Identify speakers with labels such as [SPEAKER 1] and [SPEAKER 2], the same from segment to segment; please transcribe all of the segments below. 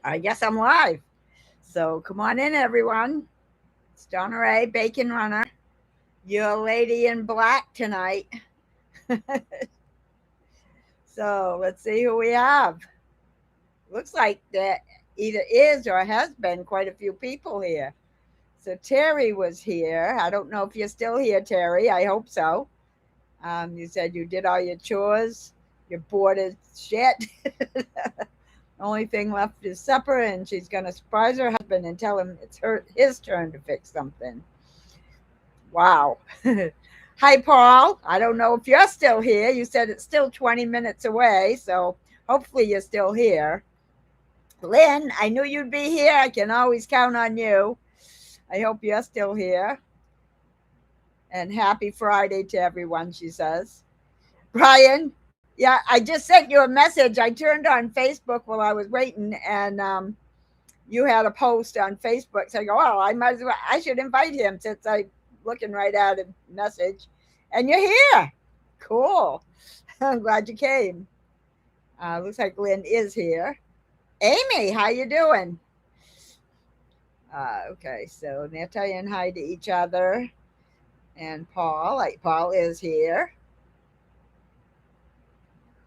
[SPEAKER 1] I guess I'm live. So come on in, everyone. It's Donna-Rae, Bacon Runner. Your lady in black tonight. So let's see who we have. Looks like there either is or has been quite a few people here. So Terry was here. I don't know if you're still here, Terry. I hope so. You said you did all your chores. You're bored as shit. Only thing left is supper, and she's going to surprise her husband and tell him it's his turn to fix something. Wow. Hi, Paul. I don't know if you're still here. You said it's still 20 minutes away, so hopefully you're still here. Lynn, I knew you'd be here. I can always count on you. I hope you're still here. And happy Friday to everyone, she says. Brian, yeah, I just sent you a message. I turned on Facebook while I was waiting, and you had a post on Facebook. So I go, oh, I should invite him since I'm looking right at a message. And you're here. Cool. I'm glad you came. Looks like Lynn is here. Amy, how you doing? Okay, so they're saying hi to each other. And Paul, Paul is here.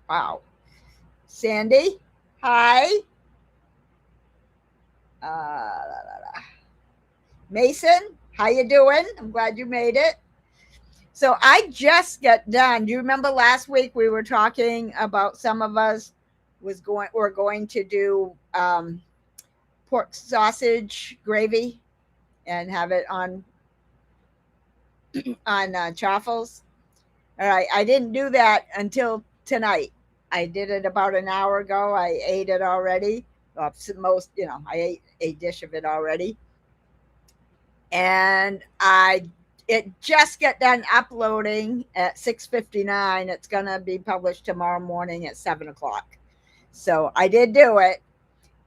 [SPEAKER 1] Wow. Sandy, hi. Mason, how you doing? I'm glad you made it. So I just got done. Do you remember last week we were talking about some of us were going to do pork sausage gravy and have it on chaffles. All right, I didn't do that until tonight. I did it about an hour ago. I ate it already. I ate a dish of it already, and it just got done uploading at 6:59. It's gonna be published tomorrow morning at 7 o'clock. So I did do it.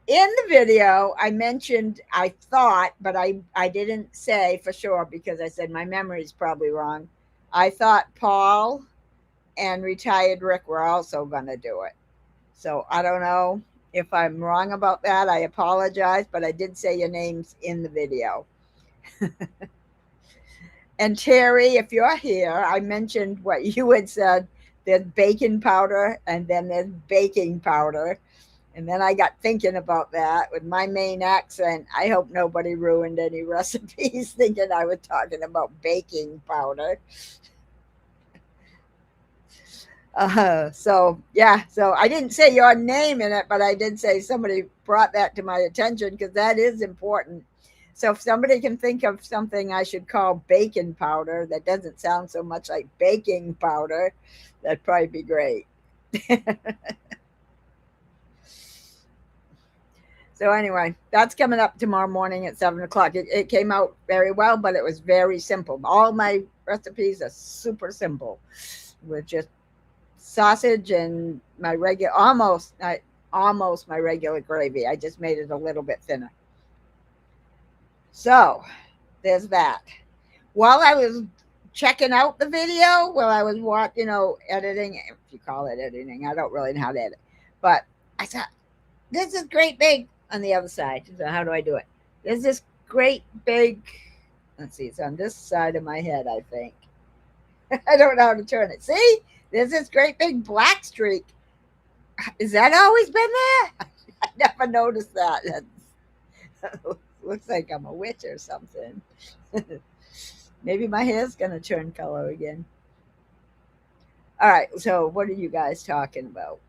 [SPEAKER 1] In the video, I mentioned I thought, but I didn't say for sure because I said my memory is probably wrong. I thought Paul and retired Rick were also gonna do it. So I don't know if I'm wrong about that. I apologize, but I did say your names in the video. And Terry, if you're here, I mentioned what you had said. There's baking powder and then there's baking powder. And then I got thinking about that with my Maine accent. I hope nobody ruined any recipes thinking I was talking about baking powder. So I didn't say your name in it, but I did say somebody brought that to my attention because that is important. So if somebody can think of something I should call baking powder that doesn't sound so much like baking powder, that'd probably be great. So anyway, that's coming up tomorrow morning at 7 o'clock. It came out very well, but it was very simple. All my recipes are super simple, with just sausage and my regular almost my regular gravy. I just made it a little bit thinner. So there's that. While I was checking out the video, while I was editing, if you call it editing, I don't really know how to edit, but I thought this is great big on the other side. So how do I do it? There's this great big. Let's see, it's on this side of my head, I think. I don't know how to turn it. See, there's this great big black streak. Is that always been there? I never noticed that. Looks like I'm a witch or something. Maybe my hair's gonna turn color again. All right. So what are you guys talking about?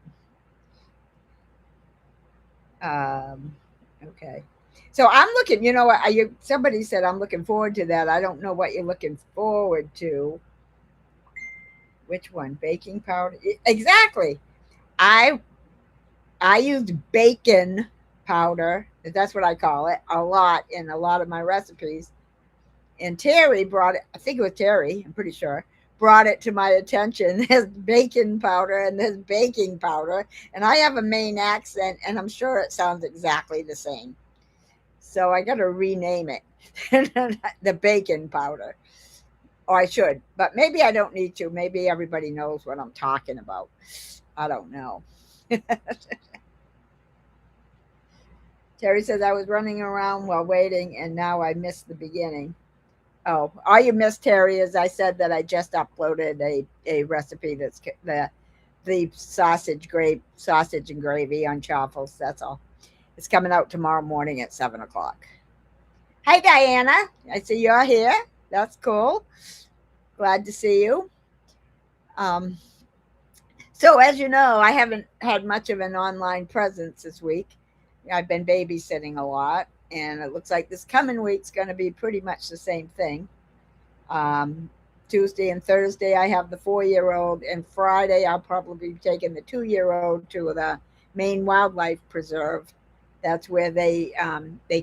[SPEAKER 1] Okay. So I'm looking. You know what? Somebody said I'm looking forward to that. I don't know what you're looking forward to. Which one? Baking powder. Exactly. I I used bacon powder. That's what I call it a lot in a lot of my recipes. And Terry brought it. I think it was Terry. I'm pretty sure brought it to my attention. There's bacon powder and there's baking powder, and I have a Maine accent, and I'm sure it sounds exactly the same. So I got to rename it the bacon powder. Or I should, but maybe I don't need to. Maybe everybody knows what I'm talking about. I don't know. Terry says I was running around while waiting, and now I missed the beginning. Oh, all you missed, Terry, is I said that I just uploaded a recipe that's the sausage and gravy on chaffles. That's all. It's coming out tomorrow morning at 7 o'clock. Hi, Diana. I see you're here. That's cool. Glad to see you. Um, so, as you know, I haven't had much of an online presence this week. I've been babysitting a lot, and it looks like this coming week's going to be pretty much the same thing. Um, Tuesday and Thursday, I have the 4-year-old, and Friday, I'll probably be taking the 2-year-old to the Maine Wildlife Preserve. That's where they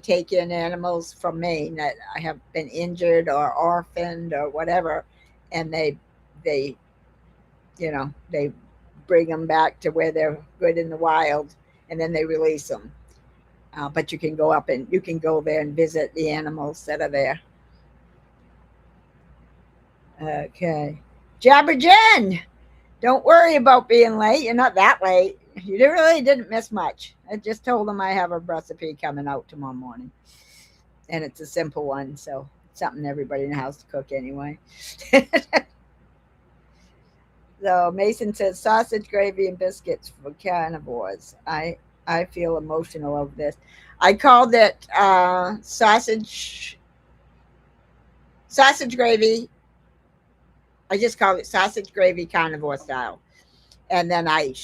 [SPEAKER 1] take in animals from Maine that have been injured or orphaned or whatever, and they they bring them back to where they're good in the wild, and then they release them. But you can go up and you can go there and visit the animals that are there. Okay. Jabber Jen, don't worry about being late. You're not that late. You really didn't miss much. I just told them I have a recipe coming out tomorrow morning. And it's a simple one, so it's something everybody in the house to cook anyway. So Mason says sausage gravy and biscuits for carnivores. I feel emotional over this. I called it sausage gravy. I just called it sausage gravy carnivore style, and then I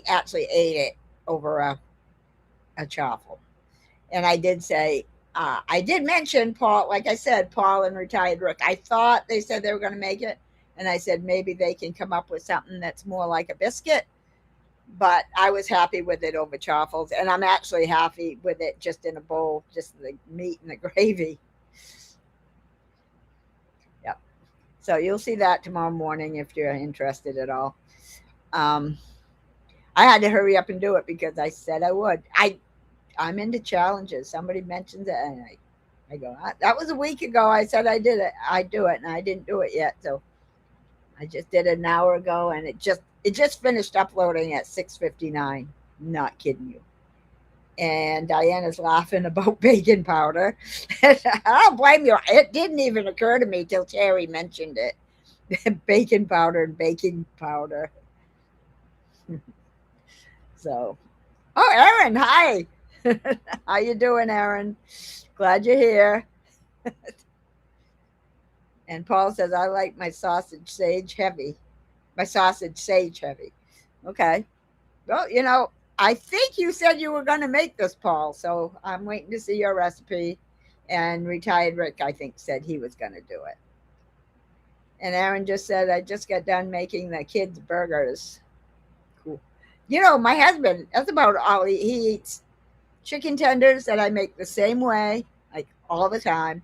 [SPEAKER 1] actually ate it over a chaffle. And I did say I did mention Paul, like I said, Paul and retired Rick. I thought they said they were going to make it, and I said maybe they can come up with something that's more like a biscuit. But I was happy with it over chaffles, and I'm actually happy with it just in a bowl, just the meat and the gravy. Yep. So you'll see that tomorrow morning if you're interested at all. Um, I had to hurry up and do it because I said I would. I'm into challenges. Somebody mentions it, and I go, that was a week ago. I said I did it. I do it, and I didn't do it yet. So I just did it an hour ago, and it just finished uploading at 6:59. Not kidding you. And Diana's laughing about baking powder. I don't blame you. It didn't even occur to me till Terry mentioned it. Baking powder and baking powder. So, oh, Aaron, hi. How you doing, Aaron? Glad you're here. And Paul says I like my sausage sage heavy. My sausage sage heavy. Okay. Well, I think you said you were going to make this, Paul. So I'm waiting to see your recipe. And retired Rick, I think, said he was going to do it. And Aaron just said, I just got done making the kids' burgers. Cool. My husband, that's about all he eats. Chicken tenders that I make the same way, like all the time.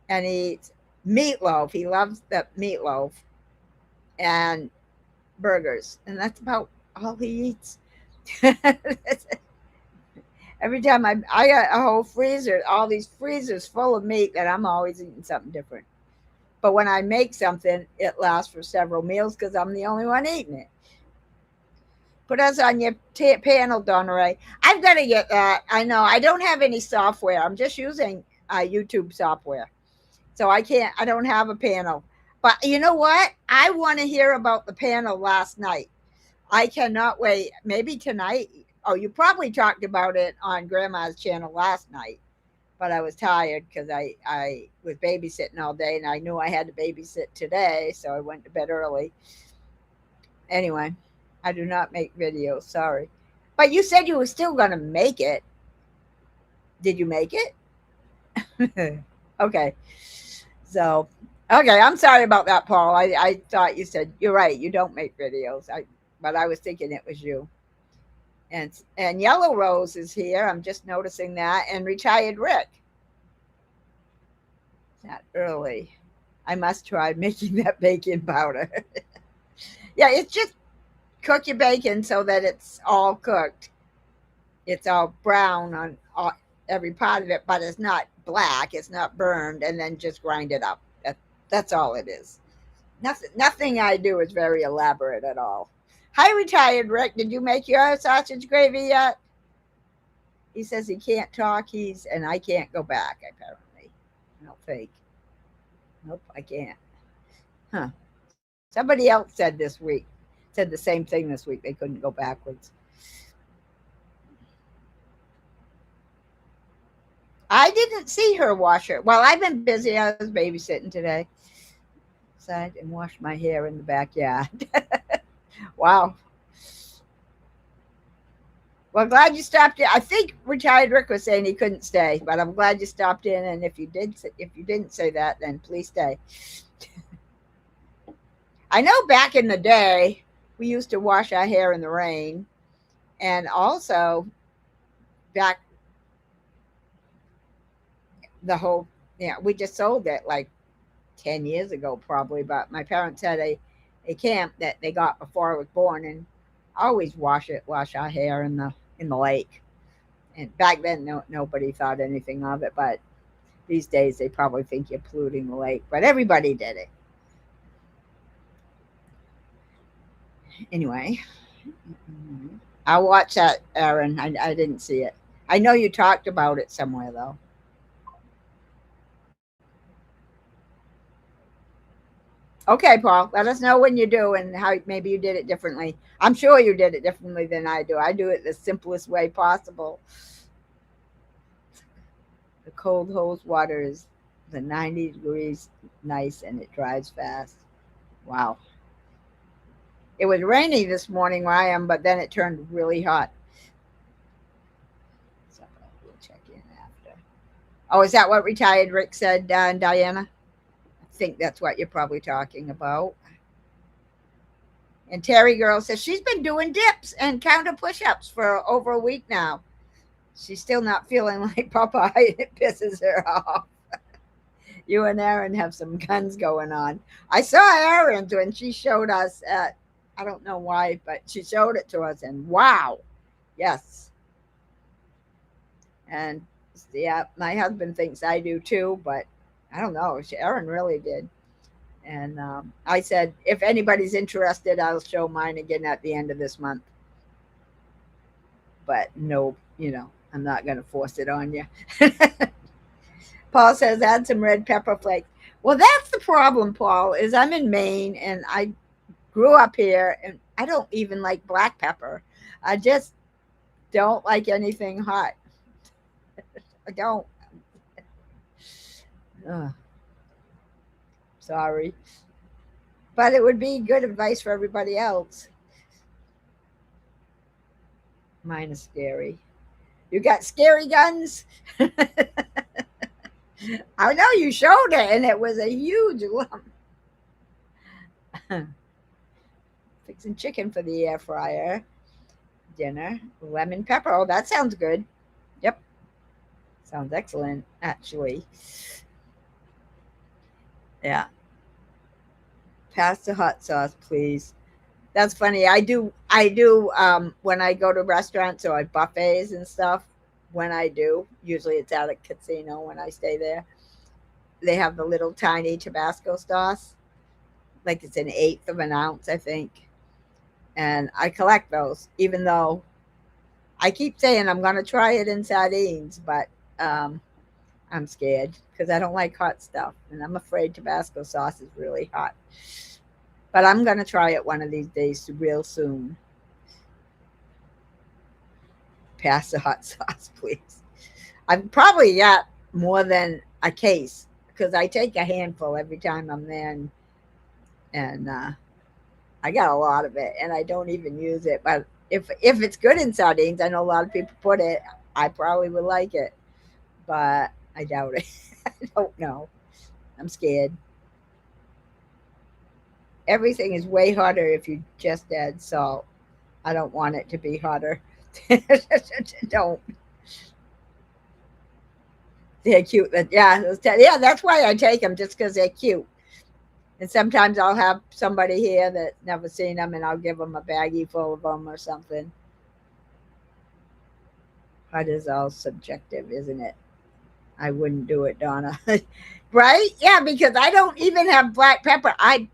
[SPEAKER 1] And he eats meatloaf. He loves the meatloaf and burgers. And that's about all he eats. Every time I got a whole freezer, all these freezers full of meat that I'm always eating something different. But when I make something, it lasts for several meals because I'm the only one eating it. Put us on your panel, Donna-Rae. I've got to get that. I know. I don't have any software. I'm just using YouTube software. So I don't have a panel. But you know what? I want to hear about the panel last night. I cannot wait. Maybe tonight. Oh, you probably talked about it on Grandma's channel last night. But I was tired because I was babysitting all day and I knew I had to babysit today. So I went to bed early. Anyway, I do not make videos. Sorry. But you said you were still going to make it. Did you make it? Okay. So, okay. I'm sorry about that, Paul. I thought you said, you're right. You don't make videos. But I was thinking it was you. And Yellow Rose is here. I'm just noticing that. And retired Rick. Not early. I must try making that baking powder. Yeah, it's just cook your bacon so that it's all cooked. It's all brown on every part of it, but it's not black. It's not burned, and then just grind it up. That's all it is. Nothing I do is very elaborate at all. Hi, retired Rick. Did you make your sausage gravy yet? He says he can't talk. And I can't go back, apparently. I don't think. Nope, I can't. Huh. Somebody else said this week, said the same thing this week. They couldn't go backwards. I didn't see her wash her. Well, I've been busy. I was babysitting today. Side and washed my hair in the backyard. Wow. Well, glad you stopped in. I think retired Rick was saying he couldn't stay, but I'm glad you stopped in. And if you didn't say that, then please stay. I know back in the day, we used to wash our hair in the rain, and also back the whole, we just sold it like 10 years ago, probably. But my parents had a camp that they got before I was born, and always wash our hair in the lake. And back then, nobody thought anything of it, but these days they probably think you're polluting the lake. But everybody did it anyway. I'll watch that, Aaron. I didn't see it. I know you talked about it somewhere though. Okay, Paul. Let us know when you do and how maybe you did it differently. I'm sure you did it differently than I do. I do it the simplest way possible. The cold hose water is the 90 degrees nice and it dries fast. Wow. It was rainy this morning where I am, but then it turned really hot. So we'll check in after. Oh, is that what retired Rick said, Diana? I think that's what you're probably talking about. And Terry Girl says she's been doing dips and counter push-ups for over a week now. She's still not feeling like Popeye. It pisses her off. You and Aaron have some guns going on. I saw Aaron's when she showed us at, I don't know why, but she showed it to us, and wow, yes. And yeah, my husband thinks I do too, but I don't know. Aaron really did. And I said, if anybody's interested, I'll show mine again at the end of this month. But no, I'm not going to force it on you. Paul says, add some red pepper flakes. Well, that's the problem, Paul, is I'm in Maine and I grew up here and I don't even like black pepper. I just don't like anything hot. I don't. Ugh. Sorry. But it would be good advice for everybody else. Mine is scary. You got scary guns? I know you showed it, and it was a huge lump. Fixing chicken for the air fryer. Dinner. Lemon pepper. Oh, that sounds good. Yep. Sounds excellent, actually. Yeah. Pass the hot sauce, please. That's funny. I do when I go to restaurants or at buffets and stuff. When I do, usually it's at a casino when I stay there. They have the little tiny Tabasco sauce, like it's an eighth of an ounce, I think. And I collect those, even though I keep saying I'm going to try it in sardines, but I'm scared because I don't like hot stuff, and I'm afraid Tabasco sauce is really hot. But I'm going to try it one of these days real soon. Pass the hot sauce, please. I've probably got more than a case because I take a handful every time I'm there, and I got a lot of it, and I don't even use it. But if it's good in sardines, I know a lot of people put it. I probably would like it, but I doubt it. I don't know. I'm scared. Everything is way hotter if you just add salt. I don't want it to be hotter. Don't. They're cute. Yeah, that's why I take them, just because they're cute. And sometimes I'll have somebody here that never seen them, and I'll give them a baggie full of them or something. Hot is all subjective, isn't it? I wouldn't do it, Donna. Right? Yeah, because I don't even have black pepper. I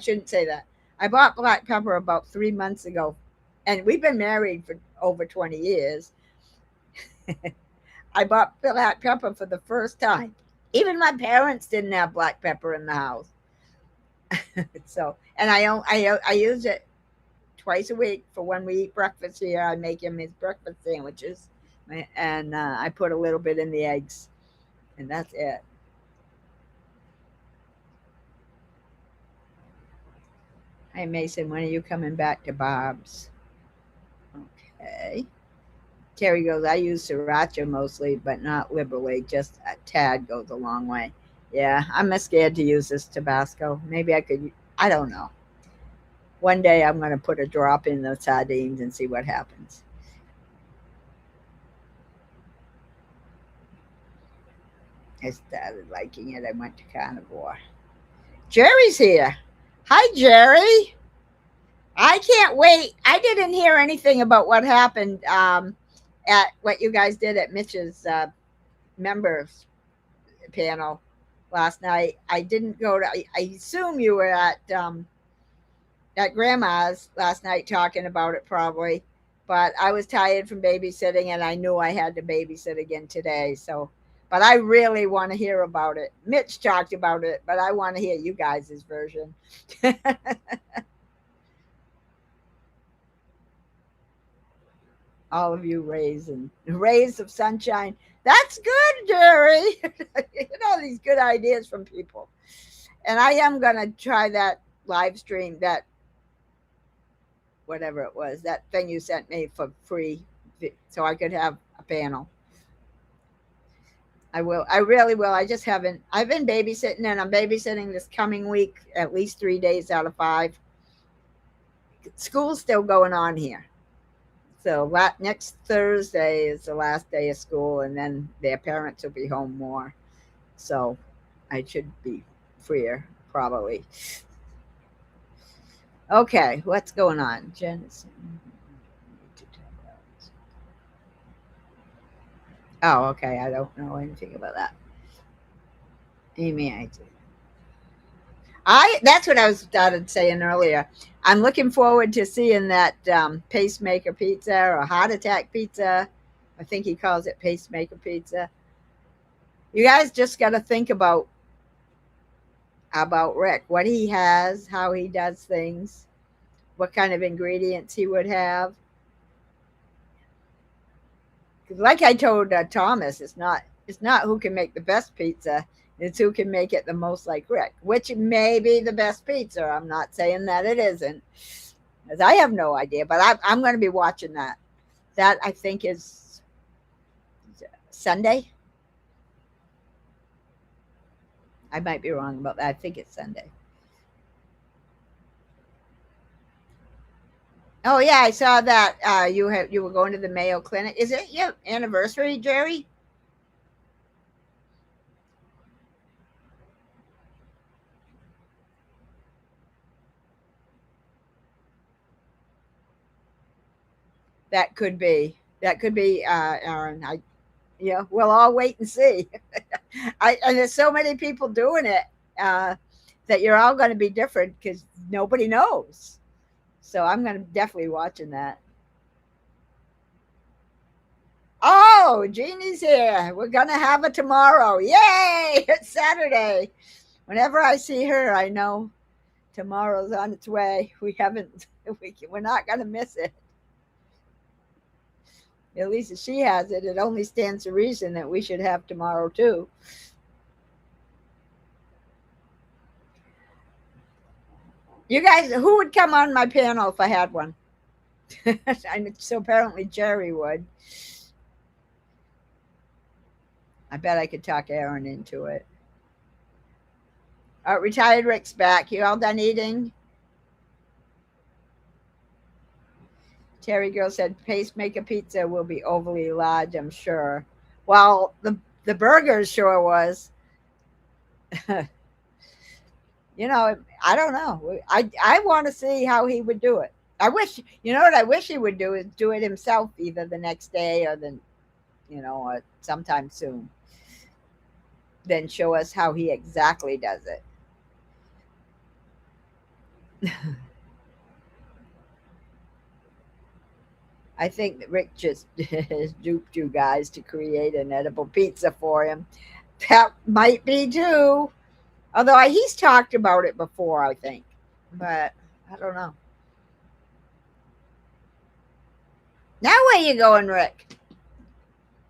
[SPEAKER 1] shouldn't say that. I bought black pepper about 3 months ago, and we've been married for over 20 years. I bought black pepper for the first time. Even my parents didn't have black pepper in the house. So, and I use it twice a week for when we eat breakfast here. I make him his breakfast sandwiches, and I put a little bit in the eggs, and that's it. Hey Mason, when are you coming back to Bob's? Okay. Terry goes, I use sriracha mostly, but not liberally. Just a tad goes a long way. Yeah, I'm scared to use this Tabasco. Maybe I could, I don't know. One day I'm going to put a drop in the sardines and see what happens. I started liking it. I went to carnivore. Jerry's here. Hi, Jerry. I can't wait. I didn't hear anything about what happened at what you guys did at Mitch's members panel last night. I didn't go to. I assume you were at Grandma's last night talking about it, probably. But I was tired from babysitting, and I knew I had to babysit again today. So, but I really want to hear about it. Mitch talked about it, but I want to hear you guys' version. All of you rays of sunshine. That's good, Jerry. You know these good ideas from people. And I am gonna try that live stream, that whatever it was, that thing you sent me for free, so I could have a panel. I will. I really will. I just haven't. I've been babysitting, and I'm babysitting this coming week at least 3 days out of 5. School's still going on here. So next Thursday is the last day of school, and then their parents will be home more. So I should be freer, probably. Okay, what's going on, Jen? Oh, okay. I don't know anything about that. Amy, I that's what I was started saying earlier. I'm looking forward to seeing that pacemaker pizza or heart attack pizza. I think he calls it pacemaker pizza. You guys just got to think about Rick, what he has, how he does things, what kind of ingredients he would have. Like I told Thomas, it's not who can make the best pizza. It's who can make it the most like Rick, which may be the best pizza. I'm not saying that it isn't, because I have no idea. But I'm going to be watching that. That I think is Sunday. I might be wrong about that. I think it's Sunday. Oh yeah, I saw that you were going to the Mayo Clinic. Is it your anniversary, Jerry? That could be. That could be, Aaron. Yeah, we'll all wait and see. And there's so many people doing it uh, that you're all going to be different because nobody knows. So I'm going to definitely watching that. Oh, Jeannie's here. We're going to have it tomorrow. Yay! It's Saturday. Whenever I see her, I know tomorrow's on its way. We haven't. We're not going to miss it. At least if she has it, it only stands to reason that we should have tomorrow too. You guys, who would come on my panel if I had one? So apparently Jerry would. I bet I could talk Aaron into it. Retired Rick's back. You all done eating? Terry Girl said pacemaker pizza will be overly large, I'm sure. Well, the burgers sure was. I don't know. I want to see how he would do it. I wish, what I wish he would do is do it himself either the next day or or sometime soon. Then show us how he exactly does it. I think that Rick just duped you guys to create an edible pizza for him. That might be too. Although he's talked about it before, I think. But I don't know. Now where you going, Rick?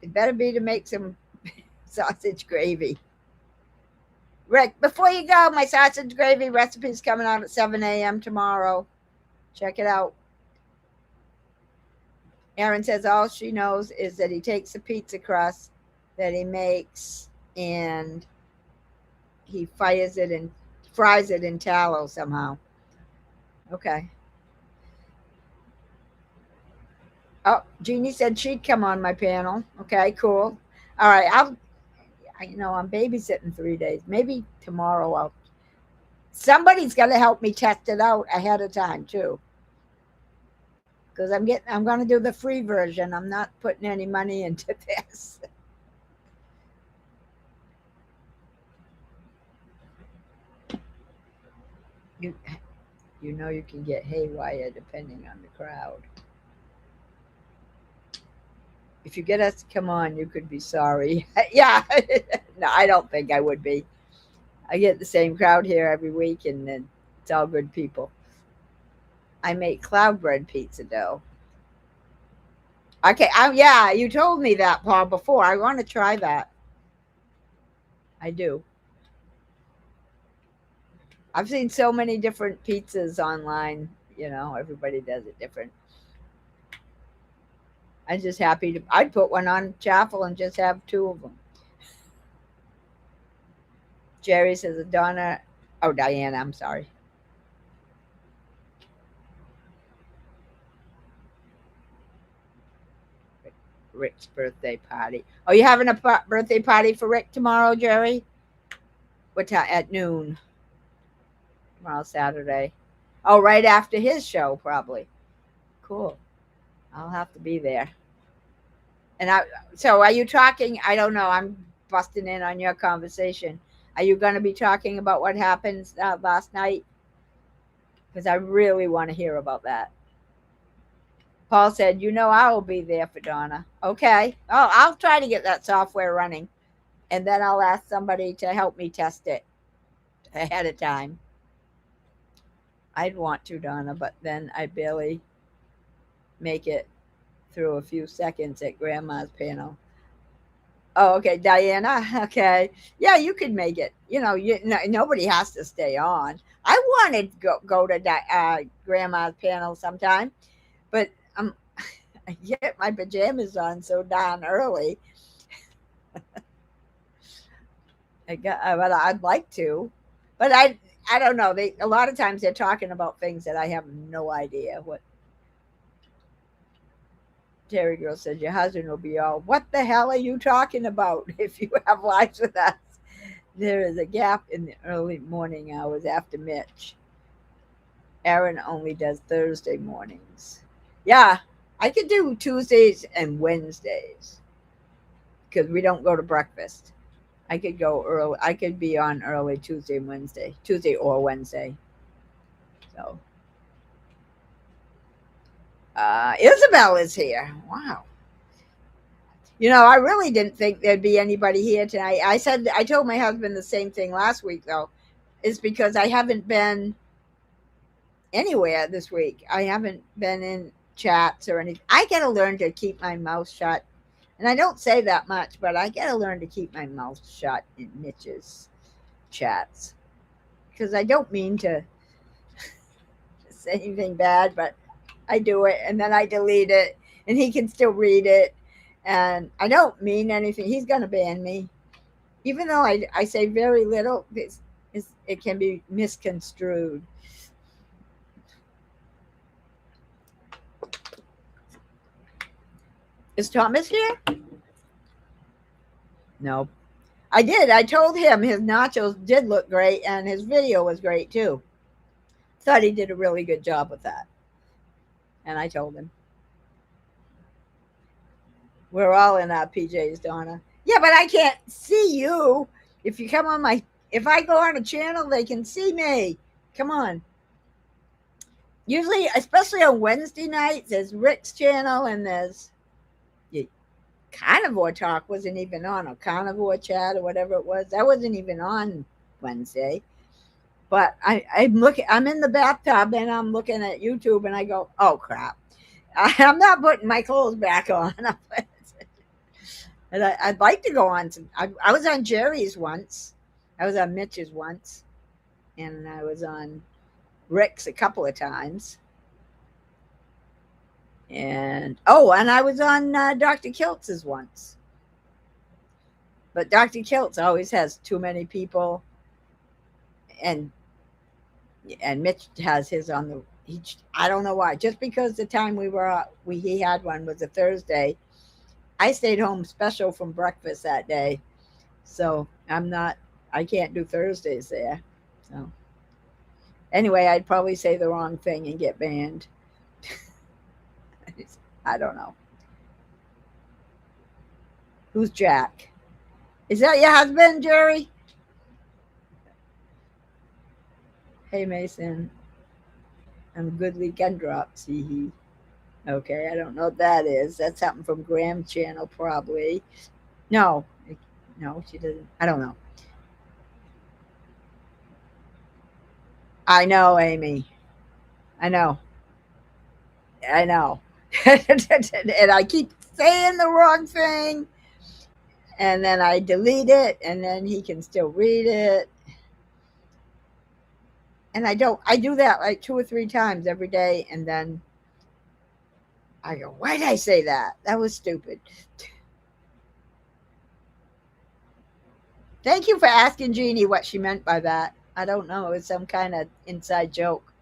[SPEAKER 1] It better be to make some sausage gravy. Rick, before you go, my sausage gravy recipe is coming out at 7 a.m. tomorrow. Check it out. Erin says all she knows is that he takes the pizza crust that he makes and he fires it and fries it in tallow somehow. Okay. Oh, Jeannie said she'd come on my panel. Okay, cool. All right, I'm babysitting 3 days. Maybe tomorrow somebody's got to help me test it out ahead of time too. Because I'm going to do the free version. I'm not putting any money into this. You, you can get haywire depending on the crowd. If you get us to come on, you could be sorry. Yeah, no, I don't think I would be. I get the same crowd here every week, and then it's all good people. I make cloud bread pizza dough. Okay, yeah, you told me that, Paul, before. I want to try that. I do. I've seen so many different pizzas online. Everybody does it different. I'm just happy I'd put one on Chaffle and just have two of them. Jerry says, Diana, I'm sorry. Rick's birthday party. Oh, you having a birthday party for Rick tomorrow, Jerry? What time? At noon. Tomorrow, Saturday. Oh, right after his show, probably. Cool. I'll have to be there. So are you talking? I don't know. I'm busting in on your conversation. Are you going to be talking about what happened last night? Because I really want to hear about that. Paul said, I will be there for Donna. Okay. Oh, I'll try to get that software running. And then I'll ask somebody to help me test it ahead of time. I'd want to, Donna, but then I barely make it through a few seconds at Grandma's panel. Oh, okay, Diana. Okay, yeah, you could make it. Nobody has to stay on. I wanted to go to Grandma's panel sometime, but I get my pajamas on so darn early. But I'd like to, but I don't know. A lot of times they're talking about things that I have no idea what. Terry Girl said, your husband will be all, what the hell are you talking about if you have lives with us? There is a gap in the early morning hours after Mitch. Aaron only does Thursday mornings. Yeah, I could do Tuesdays and Wednesdays because we don't go to breakfast. I could go early. I could be on early Tuesday or Wednesday. So. Isabel is here. Wow. I really didn't think there'd be anybody here tonight. I told my husband the same thing last week, though. It's because I haven't been anywhere this week. I haven't been in chats or anything. I got to learn to keep my mouth shut. And I don't say that much, but I got to learn to keep my mouth shut in Mitch's chats. Because I don't mean to say anything bad, but I do it and then I delete it and he can still read it. And I don't mean anything. He's going to ban me. Even though I say very little, it can be misconstrued. Is Thomas here? No. I did. I told him his nachos did look great and his video was great too. Thought he did a really good job with that. And I told him. We're all in our PJs, Donna. Yeah, but I can't see you. If you come on if I go on a channel, they can see me. Come on. Usually, especially on Wednesday nights, there's Rick's channel and there's Carnivore Talk wasn't even on, or Carnivore Chat or whatever it was. That wasn't even on Wednesday. But I'm looking. I'm in the bathtub and I'm looking at YouTube and I go, "Oh crap! I'm not putting my clothes back on." And I'd like to go on. I was on Jerry's once. I was on Mitch's once, and I was on Rick's a couple of times. And I was on Dr. Kiltz's once. But Dr. Kiltz always has too many people, and Mitch has his on the. I don't know why. Just because the time he had one was a Thursday, I stayed home special from breakfast that day, so I can't do Thursdays there. So anyway, I'd probably say the wrong thing and get banned. I don't know. Who's Jack? Is that your husband, Jerry? Hey, Mason. I'm good weekend drops. Hee. Okay, I don't know what that is. That's something from Graham's channel, probably. No, no, she doesn't. I don't know. I know, Amy. I know. I know. And I keep saying the wrong thing, and then I delete it, and then he can still read it. And I do that like 2 or 3 times every day, and then I go, why did I say that? That was stupid. Thank you for asking Jeannie what she meant by that. I don't know. It was some kind of inside joke.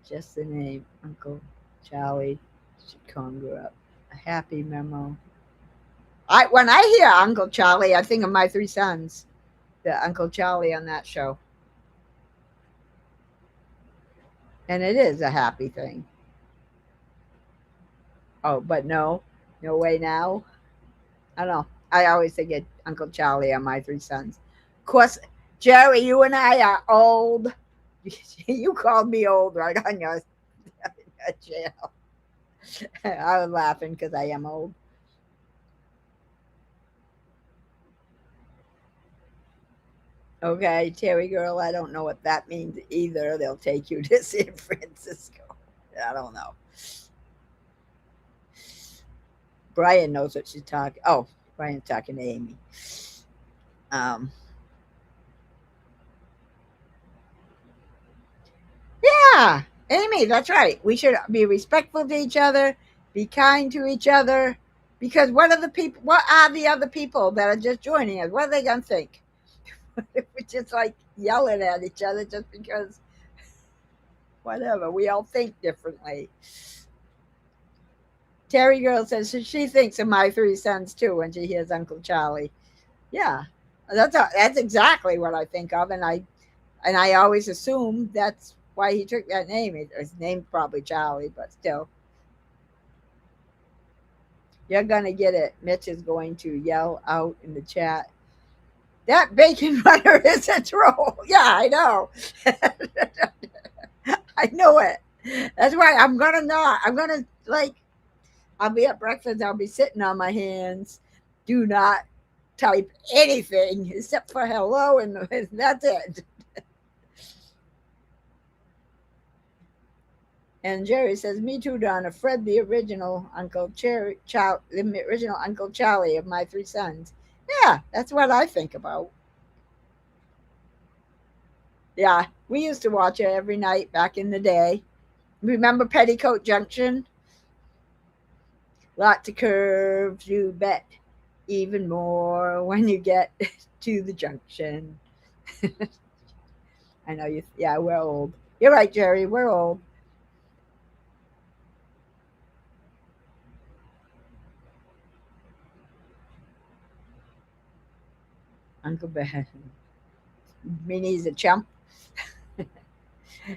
[SPEAKER 1] Just the name, Uncle Charlie should conjure up a happy memo. When I hear Uncle Charlie, I think of My Three Sons, the Uncle Charlie on that show. And it is a happy thing. Oh, but no way now. I don't know. I always think of Uncle Charlie on My Three Sons. Of course, Jerry, you and I are old. You called me old right on your channel. I was laughing because I am old. Okay, Terry girl, I don't know what that means either. They'll take you to San Francisco. I don't know. Brian knows what she's talking. Oh, Brian's talking to Amy. Yeah, Amy, that's right. We should be respectful to each other, be kind to each other, because what are the people? What are the other people that are just joining us? What are they gonna think? We're just like yelling at each other just because, whatever. We all think differently. Terry girl says she thinks of My Three Sons too when she hears Uncle Charlie. Yeah, that's exactly what I think of, and I always assume that's why he took that name. His name's probably Charlie, but still. You're gonna get it. Mitch is going to yell out in the chat. That bacon runner is a troll. Yeah, I know. I know it. That's why I'm gonna not. I'm gonna like. I'll be at breakfast. I'll be sitting on my hands. Do not type anything except for hello, and that's it. And Jerry says, "Me too, Donna. Fred, the original the original Uncle Charlie of My Three Sons." Yeah, that's what I think about. Yeah, we used to watch it every night back in the day. Remember Petticoat Junction? Lots of curves, you bet. Even more when you get to the junction. I know you. Yeah, we're old. You're right, Jerry. We're old. Uncle Ben. Minnie's a chump.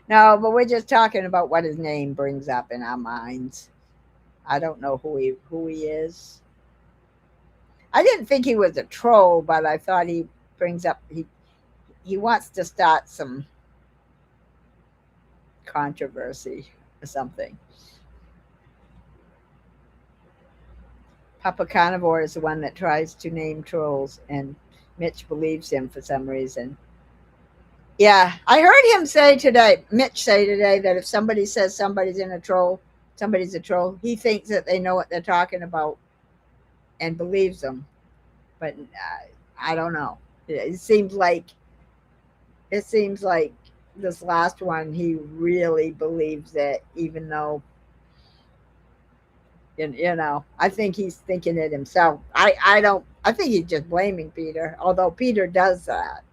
[SPEAKER 1] No, but we're just talking about what his name brings up in our minds. I don't know who he is. I didn't think he was a troll, but I thought he wants to start some controversy or something. Papa Carnivore is the one that tries to name trolls, and Mitch believes him for some reason. Yeah, I heard him say today, Mitch say today, that if somebody says somebody's a troll, he thinks that they know what they're talking about and believes them. But I don't know. It seems like it seems like this last one he really believes it, even though I think he's thinking it himself. I don't. I think he's just blaming Peter, although Peter does that.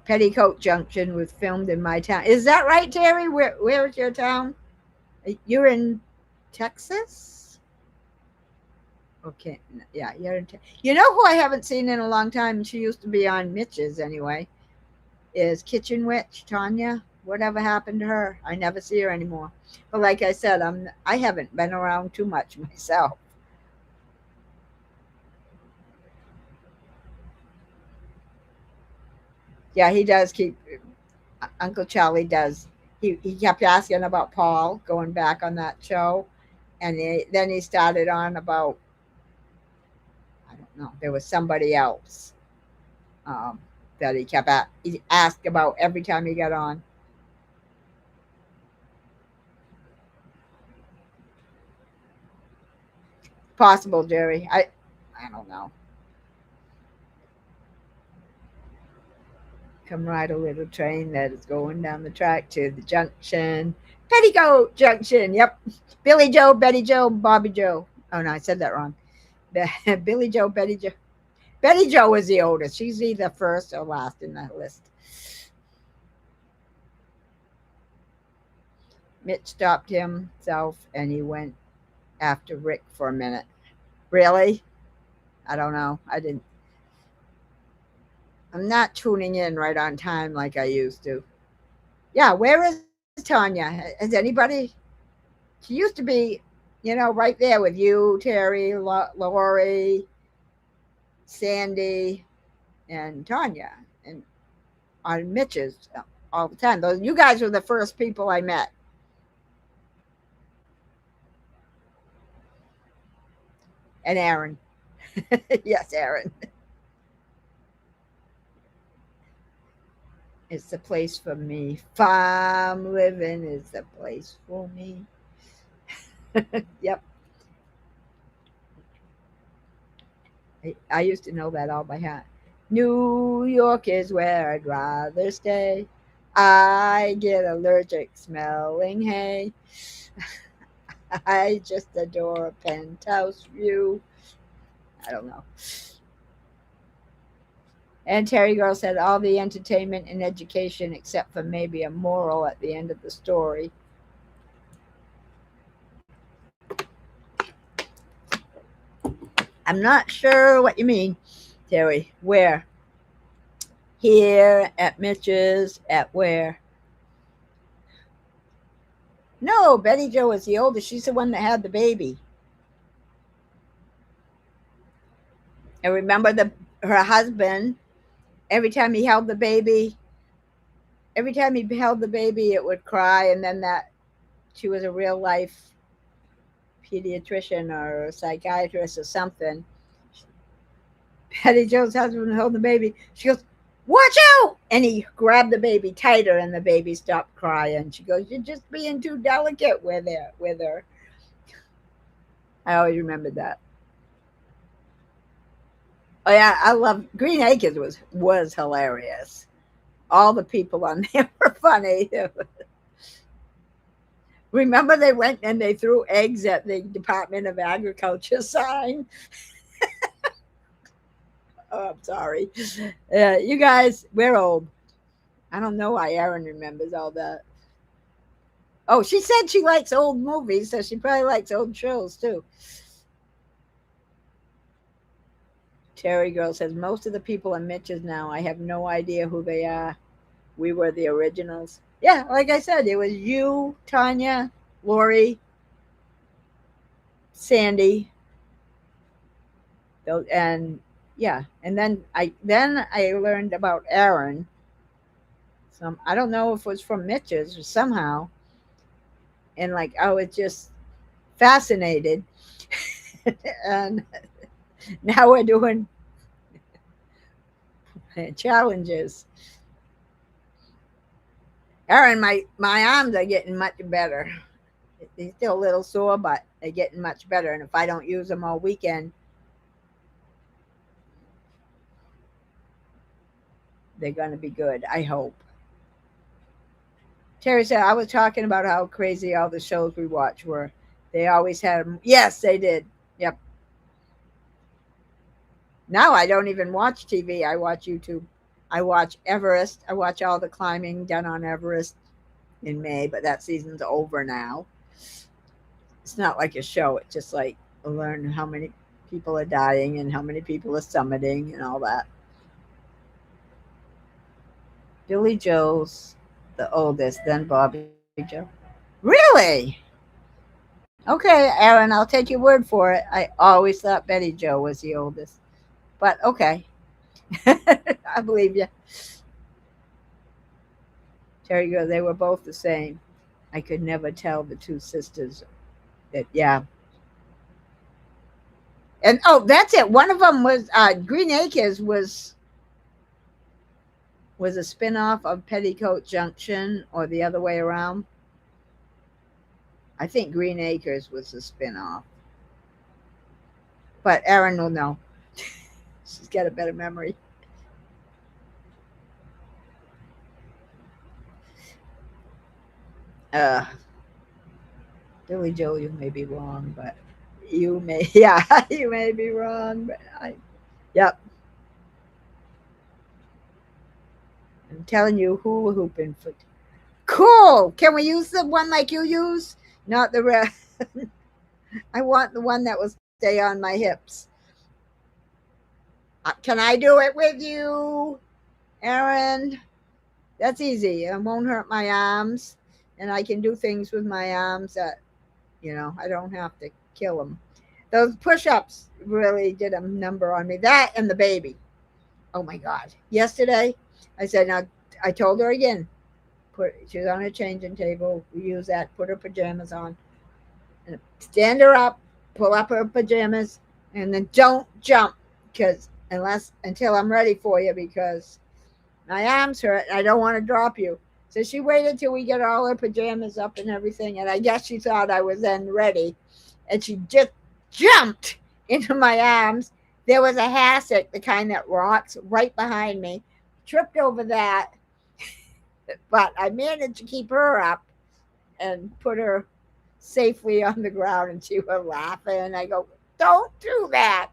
[SPEAKER 1] Petticoat Junction was filmed in my town. Is that right, Terry? Where's your town? You're in Texas? Okay. Yeah, you're in You know who I haven't seen in a long time? She used to be on Mitch's anyway. Is Kitchen Witch Tanya. Whatever happened to her? I never see her anymore. But like I said, I haven't been around too much myself. Yeah, he does keep Uncle Charlie does. He kept asking about Paul going back on that show, and then he started on about, I don't know, there was somebody else um, that he asked about every time he got on. Possible, Jerry. I don't know. Come ride a little train that is going down the track to the junction. Petticoat Junction. Yep. Billy Joe, Betty Joe, Bobby Joe. Oh no, I said that wrong. Billy Joe, Betty Joe. Betty Joe is the oldest. She's either first or last in that list. Mitch stopped himself and he went after Rick for a minute. Really? I don't know. I'm not tuning in right on time like I used to. Yeah, where is Tanya? Has anybody? She used to be, right there with you, Terry, Lori, Sandy, and Tanya, and on Mitch's all the time. Those you guys were the first people I met. And Aaron. Yes, Aaron. It's the place for me. Farm living is the place for me. Yep. I used to know that all by heart. New York is where I'd rather stay. I get allergic smelling hay. I just adore a penthouse view. I don't know. And Terry Girl said all the entertainment and education except for maybe a moral at the end of the story. I'm not sure what you mean, Terry. Where? Here at Mitch's, at where? No, Betty Jo is the oldest. She's the one that had the baby. And remember her husband, every time he held the baby, it would cry, and then that she was a real life pediatrician or a psychiatrist or something. Betty Jo's husband held the baby. She goes, "Watch out!" And he grabbed the baby tighter, and the baby stopped crying. She goes, "You're just being too delicate with her." I always remembered that. Oh yeah, I love Green Acres was hilarious. All the people on there were funny. Remember they went and they threw eggs at the Department of Agriculture sign? Oh, I'm sorry. You guys, we're old. I don't know why Erin remembers all that. Oh, she said she likes old movies, so she probably likes old shows too. Terry Girl says most of the people in Mitch's now, I have no idea who they are. We were the originals. Yeah, like I said, it was you, Tanya, Lori, Sandy, and Yeah, and then I learned about Aaron. Some I don't know if it was from Mitch's or somehow, and like I was just fascinated. And now we're doing challenges. Aaron, my arms are getting much better. They're still a little sore, but they're getting much better. And if I don't use them all weekend, they're going to be good. I hope. Terry said I was talking about how crazy all the shows we watch were. They always had them. Yes, they did. Yep. Now I don't even watch TV. I watch YouTube. I watch Everest. I watch all the climbing done on Everest in May, but that season's over now. It's not like a show. It's just like learn how many people are dying and how many people are summiting and all that. Billy Joe's the oldest, then Bobby Joe. Really? Okay, Aaron, I'll take your word for it. I always thought Betty Joe was the oldest. But okay. I believe you. Terry goes, they were both the same. I could never tell the two sisters that, yeah. And oh, that's it. One of them was Green Acres was a spin-off of Petticoat Junction or the other way around. I think Green Acres was a spin-off. But Erin will know. She's got a better memory. Uh, Billy Joel, you may be wrong, but you may, yeah, you may be wrong, but yep. I'm telling you, hula hooping for cool. Can we use the one like you use? Not the rest. I want the one that will stay on my hips. Can I do it with you, Aaron? That's easy. It won't hurt my arms, and I can do things with my arms that I don't have to kill them. Those push-ups really did a number on me. That and the baby. Oh my God! Yesterday, I said, now I told her again. She was on a changing table. We use that. Put her pajamas on, and stand her up. Pull up her pajamas, and then don't jump, because until I'm ready for you, because my arms hurt. And I don't want to drop you. So she waited till we get all her pajamas up and everything, and I guess she thought I was then ready, and she just jumped into my arms. There was a hassock, the kind that rocks, right behind me. Tripped over that, but I managed to keep her up and put her safely on the ground, and she was laughing. And I go, "Don't do that."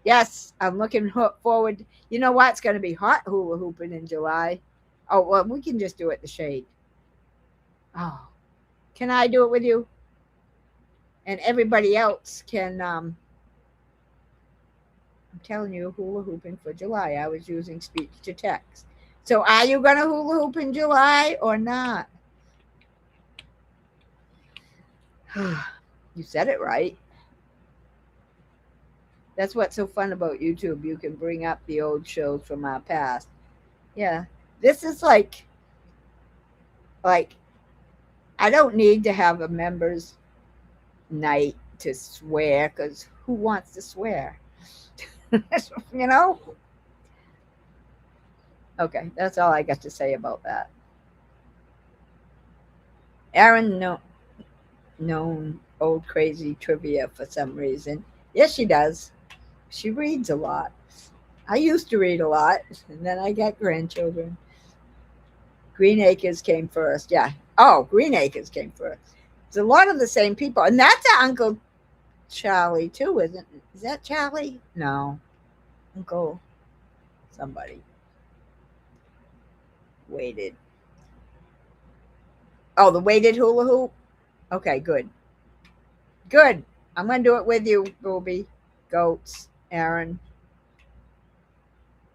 [SPEAKER 1] Yes, I'm looking forward. You know what? It's going to be hot hula hooping in July. Oh, well, we can just do it in the shade. Oh, can I do it with you? And everybody else can. I'm telling you, hula hooping for July. I was using speech to text. So, are you going to hula hoop in July or not? You said it right. That's what's so fun about YouTube. You can bring up the old shows from our past. Yeah. This is like I don't need to have a members night to swear, because who wants to swear? you know? Okay, that's all I got to say about that. Aaron known old crazy trivia for some reason. Yes, she does. She reads a lot. I used to read a lot, and then I got grandchildren. Green Acres came first. Yeah. Oh, Green Acres came first. It's a lot of the same people. And that's Uncle Charlie, too, isn't it? Is that Charlie? No. Uncle somebody. Weighted. Oh, the weighted hula hoop? Okay, good. Good. I'm going to do it with you, Ruby. Goats, Aaron.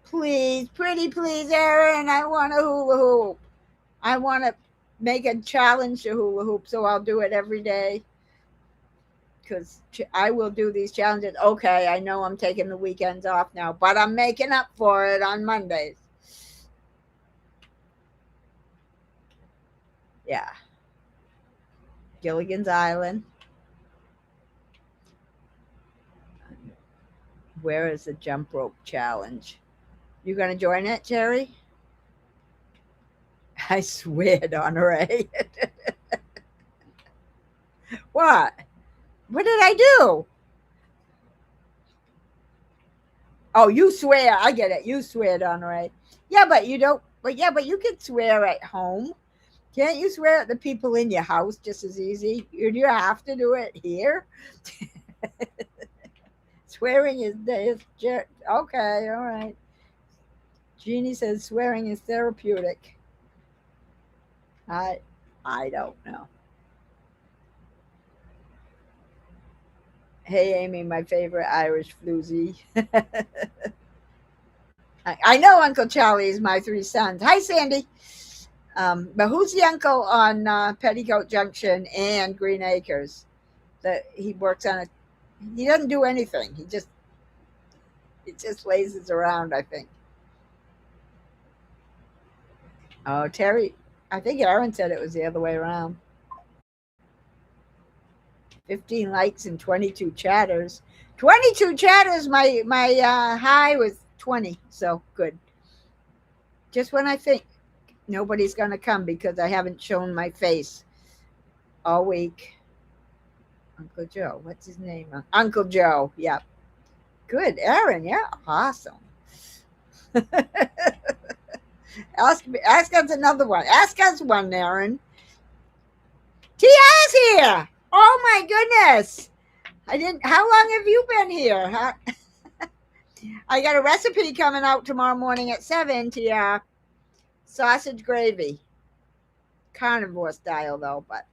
[SPEAKER 1] Please, pretty please, Aaron. I want a hula hoop. I want to make a challenge to hula hoop, so I'll do it every day. because I will do these challenges. Okay, I know I'm taking the weekends off now, but I'm making up for it on Mondays. Yeah. Gilligan's Island. Where is the jump rope challenge? You gonna join it, Jerry? I swear, Donna-Rae. What? What did I do? Oh, you swear. I get it. You swear, Donna-Rae. Yeah, but you don't. But yeah, but you can swear at home. Can't you swear at the people in your house just as easy? Do you have to do it here? Swearing is okay. All right. Jeannie says swearing is therapeutic. I I don't know. Hey, Amy, my favorite Irish floozy. I know Uncle Charlie is my three sons. Hi, Sandy. But who's the uncle on Petticoat Junction and Green Acres? That he works on it. He doesn't do anything. He just lazes around, I think. Oh, Terry, I think Aaron said it was the other way around. 15 likes and 22 chatters. 22 chatters. My high was 20, so good. Just when I think nobody's going to come because I haven't shown my face all week. Uncle Joe, what's his name? Uncle Joe. Yep. Good, Aaron. Yeah, awesome. Ask us another one. Ask us one, Aaron. Tia's here. Oh my goodness. I didn't. How long have you been here? Huh? I got a recipe coming out tomorrow morning at 7. Tia, sausage gravy, carnivore style though, but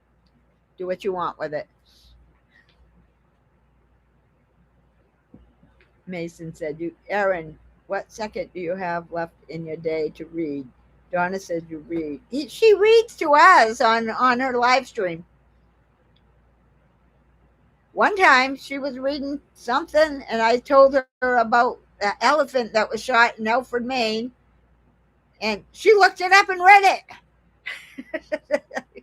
[SPEAKER 1] do what you want with it. Mason said, "You, Aaron, what second do you have left in your day to read?" Donna says, "You read." She reads to us on her live stream. One time she was reading something, and I told her about the elephant that was shot in Elford, Maine, and she looked it up and read it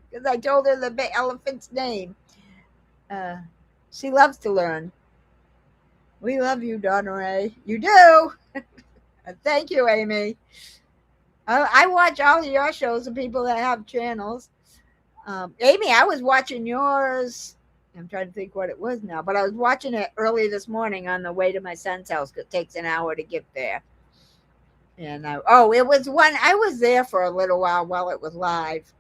[SPEAKER 1] because I told her the elephant's name. Uh, she loves to learn. We love you, Donna-Rae. You do. Thank you, Amy. I watch all of your shows, the people that have channels. Amy, I was watching yours. I'm trying to think what it was now, but I was watching it early this morning on the way to my son's house because it takes an hour to get there. And it was one. I was there for a little while it was live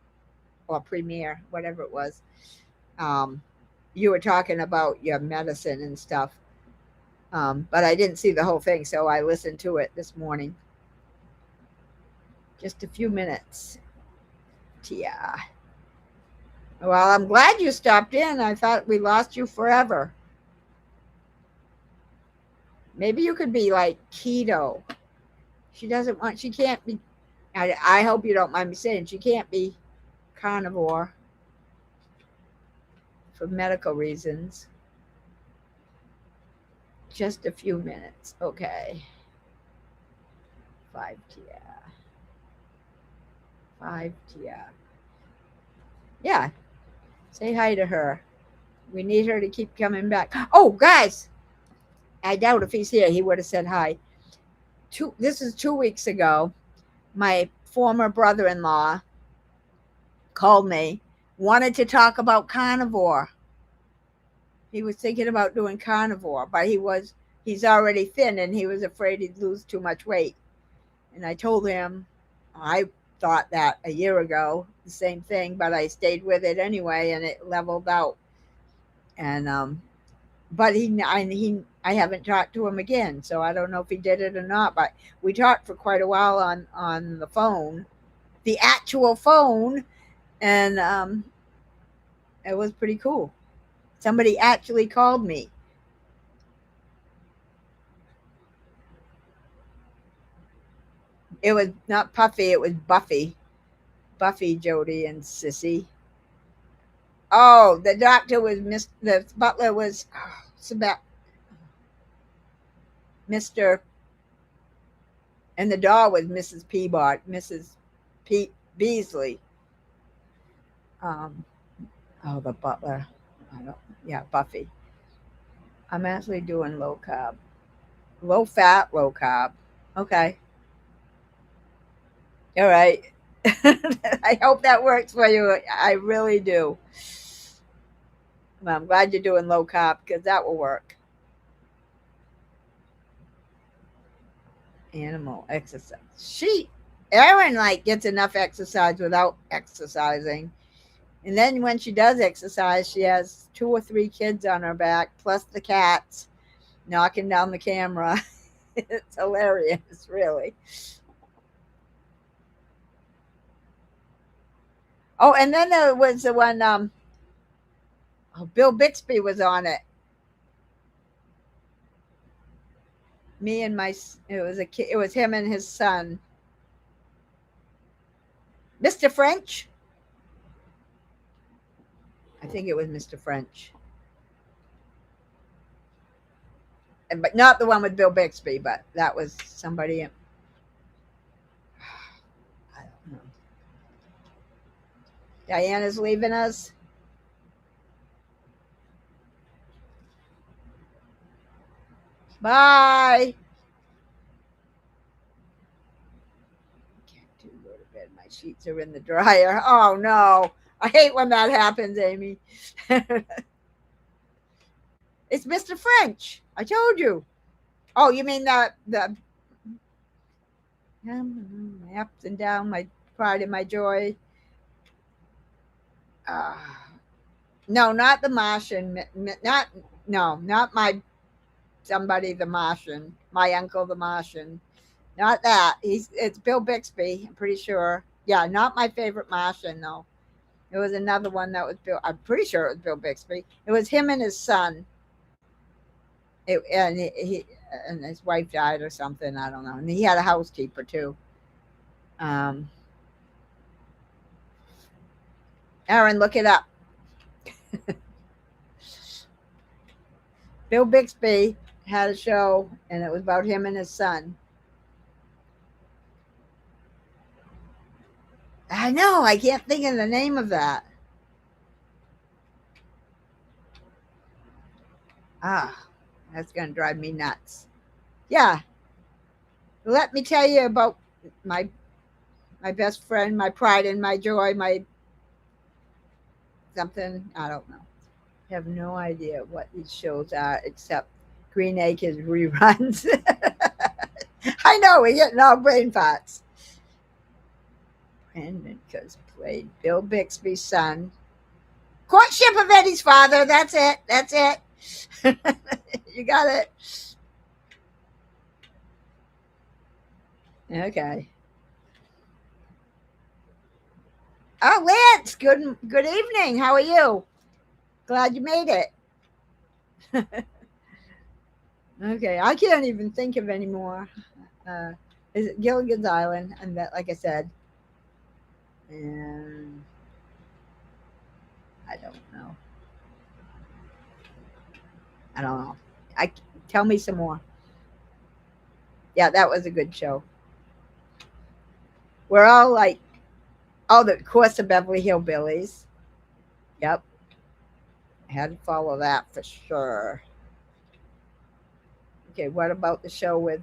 [SPEAKER 1] or premiere, whatever it was. You were talking about your medicine and stuff, but I didn't see the whole thing, so I listened to it this morning. Just a few minutes. Yeah. Well, I'm glad you stopped in. I thought we lost you forever. Maybe you could be like keto. She can't be, I hope you don't mind me saying, she can't be carnivore for medical reasons. Just a few minutes. Okay. 5 Tia. 5 Tia. Yeah. Say hi to her. We need her to keep coming back. Oh, guys. I doubt if he's here, he would have said hi. This is 2 weeks ago. My former brother-in-law called me, wanted to talk about carnivore. He was thinking about doing carnivore, but he's already thin and he was afraid he'd lose too much weight. And I told him I thought that a year ago, the same thing, but I stayed with it anyway and it leveled out. And but I haven't talked to him again, so I don't know if he did it or not, but we talked for quite a while on the phone, the actual phone, and it was pretty cool. Somebody actually called me. It was not Puffy, it was Buffy. Buffy, Jody, and Sissy. Oh, the doctor was the butler was Mr. and the dog was Mrs. Peabody, Mrs. Beasley. Um, oh, the butler. I don't. Yeah, Buffy. I'm actually doing low carb, low fat, low carb. Okay. All right. I hope that works for you. I really do. Well, I'm glad you're doing low carb because that will work. Animal exercise. Erin like gets enough exercise without exercising. And then when she does exercise, she has 2 or 3 kids on her back, plus the cats knocking down the camera. It's hilarious, really. Oh, and then there was the one, Bill Bixby was on it. Me and my, it was a kid, it was him and his son. Mr. French? I think it was Mr. French. But not the one with Bill Bixby, but that was somebody. I don't know. Diana's leaving us. Bye. Can't do go to bed. My sheets are in the dryer. Oh no. I hate when that happens, Amy. It's Mr. French. I told you. Oh, you mean the my ups and downs, my pride and my joy. Uh, no, not the Martian. Not no, not my somebody the Martian. My uncle the Martian. Not that. It's Bill Bixby. I'm pretty sure. Yeah, not my favorite Martian though. It was another one that was Bill. I'm pretty sure it was Bill Bixby. It was him and his son. He and his wife died or something. I don't know. And he had a housekeeper too. Um, Aaron, look it up. Bill Bixby had a show, and it was about him and his son. I know. I can't think of the name of that. Ah, that's going to drive me nuts. Yeah. Let me tell you about my my best friend, my pride and my joy, my something. I don't know. I have no idea what these shows are except Green Acres reruns. I know we're getting all brain farts. Brandon because played Bill Bixby's son. Courtship of Eddie's father. That's it. That's it. You got it. Okay. Oh, Lance. Good evening. How are you? Glad you made it. Okay. I can't even think of any more. Uh, is it Gilligan's Island? And that, like I said, and I don't know. I don't know. I Tell me some more. Yeah, that was a good show. We're all like, oh, the course of Beverly Hillbillies. Yep, I had to follow that for sure. Okay, what about the show with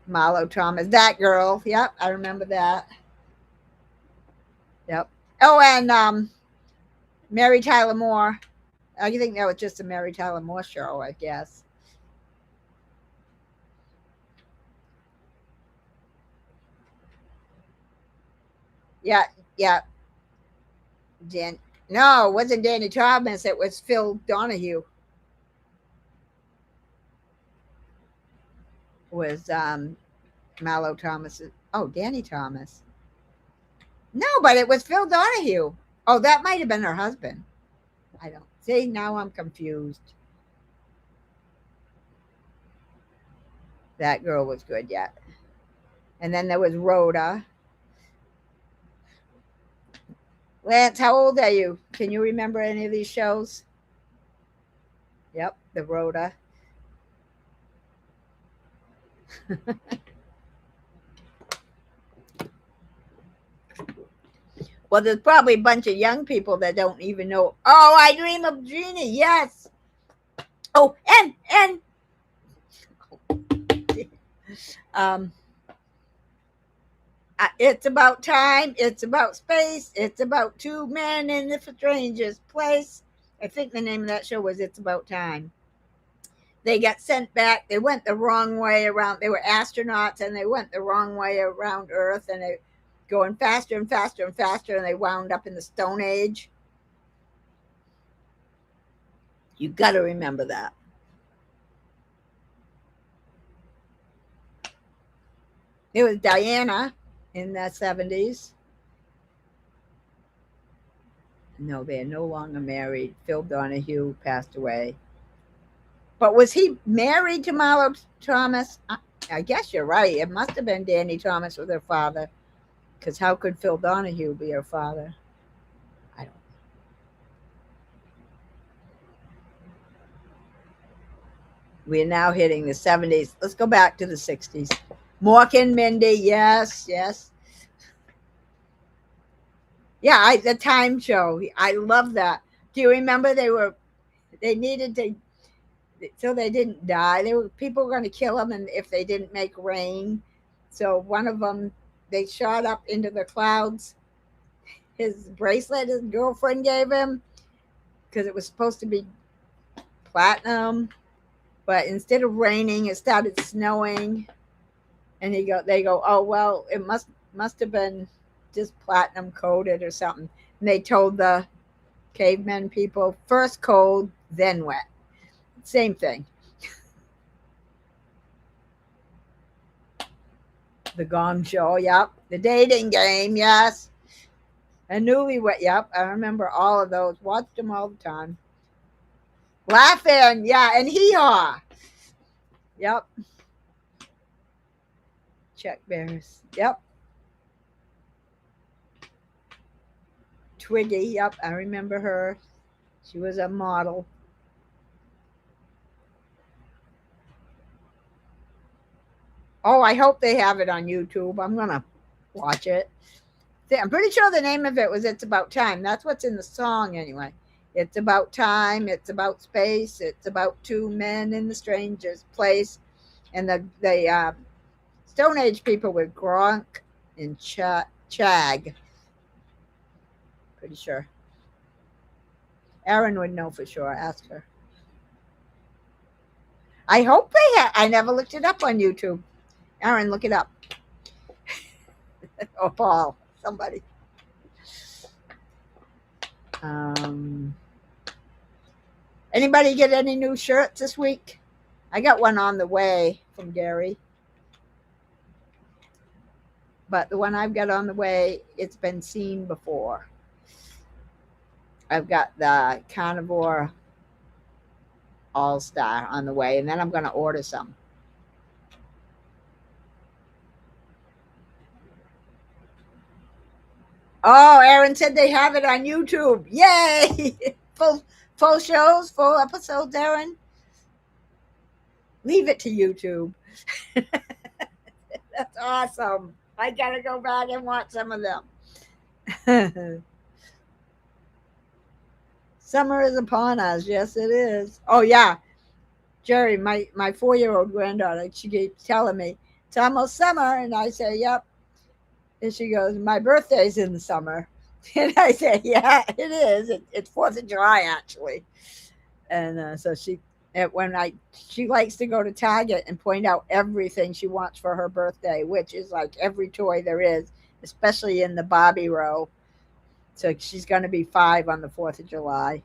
[SPEAKER 1] Marlo Thomas? That girl. Yep, I remember that. Yep. Oh, and Mary Tyler Moore. I think that was just a Mary Tyler Moore show, I guess. Yeah, yeah. Dan. No, it wasn't Danny Thomas. It was Phil Donahue. Was Marlo Thomas? Oh, Danny Thomas. No, but it was Phil Donahue. Oh, that might have been her husband. I don't see. Now I'm confused. That girl was good yet. And then there was Rhoda. Lance, how old are you? Can you remember any of these shows? Yep, the Rhoda. Well, there's probably a bunch of young people that don't even know. Oh, I Dream of Jeannie. Yes. Oh, and um, it's about time. It's about space. It's about two men in the strangest place. I think the name of that show was It's About Time. They got sent back. They went the wrong way around. They were astronauts and they went the wrong way around Earth, and they going faster and faster and faster, and they wound up in the Stone Age. You got to remember that. It was Diana in the 70s. No, they're no longer married. Phil Donahue passed away. But was he married to Marlo Thomas? I guess you're right. It must have been Danny Thomas with her father. Because how could Phil Donahue be her father? I don't. We're now hitting the 70s. Let's go back to the 60s. Mork and Mindy, yes, yes. Yeah, the time show. I love that. Do you remember they needed to, so they didn't die. People were going to kill them, and if they didn't make rain. So one of them, they shot up into the clouds. His bracelet his girlfriend gave him, because it was supposed to be platinum, but instead of raining, it started snowing. And they go, oh well, it must have been just platinum coated or something. And they told the cavemen people, first cold, then wet. Same thing. The Gong Show, yep. The Dating Game, yes. And Newlywed, yep. I remember all of those. Watched them all the time. Laughing, yeah, and hee-haw. Yep. Chuck Barris, yep. Twiggy, yep, I remember her. She was a model. Oh, I hope they have it on YouTube. I'm gonna watch it. I'm pretty sure the name of it was It's About Time. That's what's in the song anyway. It's about time, it's about space, it's about two men in the strangest place. And the Stone Age people were Gronk and Chag. Pretty sure. Erin would know for sure. Ask her. I hope they have. I never looked it up on YouTube. Erin, look it up. Or Paul, somebody. Anybody get any new shirts this week? I got one on the way from Gary. But the one I've got on the way, it's been seen before. I've got the Carnivore All-Star on the way, and then I'm going to order some. Oh, Erin said they have it on YouTube. Yay! full shows, full episodes, Erin. Leave it to YouTube. That's awesome. I gotta go back and watch some of them. Summer is upon us. Yes, it is. Oh yeah, Jerry, my 4-year-old granddaughter, she keeps telling me it's almost summer, and I say, "Yep." And she goes, "My birthday's in the summer," and I say, "Yeah, it is. It's 4th of July actually." And so she likes to go to Target and point out everything she wants for her birthday, which is like every toy there is, especially in the Barbie row. So she's going to be 5 on the 4th of July.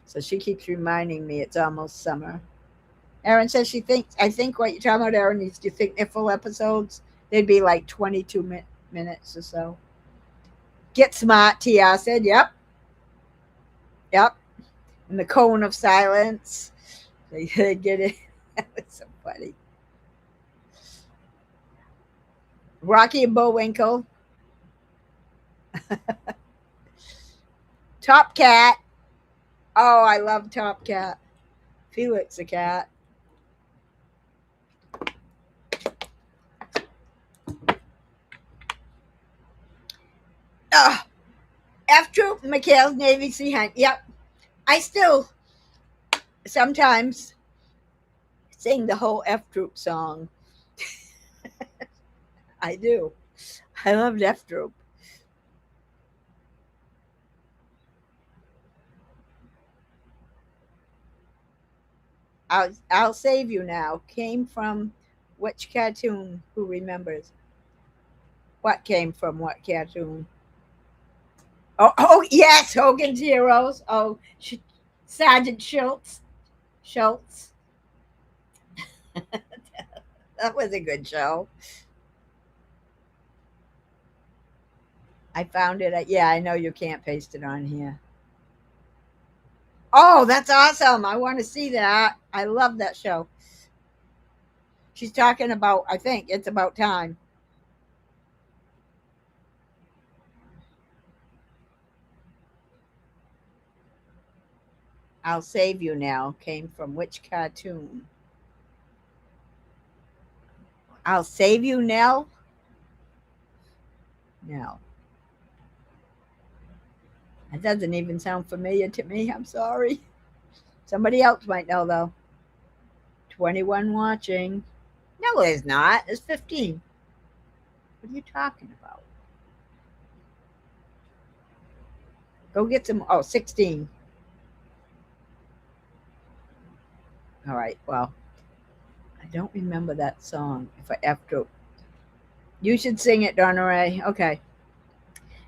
[SPEAKER 1] So she keeps reminding me it's almost summer. Erin says I think what you're talking about, Erin, is, do you think they're full episodes? They'd be like 22 minutes or so. Get smart, Tia said. Yep. Yep. And the cone of silence. They get it. That was so funny. Rocky and Bullwinkle. Top Cat. Oh, I love Top Cat. Felix the cat. Oh, F Troop, McHale's Navy Sea Hunt. Yep. I still sometimes sing the whole F Troop song. I do. I loved F Troop. I'll save you now. Came from which cartoon? Who remembers? What came from what cartoon? Oh yes, Hogan's Heroes. Oh, Sergeant Schultz. Schultz. That was a good show. I found it. Yeah, I know you can't paste it on here. Oh, that's awesome. I want to see that. I love that show. She's talking about, I think it's about time. I'll Save You Now came from which cartoon? I'll Save You Now? No. That doesn't even sound familiar to me. I'm sorry. Somebody else might know, though. 21 watching. No, it's not. It's 15. What are you talking about? Go get some. Oh, 16. All right. Well, I don't remember that song. If I after you should sing it, Donna-Rae. Okay.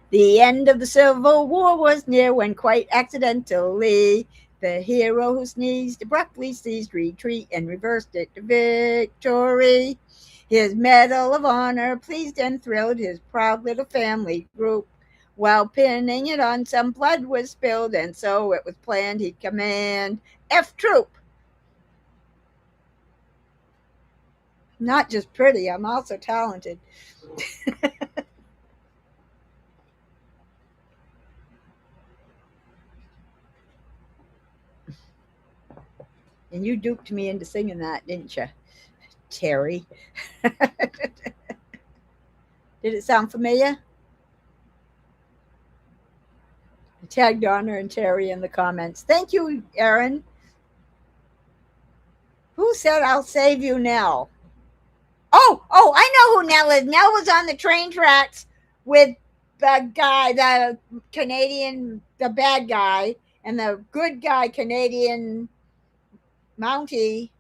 [SPEAKER 1] The end of the Civil War was near when quite accidentally the hero who sneezed abruptly ceased retreat and reversed it to victory. His Medal of Honor pleased and thrilled his proud little family group. While pinning it on, some blood was spilled, and so it was planned he'd command F Troop. Not just pretty, I'm also talented. And you duped me into singing that, didn't you, Terry? Did it sound familiar? Tag Donna and Terry in the comments. Thank you, Aaron. Who said I'll save you, Nell? Oh, I know who Nell is. Nell was on the train tracks with the guy, the Canadian, the bad guy, and the good guy, Canadian Mountie.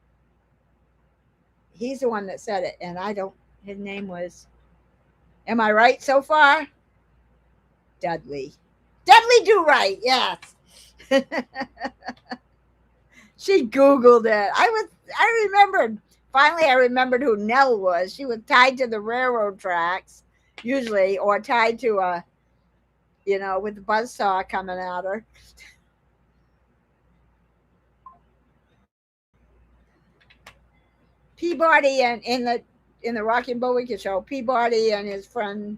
[SPEAKER 1] He's the one that said it, and I don't. His name was. Am I right so far? Dudley. Dudley Do Right. Yes. She Googled it. I remembered. Finally, I remembered who Nell was. She was tied to the railroad tracks, usually, or tied to a, with the buzzsaw coming at her. Peabody and in the Rocky and Bullwinkle show, Peabody and his friend.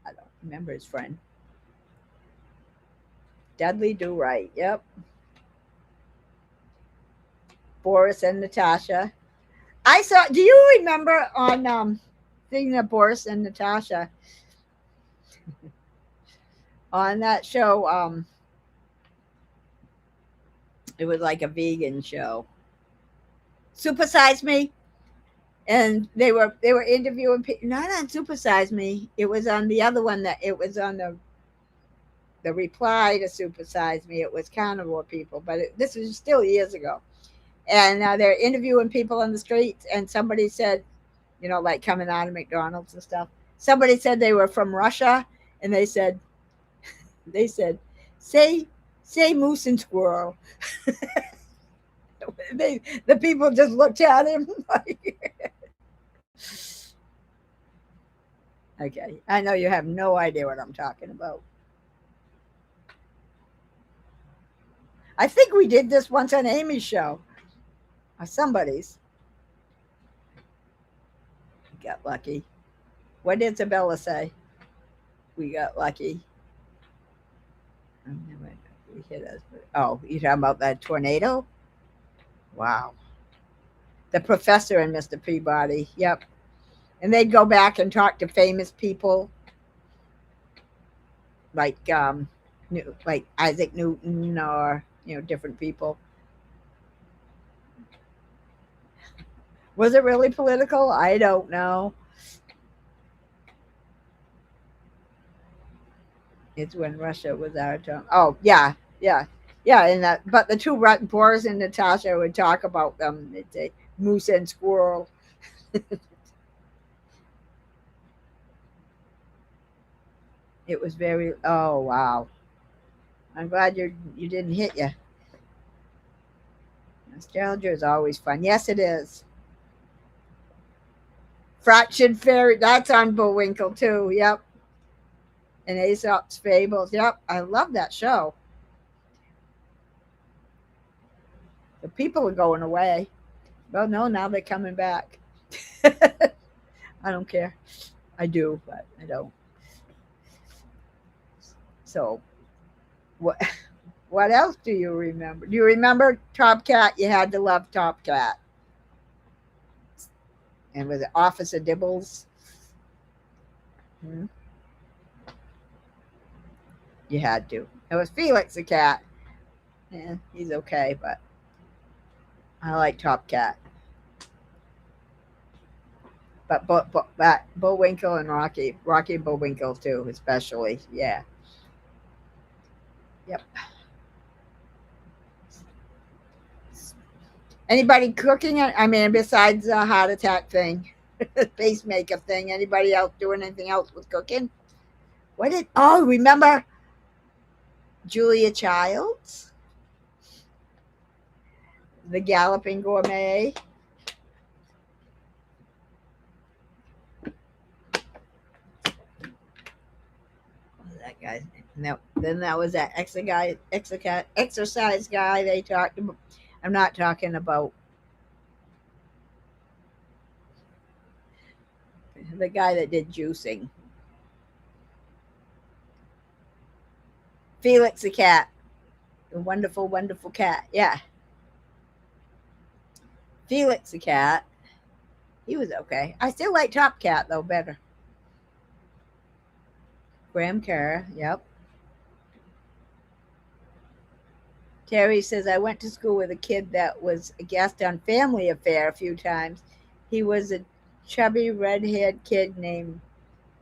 [SPEAKER 1] I don't remember his friend. Dudley Do Right. Yep. Boris and Natasha. I saw. Do you remember on thinking of Boris and Natasha on that show? It was like a vegan show. Super Size Me, and they were interviewing people. Not on Super Size Me. It was on the other one that it was on the reply to Super Size Me. It was carnivore people, but this was still years ago. And they're interviewing people on the streets, and somebody said, like coming out of McDonald's and stuff. Somebody said they were from Russia, and they said, say moose and squirrel. The people just looked at him like, okay, I know you have no idea what I'm talking about. I think we did this once on Amy's show, or somebody's. Got lucky. What did Isabella say? We got lucky. And then we hit us. Oh, you talking about that tornado? Wow. The professor and Mr. Peabody. Yep. And they'd go back and talk to famous people like like Isaac Newton or different people. Was it really political? I don't know. It's when Russia was our turn. Oh yeah, yeah, yeah. And that, but the two Boris and Natasha would talk about them. They'd say moose and squirrel. It was very. Oh wow. I'm glad you didn't hit you. Nostalgia is always fun. Yes, it is. Fractured Fairy. That's on Bullwinkle too. Yep. And Aesop's Fables. Yep. I love that show. The people are going away. Well, no, now they're coming back. I don't care. I do, but I don't. So, what what else do you remember? Do you remember Top Cat? You had to love Top Cat. And was it Officer Dibbles? Hmm? You had to. It was Felix the cat. Yeah, he's okay, but I like Top Cat. But Bullwinkle and Rocky and Bullwinkle too, especially. Yeah. Yep. Anybody cooking? I mean, besides the heart attack thing, pacemaker thing. Anybody else doing anything else with cooking? What did? Oh, remember Julia Childs, the Galloping Gourmet. What was that guy's name? No, then that was that exercise guy. They talked about. I'm not talking about the guy that did juicing. Felix the cat. A wonderful, wonderful cat. Yeah. Felix the cat. He was okay. I still like Top Cat though better. Graham Kerr. Yep. Terry says I went to school with a kid that was a guest on Family Affair a few times. He was a chubby red-haired kid named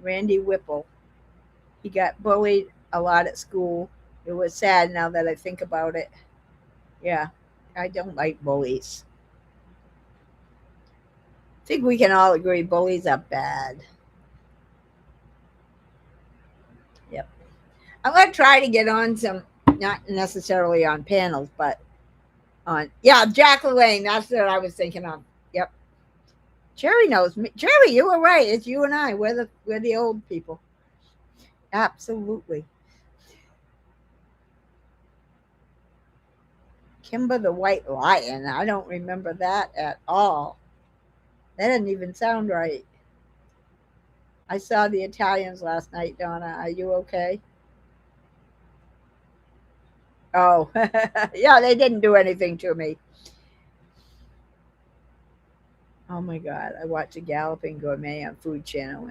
[SPEAKER 1] Randy Whipple. He got bullied a lot at school. It was sad now that I think about it. Yeah, I don't like bullies. I think we can all agree bullies are bad. Yep. I'm going to try to get on some, not necessarily on panels, but on, yeah, Jack LaLanne. That's what I was thinking of. Yep. Jerry knows me. Jerry, you were right. It's you and I. We're the old people. Absolutely. Kimber the White Lion. I don't remember that at all. That didn't even sound right. I saw the Italians last night, Donna. Are you okay? Oh, yeah, they didn't do anything to me. Oh my God. I watched a Galloping Gourmet on Food Channel.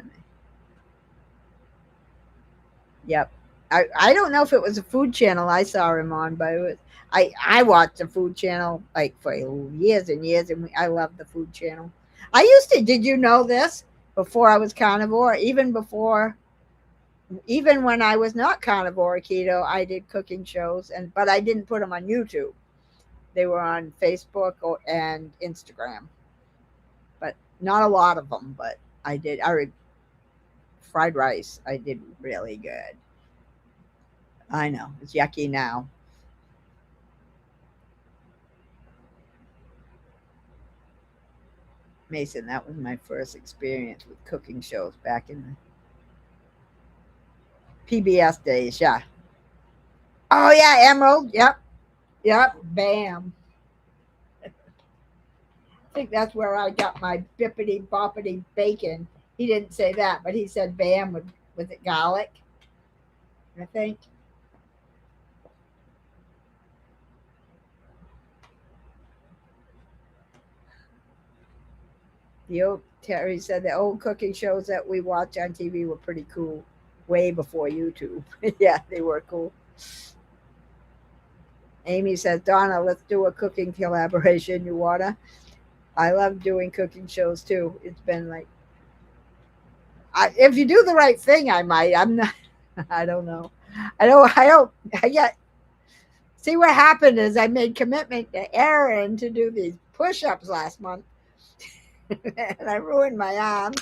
[SPEAKER 1] Yep. I don't know if it was a Food Channel I saw him on, but it was, I watched the Food Channel like for years and years, and I love the Food Channel. I used to. Did you know this? Before I was carnivore, even when I was not carnivore keto, I did cooking shows, but I didn't put them on YouTube. They were on Facebook and Instagram, but not a lot of them. But I did. Fried rice. I did really good. I know it's yucky now. Mason, that was my first experience with cooking shows back in the PBS days. Yeah. Oh yeah, Emerald. Yep. Yep. Bam. I think that's where I got my bippity boppity bacon. He didn't say that, but he said bam with it garlic. I think. The old Terry said the old cooking shows that we watch on TV were pretty cool, way before YouTube. Yeah, they were cool. Amy says, Donna, let's do a cooking collaboration. You wanna? I love doing cooking shows too. It's been like, if you do the right thing, I might. I'm not. I don't know. I don't. I don't. I get. See what happened is I made commitment to Aaron to do these push-ups last month, and I ruined my arm.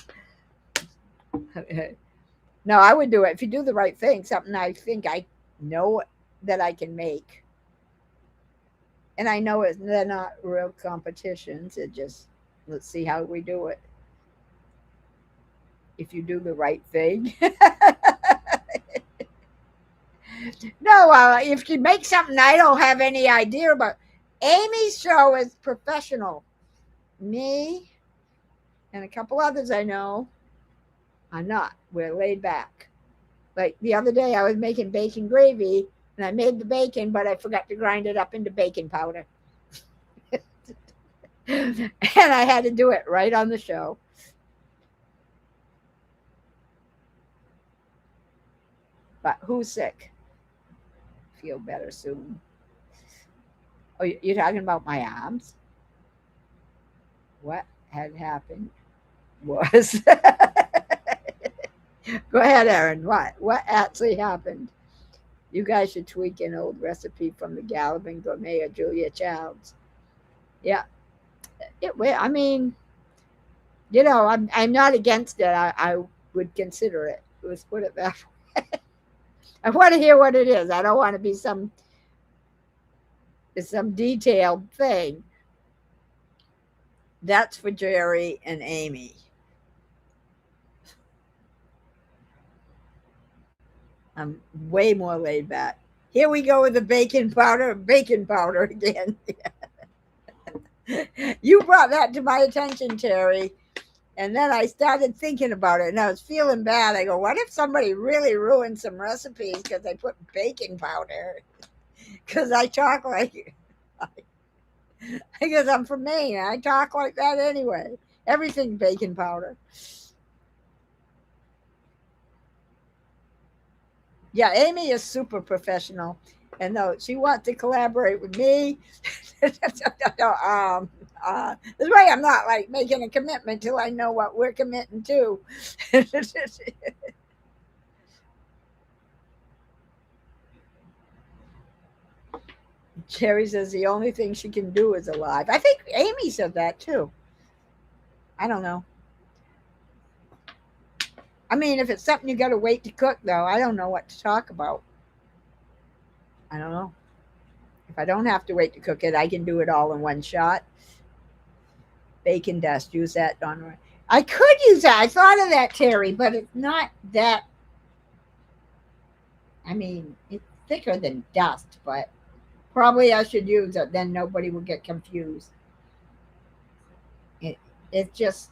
[SPEAKER 1] No, I would do it if you do the right thing. Something I think I know that I can make, and I know they're not real competitions. It just let's see how we do it. If you do the right thing. No, if you make something I don't have any idea about. Amy's show is professional. Me and a couple others I know are not. We're laid back. Like the other day, I was making bacon gravy, and I made the bacon, but I forgot to grind it up into baking powder. And I had to do it right on the show. But who's sick? Feel better soon. Oh, you're talking about my arms? What had happened was. Go ahead, Aaron. What actually happened? You guys should tweak an old recipe from the Gallivan Gourmet or Julia Childs. Yeah, I mean, I'm not against it. I would consider it. Let's put it that way. I want to hear what it is. I don't want to be some detailed thing. That's for Jerry and Amy. I'm way more laid back. Here we go with the baking powder again. You brought that to my attention, Terry. And then I started thinking about it and I was feeling bad. I go, what if somebody really ruined some recipes because they put baking powder? Because I talk like, because I'm from Maine. I talk like that anyway. Everything baking powder. Yeah, Amy is super professional. And though she wants to collaborate with me, this way I'm not like making a commitment till I know what we're committing to. Cherry says the only thing she can do is alive. I think Amy said that too. I don't know. I mean, if it's something you got to wait to cook, though, I don't know what to talk about. I don't know. If I don't have to wait to cook it, I can do it all in one shot. Bacon dust, use that, Donna-Rae. I could use that. I thought of that, Terry, but it's not that. I mean, it's thicker than dust, but probably I should use it. Then nobody will get confused. It, it's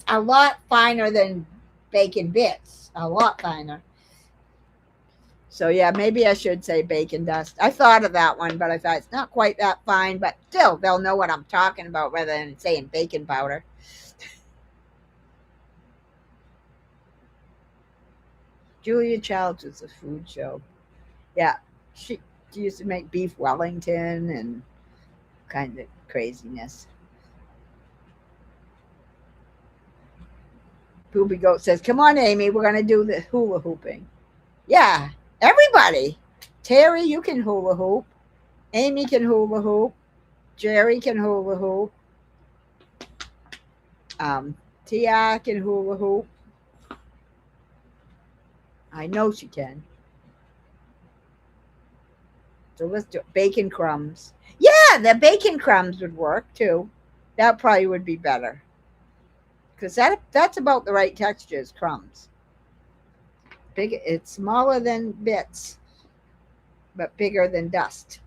[SPEAKER 1] a lot finer than bacon bits. A lot finer. So yeah, maybe I should say bacon dust. I thought of that one, but I thought it's not quite that fine, but still they'll know what I'm talking about rather than saying baking powder. Julia Childs was a food show. Yeah, she used to make beef Wellington and kind of craziness. Poopy Goat says, "Come on, Amy, we're gonna do the hula hooping." Yeah, everybody. Terry, you can hula hoop. Amy can hula hoop. Jerry can hula hoop. Tia can hula hoop. I know she can. So let's do it. Bacon crumbs. Yeah, the bacon crumbs would work too. That probably would be better. Because that's about the right texture as crumbs. It's smaller than bits, but bigger than dust.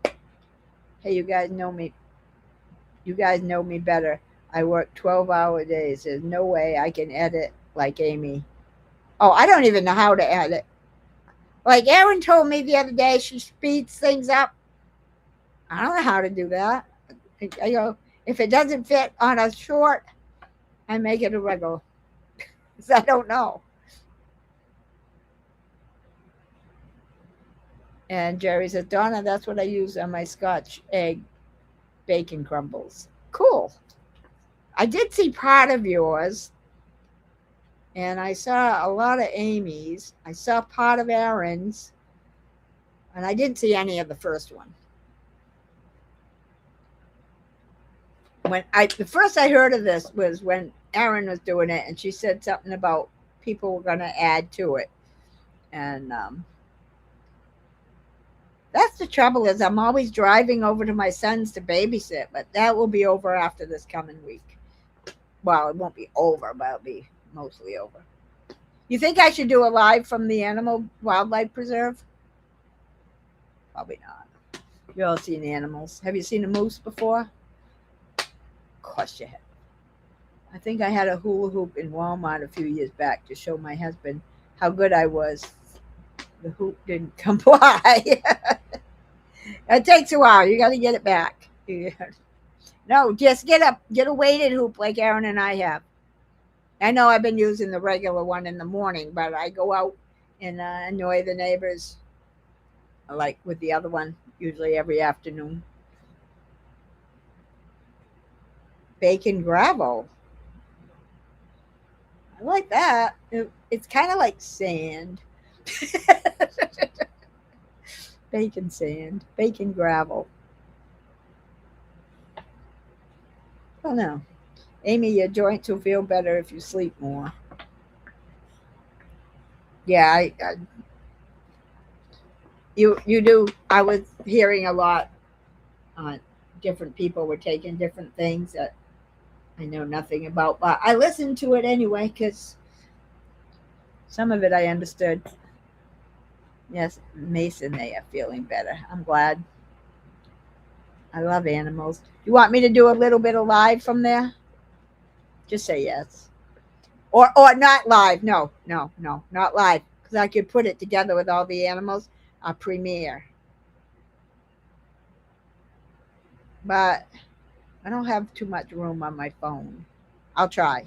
[SPEAKER 1] Hey, you guys know me. You guys know me better. I work 12-hour days. There's no way I can edit like Amy. Oh, I don't even know how to add it. Like Erin told me the other day, she speeds things up. I don't know how to do that. I go, if it doesn't fit on a short, I make it a regular. Because I don't know. And Jerry says, Donna, that's what I use on my Scotch egg bacon crumbles. Cool. I did see part of yours, and I saw a lot of Amy's. I saw part of Aaron's, and I didn't see any of the first one. When I the first I heard of this was when Aaron was doing it, and she said something about people were going to add to it, and that's the trouble is I'm always driving over to my son's to babysit, but that will be over after this coming week. Well, it won't be over, but it'll be mostly over. You think I should do a live from the Animal Wildlife Preserve? Probably not. You all seen animals. Have you seen a moose before? Of course you have. I think I had a hula hoop in Walmart a few years back to show my husband how good I was. The hoop didn't comply. It takes a while. You got to get it back. No, just get a weighted hoop like Aaron and I have. I know I've been using the regular one in the morning, but I go out and annoy the neighbors like with the other one, usually every afternoon. Bacon gravel. I like that. It's kind of like sand. Bacon sand. Bacon gravel. I don't know. Amy, your joints will feel better if you sleep more. Yeah, you do. I was hearing a lot on different people were taking different things that I know nothing about, but I listened to it anyway because some of it I understood. Yes, Mason, they are feeling better. I'm glad. I love animals. You want me to do a little bit of live from there? Just say yes. Or not live. No, no, no, not live. Because I could put it together with all the animals. A premiere. But I don't have too much room on my phone. I'll try.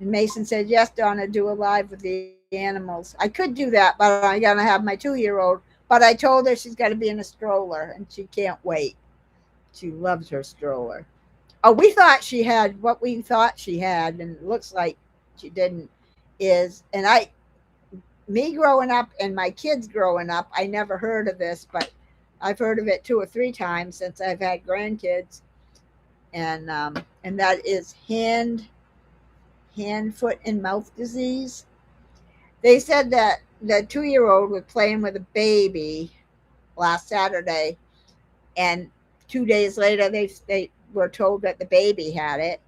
[SPEAKER 1] And Mason said, yes, Donna, do a live with the animals. I could do that, but I'm going to have my 2-year-old. But I told her she's got to be in a stroller, and she can't wait. She loves her stroller. Oh, we thought she had what we thought she had, and it looks like she didn't. Me growing up and my kids growing up, I never heard of this, but I've heard of it 2 or 3 times since I've had grandkids, and that is hand, foot, and mouth disease. They said that the 2-year-old was playing with a baby last Saturday, and 2 days later they were told that the baby had it,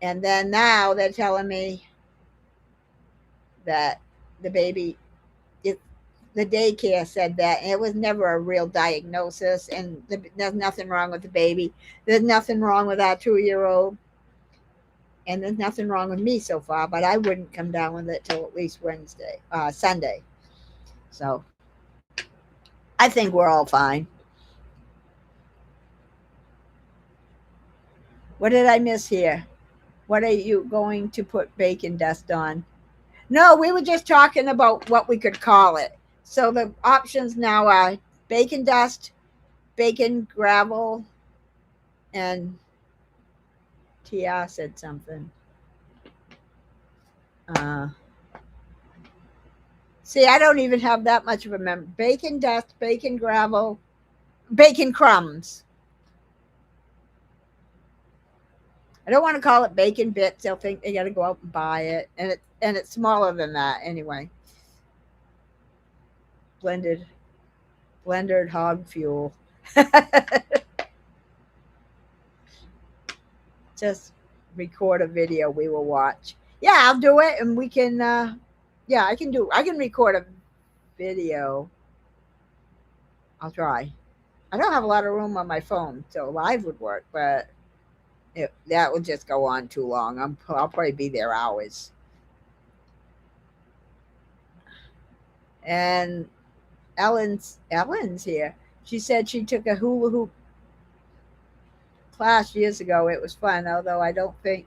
[SPEAKER 1] and then now they're telling me that the baby, the daycare said that, and it was never a real diagnosis, and there's nothing wrong with the baby. There's nothing wrong with our 2-year-old, and there's nothing wrong with me so far, but I wouldn't come down with it till at least Sunday. So I think we're all fine. What did I miss here? What are you going to put bacon dust on? No, we were just talking about what we could call it. So the options now are bacon dust, bacon gravel, and Tia said something. See, I don't even have that much of a memory. Bacon dust, bacon gravel, bacon crumbs. I don't want to call it bacon bits. They'll think they got to go out and buy it, and it's smaller than that anyway. Blended hog fuel. Just record a video we will watch. Yeah, I'll do it, and we can. Yeah, I can record a video. I'll try. I don't have a lot of room on my phone, so live would work, but That will just go on too long. I'll probably be there hours. And Ellen's here. She said she took a hula hoop class years ago. It was fun, although I don't think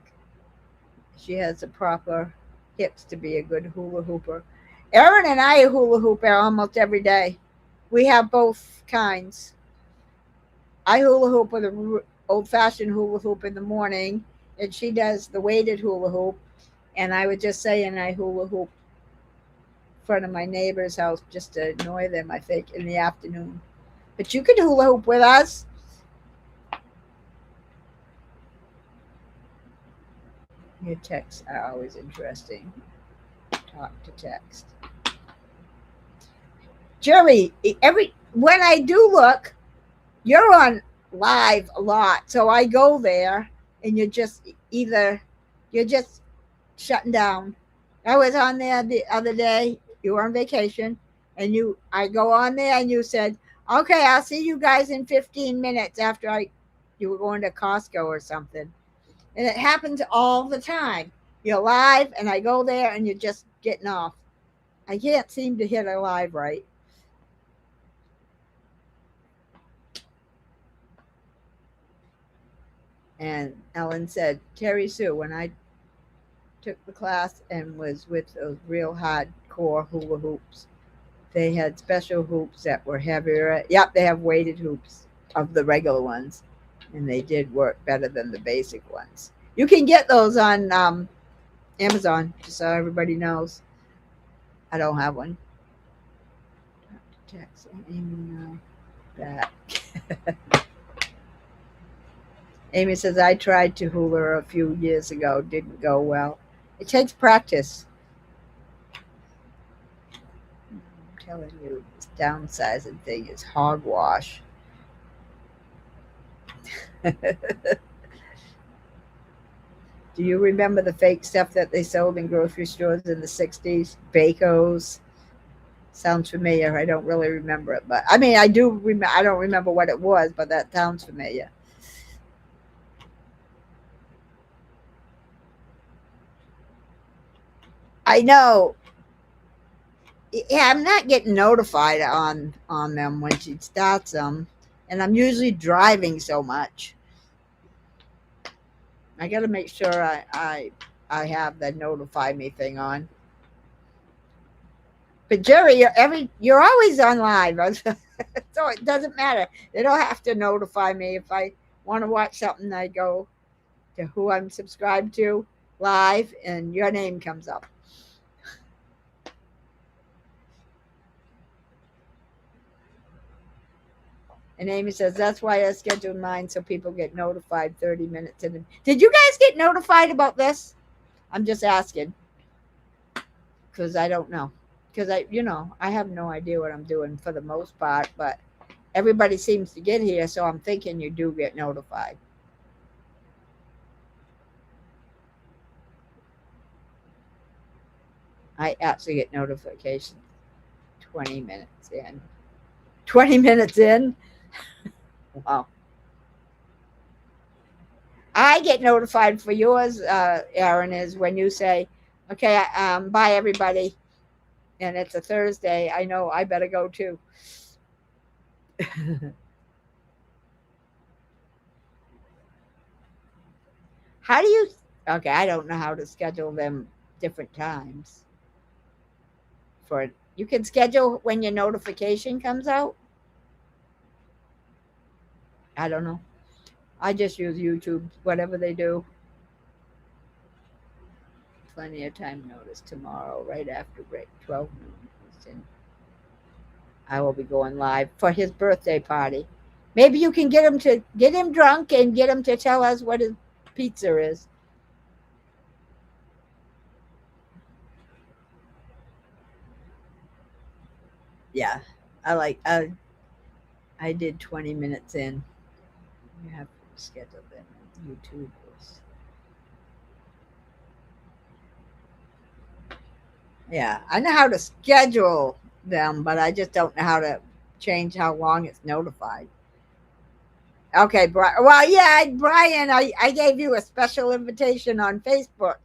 [SPEAKER 1] she has the proper hips to be a good hula hooper. Erin and I hula hoop almost every day. We have both kinds. I hula hoop with a old fashioned hula hoop in the morning, and she does the weighted hula hoop. And I was just saying I hula hoop in front of my neighbor's house just to annoy them, I think, in the afternoon. But you could hula hoop with us. Your texts are always interesting. Talk to text. Jerry, every when I do look, you're on live a lot. So I go there and you're just shutting down. I was on there the other day. You were on vacation, and I go on there and you said, "Okay, I'll see you guys in 15 minutes after you were going to Costco or something." And it happens all the time. You're live and I go there and you're just getting off. I can't seem to hit a live right. And Ellen said, Terry Sue, when I took the class and was with those real hardcore hula hoops, they had special hoops that were heavier. Yep, they have weighted hoops of the regular ones, and they did work better than the basic ones. You can get those on Amazon, just so everybody knows. I don't have one. Text Amy back. Amy says, I tried to hula a few years ago. Didn't go well. It takes practice. I'm telling you, this downsizing thing is hogwash. Do you remember the fake stuff that they sold in grocery stores in the 60s? Bacos. Sounds familiar. I don't really remember it, but I mean, I do remember. I don't remember what it was, but that sounds familiar. I know. Yeah, I'm not getting notified on them when she starts them, and I'm usually driving so much. I got to make sure I have the notify me thing on. But Jerry, you're always on live, so it doesn't matter. They don't have to notify me if I want to watch something. I go to who I'm subscribed to live, and your name comes up. And Amy says, that's why I scheduled mine so people get notified 30 minutes in. Did you guys get notified about this? I'm just asking because I don't know. Because I have no idea what I'm doing for the most part, but everybody seems to get here, so I'm thinking you do get notified. I actually get notifications 20 minutes in. 20 minutes in? Wow. I get notified for yours, Aaron, is when you say, okay, bye everybody. And it's a Thursday. I know I better go too. How do you, okay, I don't know how to schedule them different times. You can schedule when your notification comes out. I don't know. I just use YouTube, whatever they do. Plenty of time notice tomorrow, right after break, 12 noon. I will be going live for his birthday party. Maybe you can get him drunk and get him to tell us what his pizza is. Yeah, I did 20 minutes in. You have to schedule them on YouTube. Yeah, I know how to schedule them, but I just don't know how to change how long it's notified. Okay, well, yeah, Brian, I gave you a special invitation on Facebook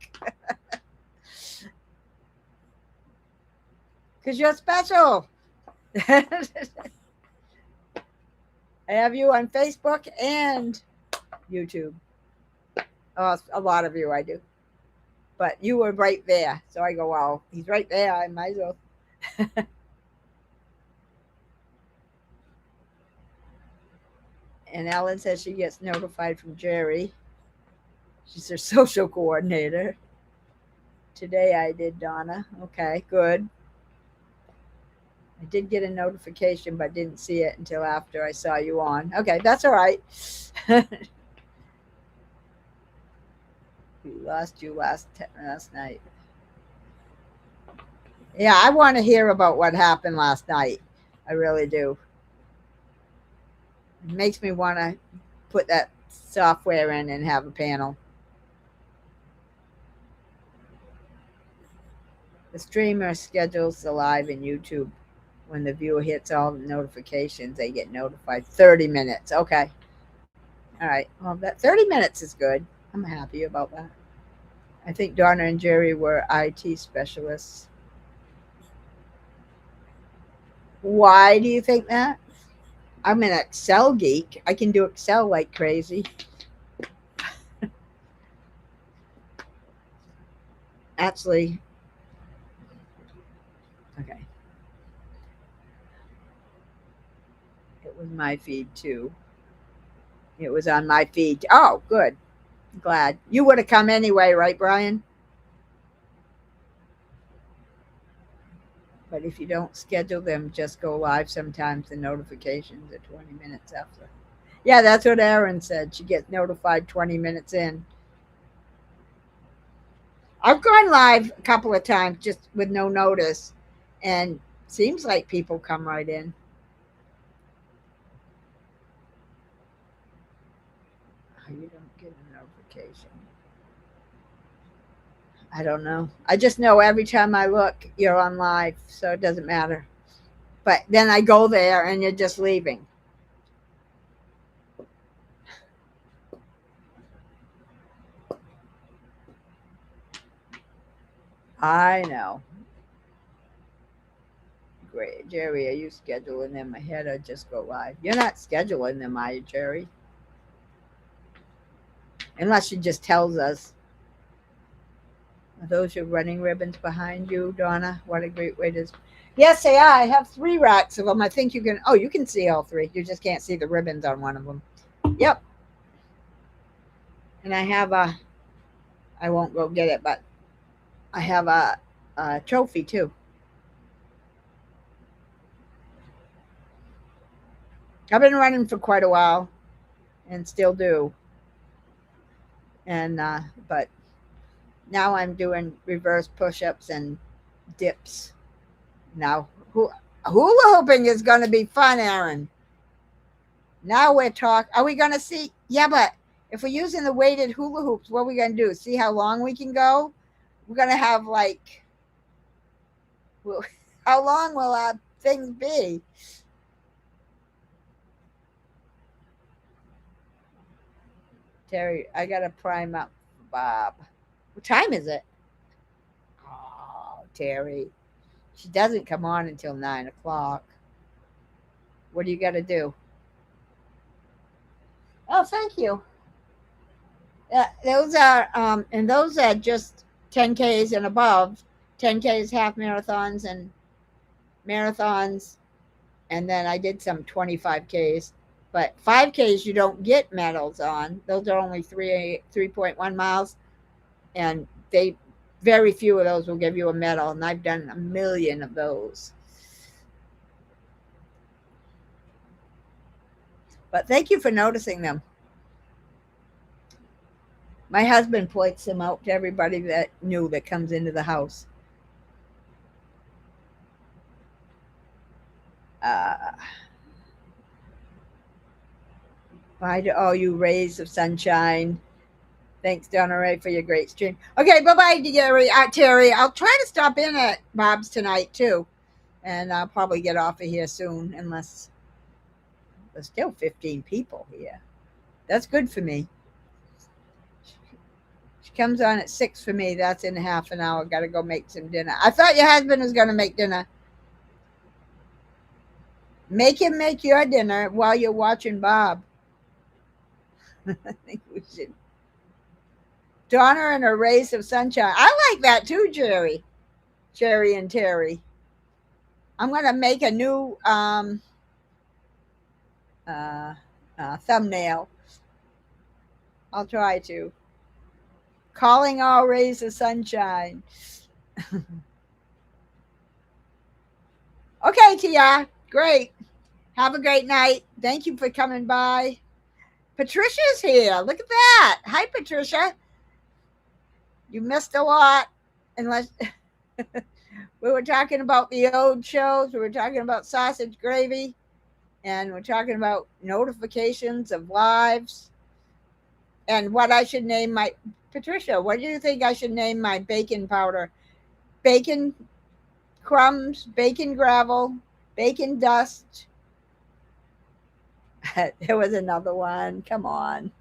[SPEAKER 1] because you're special. I have you on Facebook and YouTube. Oh, a lot of you I do. But you were right there. So I go, well, he's right there. I might as well. And Ellen says she gets notified from Jerry. She's her social coordinator. Today I did, Donna. Okay, good. I did get a notification, but didn't see it until after I saw you on. Okay, that's all right. We lost you last night. Yeah, I want to hear about what happened last night. I really do. It makes me want to put that software in and have a panel. The streamer schedules the live in YouTube. When the viewer hits all the notifications, they get notified 30 minutes. Okay. All right. Well, that 30 minutes is good. I'm happy about that. I think Donna and Jerry were IT specialists. Why do you think that? I'm an Excel geek. I can do Excel like crazy. Actually, okay. It was my feed too. It was on my feed. Oh, good. Glad. You would have come anyway, right, Brian? But if you don't schedule them, just go live sometimes. The notifications are 20 minutes after. Yeah, that's what Erin said. She gets notified 20 minutes in. I've gone live a couple of times just with no notice, and seems like people come right in. Oh, you don't get a notification. I don't know. I just know every time I look, you're on live, so it doesn't matter. But then I go there and you're just leaving. I know. Great. Jerry, are you scheduling them ahead or just go live? You're not scheduling them, are you, Jerry? Unless she just tells us. Are those your running ribbons behind you, Donna? What a great way to. Yes, they are. I have 3 racks of them. I think you can. Oh, you can see all 3. You just can't see the ribbons on one of them. Yep. And I have a. I won't go get it, but I have a trophy too. I've been running for quite a while, and still do. And but now I'm doing reverse push-ups and dips. Now, hula hooping is going to be fun, Aaron. Now we're talking. Are we going to see? Yeah, but if we're using the weighted hula hoops, what are we going to do? See how long we can go? We're going to have like, well, how long will our things be? Terry, I got to prime up Bob. What time is it? Oh, Terry. She doesn't come on until 9 o'clock. What do you got to do? Oh, thank you. Those are and those are just 10Ks and above. 10Ks, half marathons, and marathons, and then I did some 25Ks. But 5Ks you don't get medals on. Those are only 3.1 miles, and they very few of those will give you a medal. And I've done a million of those. But thank you for noticing them. My husband points them out to everybody that new that comes into the house. Bye to all you rays of sunshine. Thanks, Donna-Rae, for your great stream. Okay, bye-bye, Terry. Terry, I'll try to stop in at Bob's tonight, too. And I'll probably get off of here soon, unless there's still 15 people here. That's good for me. She comes on at 6 for me. That's in half an hour. Got to go make some dinner. I thought your husband was going to make dinner. Make him make your dinner while you're watching Bob. I think we should. Donna and her rays of sunshine. I like that too, Jerry. Jerry and Terry. I'm going to make a new uh, thumbnail. I'll try to. Calling all rays of sunshine. Okay, Tia. Great. Have a great night. Thank you for coming by. Patricia's here. Look at that. Hi, Patricia. You missed a lot. Unless we were talking about the old shows, we were talking about sausage gravy, and we're talking about notifications of lives and what I should name my Patricia. What do you think I should name my bacon powder? Bacon crumbs, bacon gravel, bacon dust. There was another one. Come on.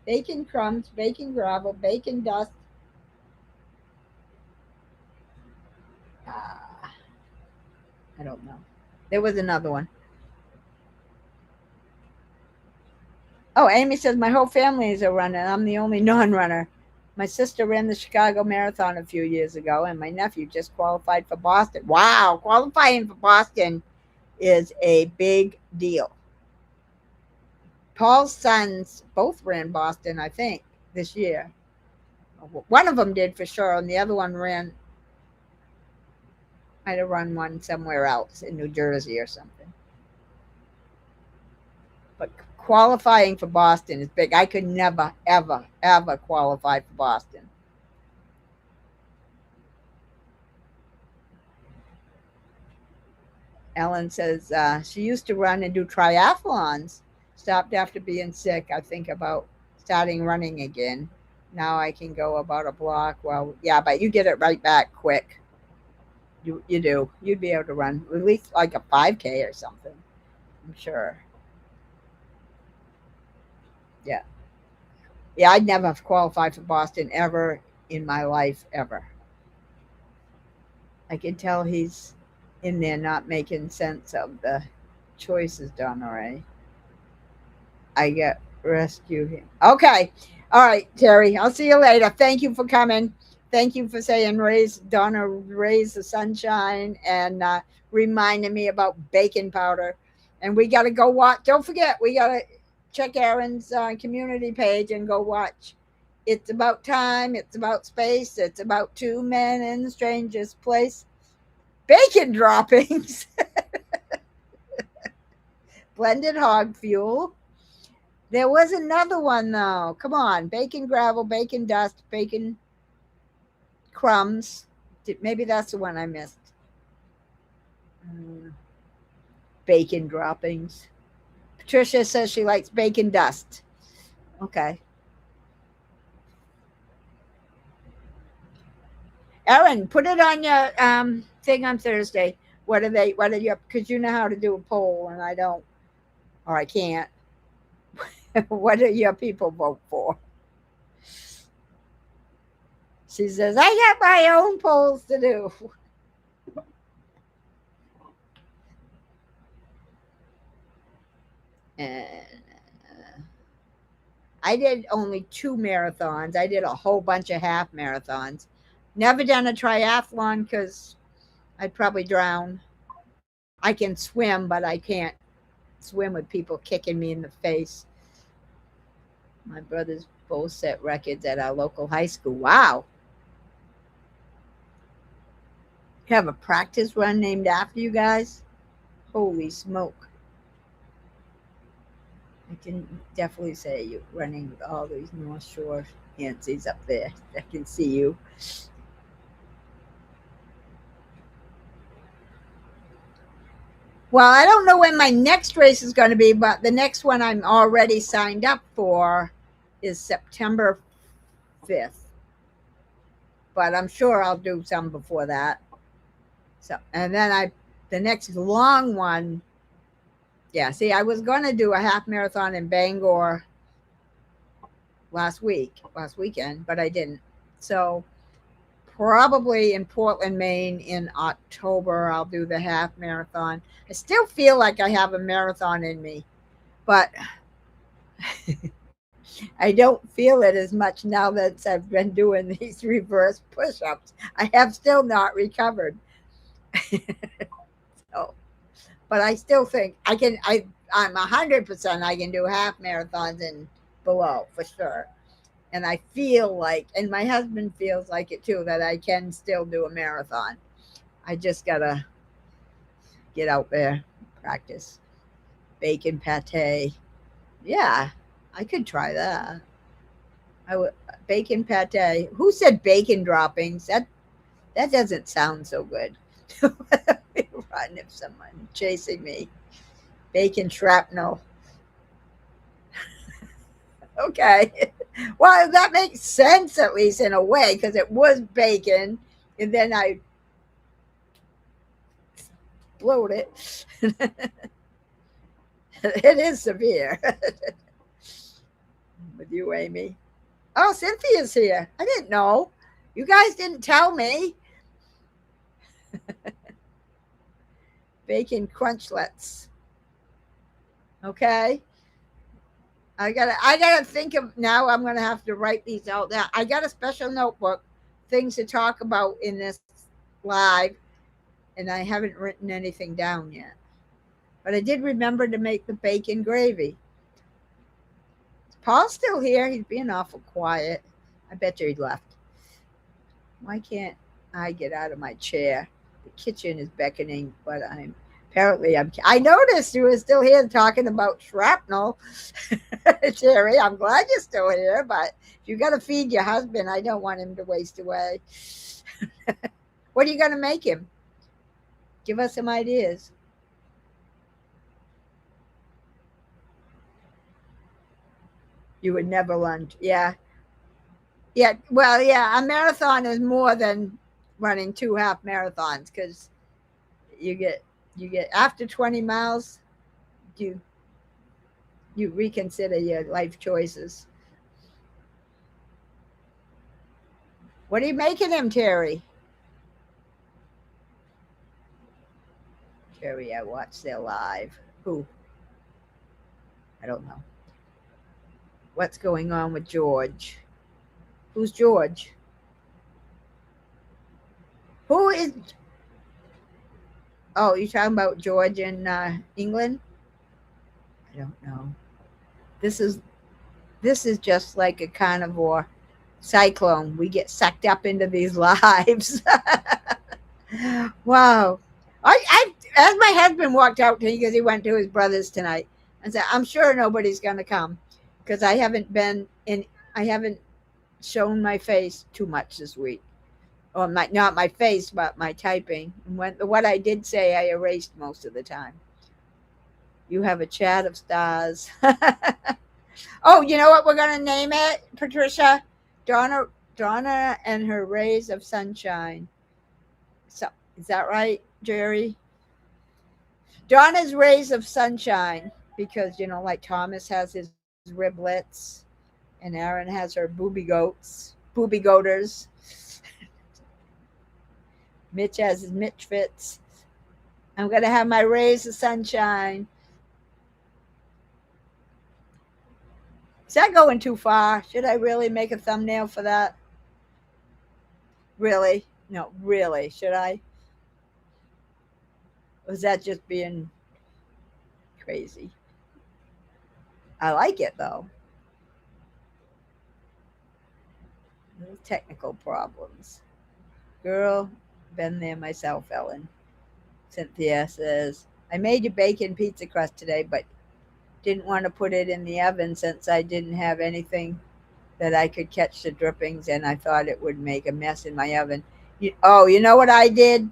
[SPEAKER 1] Bacon crumbs, bacon gravel, bacon dust. I don't know. There was another one. Oh, Amy says my whole family is a runner. I'm the only non-runner. My sister ran the Chicago Marathon a few years ago, and my nephew just qualified for Boston. Wow, qualifying for Boston is a big deal. Paul's sons both ran Boston, I think, this year. One of them did for sure, and the other one might have run one somewhere else in New Jersey or something. But qualifying for Boston is big. I could never, ever, ever qualify for Boston. Ellen says she used to run and do triathlons. Stopped after being sick. I think about starting running again. Now I can go about a block. Well, yeah, but you get it right back quick. You do. You'd be able to run at least like a 5K or something. I'm sure. Yeah. Yeah, I'd never have qualified for Boston ever in my life, ever. I can tell he's in there not making sense of the choices, Donna-Rae. I get rescue him. Okay. All right, Terry. I'll see you later. Thank you for coming. Thank you for saying raise the sunshine and reminding me about baking powder. And we got to go watch. Don't forget, we got to check Aaron's community page and go watch. It's about time. It's about space. It's about two men in the strangest place. Bacon droppings. Blended hog fuel. There was another one though. Come on. Bacon gravel, bacon dust, bacon crumbs. Maybe that's the one I missed. Bacon droppings. Patricia says she likes bacon dust. Okay. Erin, put it on your thing on Thursday. What are you, because you know how to do a poll and I don't, or I can't. What do your people vote for? She says, I got my own polls to do. And I did only 2 marathons. I did a whole bunch of half marathons. Never done a triathlon because I'd probably drown. I can swim, but I can't swim with people kicking me in the face. My brothers both set records at our local high school. Wow. You have a practice run named after you guys? Holy smoke. I can definitely say you're running with all these North Shore Nancy's up there. I can see you. Well, I don't know when my next race is going to be, but the next one I'm already signed up for is September 5th. But I'm sure I'll do some before that. So, and then the next long one Yeah, see, I was going to do a half marathon in Bangor last weekend, but I didn't. So probably in Portland, Maine in October, I'll do the half marathon. I still feel like I have a marathon in me, but I don't feel it as much now that I've been doing these reverse push ups. I have still not recovered. So, but I still think I'm 100% I can do half marathons and below for sure. And I feel like, and my husband feels like it too, that I can still do a marathon. I just gotta get out there, practice. Bacon pate. Yeah, I could try that. I would bacon pate. Who said bacon droppings? That doesn't sound so good. Run if someone chasing me. Bacon shrapnel. Okay. Well, that makes sense at least in a way because it was bacon, and then I blowed it. It is severe. With you, Amy. Oh, Cynthia's here. I didn't know. You guys didn't tell me. Bacon crunchlets. Okay. I gotta think of now. I'm gonna have to write these out. Now I got a special notebook, things to talk about in this live, and I haven't written anything down yet. But I did remember to make the bacon gravy. Is Paul still here? He's being awful quiet. I bet you he left. Why can't I get out of my chair? The kitchen is beckoning, but I noticed you were still here talking about shrapnel. Sherry, I'm glad you're still here, but you got to feed your husband. I don't want him to waste away. What are you going to make him? Give us some ideas. You would never lunch. Yeah. Yeah. Well, yeah, a marathon is more than running two half marathons because you get you get after 20 miles, you you reconsider your life choices. What are you making him, Terry? Terry, I watched their live. Who? I don't know. What's going on with George? Who's George? Who is? Oh, you talking about George in England? I don't know. This is this is just like a carnivore cyclone. We get sucked up into these lives. Wow. I as my husband walked out to me because he went to his brother's tonight, and said, "I'm sure nobody's going to come because I haven't shown my face too much this week, or not my face, but my typing. And what I did say, I erased most of the time. You have a chat of stars. Oh, you know what we're going to name it, Patricia? Donna and her rays of sunshine. So is that right, Jerry? Donna's rays of sunshine, because like Thomas has his riblets, and Aaron has her booby goaters. Mitch has his Mitch fits. I'm gonna have my rays of sunshine. Is that going too far? Should I really make a thumbnail for that? Really? No, really. Should I? Or is that just being crazy? I like it though. Technical problems. Girl, been there myself, Ellen. Cynthia says, I made you bacon pizza crust today, but didn't want to put it in the oven since I didn't have anything that I could catch the drippings, and I thought it would make a mess in my oven. You know what I did?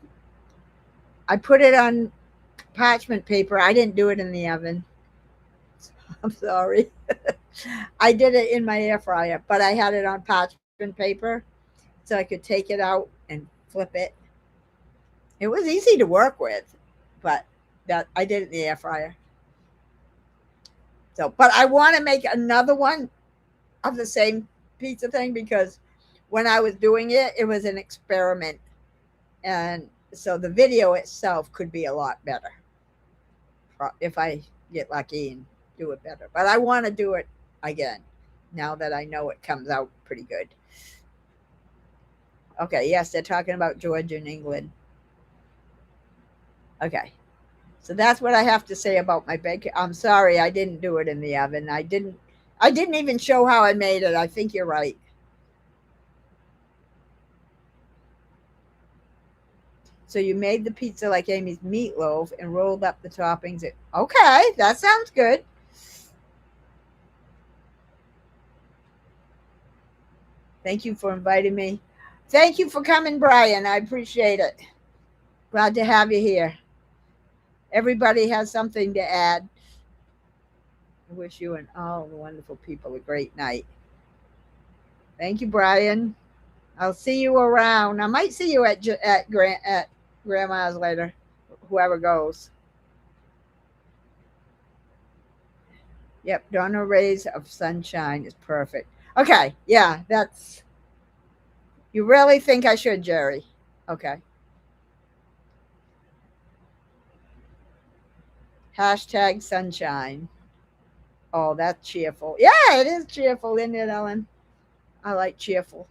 [SPEAKER 1] I put it on parchment paper. I didn't do it in the oven. I'm sorry. I did it in my air fryer, but I had it on parchment paper so I could take it out and flip it. It was easy to work with, but that I did it in the air fryer. So, but I want to make another one of the same pizza thing because when I was doing it, it was an experiment. And so the video itself could be a lot better if I get lucky and do it better. But I want to do it again now that I know it comes out pretty good. Okay, yes, they're talking about Georgia and England. Okay. So that's what I have to say about my bacon. I'm sorry I didn't do it in the oven. I didn't even show how I made it. I think you're right. So you made the pizza like Amy's meatloaf and rolled up the toppings. Okay, that sounds good. Thank you for inviting me. Thank you for coming, Brian. I appreciate it. Glad to have you here. Everybody has something to add. I wish you and all the wonderful people a great night. Thank you, Brian. I'll see you around. I might see you at Grandma's later, whoever goes. Yep, Donna-Rae's of Sunshine is perfect. Okay, yeah, that's. You really think I should, Jerry? Okay. Hashtag sunshine. Oh, that's cheerful. Yeah, it is cheerful, isn't it, Ellen? I like cheerful.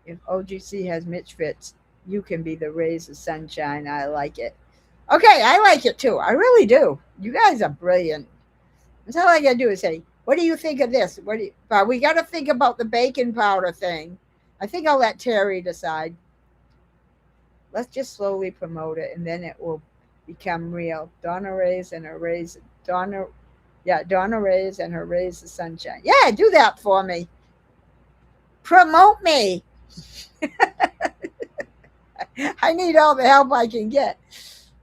[SPEAKER 1] If OGC has Mitch Fitz, you can be the rays of sunshine. I like it. Okay, I like it too. I really do. You guys are brilliant. That's all I gotta do is say, "What do you think of this?" What do you? But we got to think about the baking powder thing. I think I'll let Terry decide. Let's just slowly promote it, and then it will become real. Donna-Rae's and her rays, Donna-Rae's and her rays of sunshine. Yeah, do that for me. Promote me. I need all the help I can get.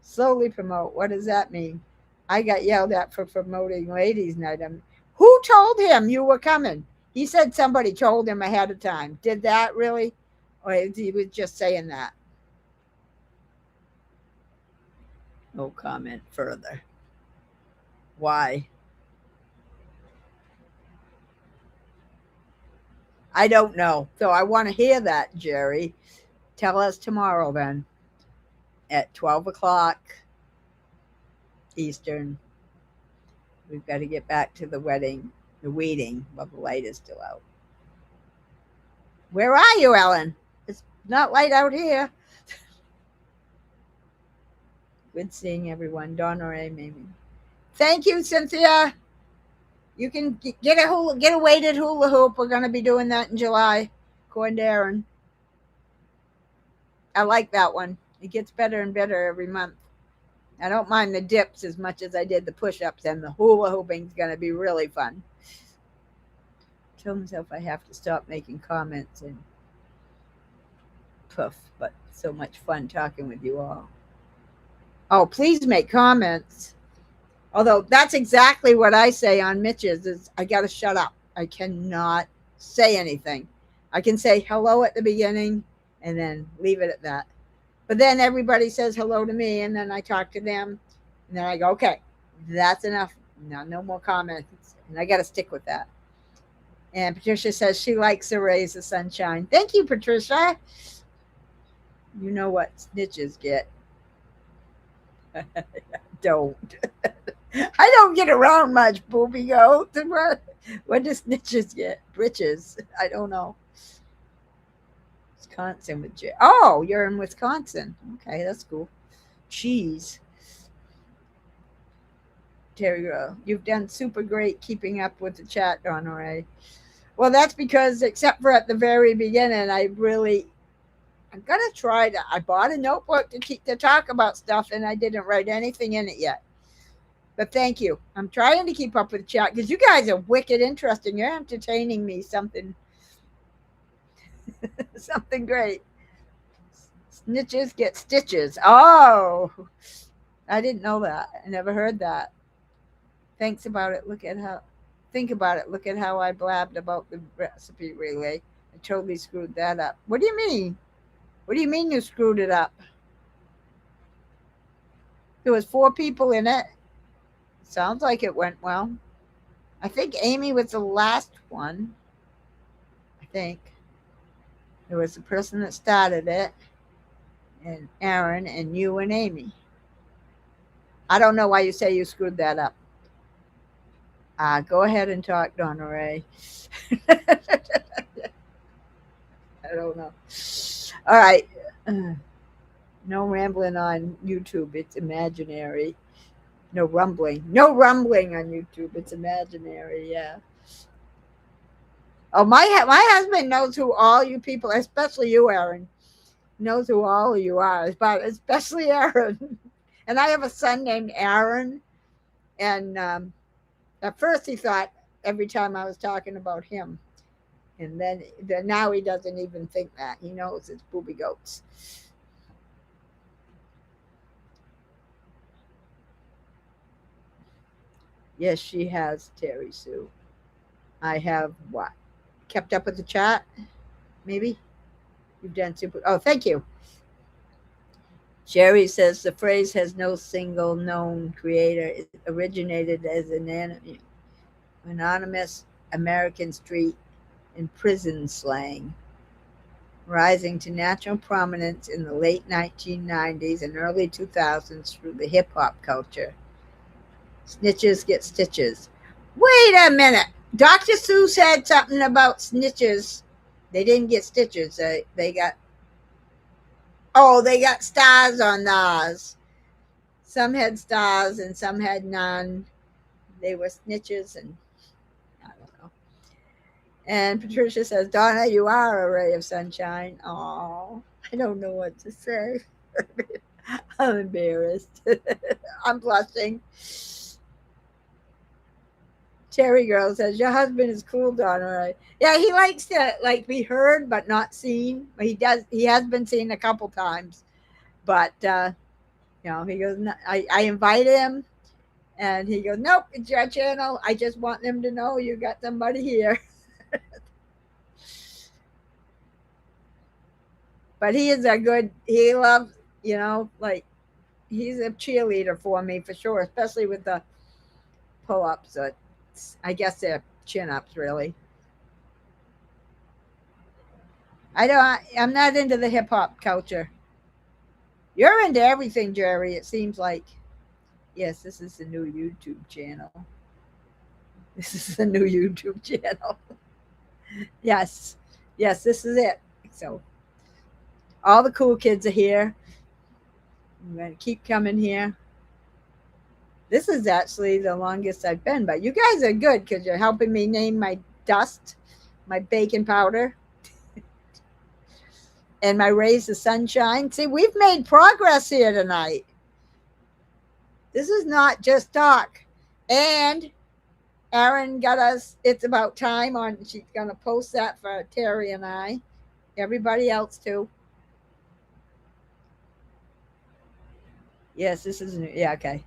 [SPEAKER 1] Slowly promote. What does that mean? I got yelled at for promoting ladies' night. Who told him you were coming? He said somebody told him ahead of time. Did that really? Or he was just saying that? No comment further. Why? I don't know. So I want to hear that, Jerry. Tell us tomorrow then at 12 o'clock Eastern. We've got to get back to the wedding while the light is still out. Where are you, Ellen? It's not light out here. Good seeing everyone. Donna-Rae, maybe. Thank you, Cynthia. You can get a weighted hula hoop. We're going to be doing that in July. According to Aaron. I like that one. It gets better and better every month. I don't mind the dips as much as I did the push-ups, and the hula hooping is going to be really fun. I tell myself I have to stop making comments and poof, but so much fun talking with you all. Oh, please make comments. Although that's exactly what I say on Mitch's is I got to shut up. I cannot say anything. I can say hello at the beginning and then leave it at that. But then everybody says hello to me, and then I talk to them, and then I go, okay, that's enough. No more comments. And I got to stick with that. And Patricia says she likes the rays of sunshine. Thank you, Patricia. You know what snitches get. Don't. I don't get around much, booby goat. What do snitches get? Britches. I don't know. Wisconsin with J. Oh, you're in Wisconsin. Okay, that's cool. Cheese. Terry, you've done super great keeping up with the chat, Donna-Rae. Well, that's because, except for at the very beginning, I'm gonna try to. I bought a notebook to talk about stuff, and I didn't write anything in it yet. But thank you. I'm trying to keep up with the chat because you guys are wicked interesting. You're entertaining me something great. Snitches get stitches. Oh, I didn't know that. I never heard that. Think about it. Look at how I blabbed about the recipe relay. I totally screwed that up. What do you mean? What do you mean you screwed it up? There was 4 people in it. Sounds like it went well. I think Amy was the last one. I think it was the person that started it, and Aaron, and you and Amy. I don't know why you say you screwed that up. Go ahead and talk, Donna-Rae. I don't know. All right. No rambling on YouTube. It's imaginary. No rumbling. No rumbling on YouTube. It's imaginary. Yeah. Oh, my husband knows who all you people, especially you, Aaron, knows who all of you are, but especially Aaron. And I have a son named Aaron. And at first he thought every time I was talking about him. And then now he doesn't even think that. He knows it's booby goats. Yes, she has, Terry Sue. I have what? Kept up with the chat? Maybe? You've done super. Oh, thank you. Jerry says the phrase has no single known creator. It originated as an anonymous American street and prison slang, rising to national prominence in the late 1990s and early 2000s through the hip hop culture. Snitches get stitches. Wait a minute. Dr. Seuss had something about snitches. They didn't get stitches. They got, oh, they got stars on those. Some had stars and some had none. They were snitches, and I don't know. And Patricia says, Donna, you are a ray of sunshine. Oh, I don't know what to say. I'm embarrassed. I'm blushing. Terry Girl says, your husband is cool, Donna-Rae. Yeah, he likes to like be heard but not seen. He has been seen a couple times. But he goes, I invite him, and he goes, nope, it's your channel. I just want them to know you got somebody here. But he is he loves, like, he's a cheerleader for me for sure, especially with the pull-ups. I guess they're chin-ups, really. I'm not into the hip-hop culture. You're into everything, Jerry, it seems like. Yes, this is the new YouTube channel. This is the new YouTube channel. Yes. Yes, this is it. So all the cool kids are here. I'm going to keep coming here. This is actually the longest I've been, but you guys are good because you're helping me name my dust, my baking powder, and my rays of sunshine. See, we've made progress here tonight. This is not just talk. And Aaron got us, it's about time on, she's going to post that for Terry and I, everybody else too. Yes, this is, yeah, okay.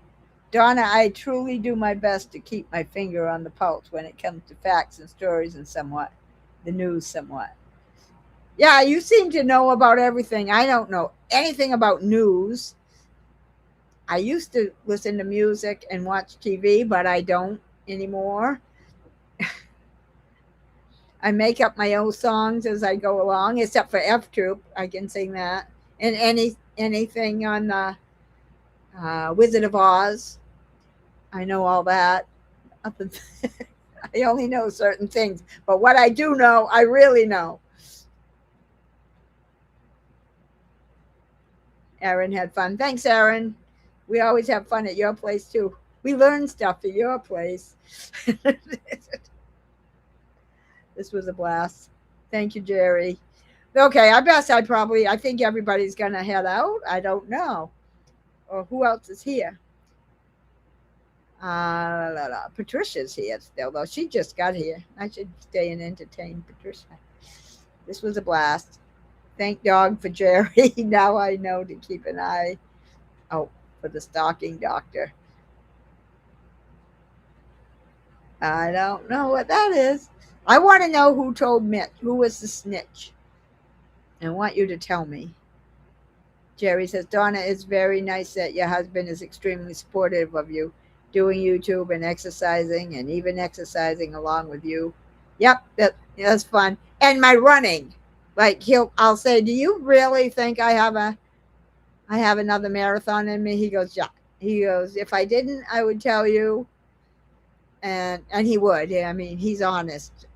[SPEAKER 1] Donna, I truly do my best to keep my finger on the pulse when it comes to facts and stories and the news somewhat. Yeah, you seem to know about everything. I don't know anything about news. I used to listen to music and watch TV, but I don't anymore. I make up my own songs as I go along, except for F Troop. I can sing that. And anything on the Wizard of Oz. I know all that. I only know certain things. But what I do know, I really know. Aaron had fun. Thanks, Aaron. We always have fun at your place, too. We learn stuff at your place. This was a blast. Thank you, Jerry. Okay, I think everybody's going to head out. I don't know. Or who else is here? Patricia's here still, though. She just got here. I should stay and entertain Patricia. This was a blast. Thank dog for Jerry. Now I know to keep an eye out for the stalking doctor. I don't know what that is. I want to know who told Mitch. Who was the snitch? I want you to tell me. Jerry says, Donna, it's very nice that your husband is extremely supportive of you. doing YouTube and exercising, and even exercising along with you. Yep, that's fun. And my running, like I'll say, "Do you really think I have another marathon in me?" He goes, "Yeah." He goes, "If I didn't, I would tell you." And he would. Yeah, I mean, he's honest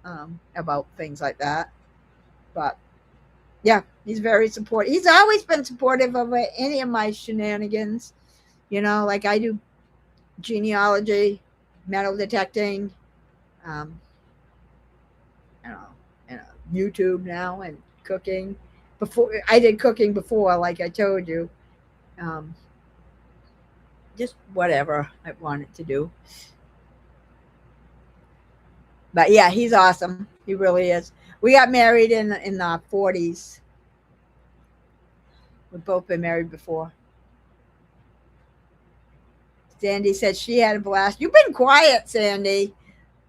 [SPEAKER 1] about things like that. But yeah, he's very supportive. He's always been supportive of any of my shenanigans. Like I do genealogy, metal detecting, um, you know, you know, YouTube now, and cooking. Before I did cooking before, like I told you, um, just whatever I wanted to do. But yeah, he's awesome. He really is. We got married in the 40s. We've both been married before. Sandy said she had a blast. You've been quiet, Sandy.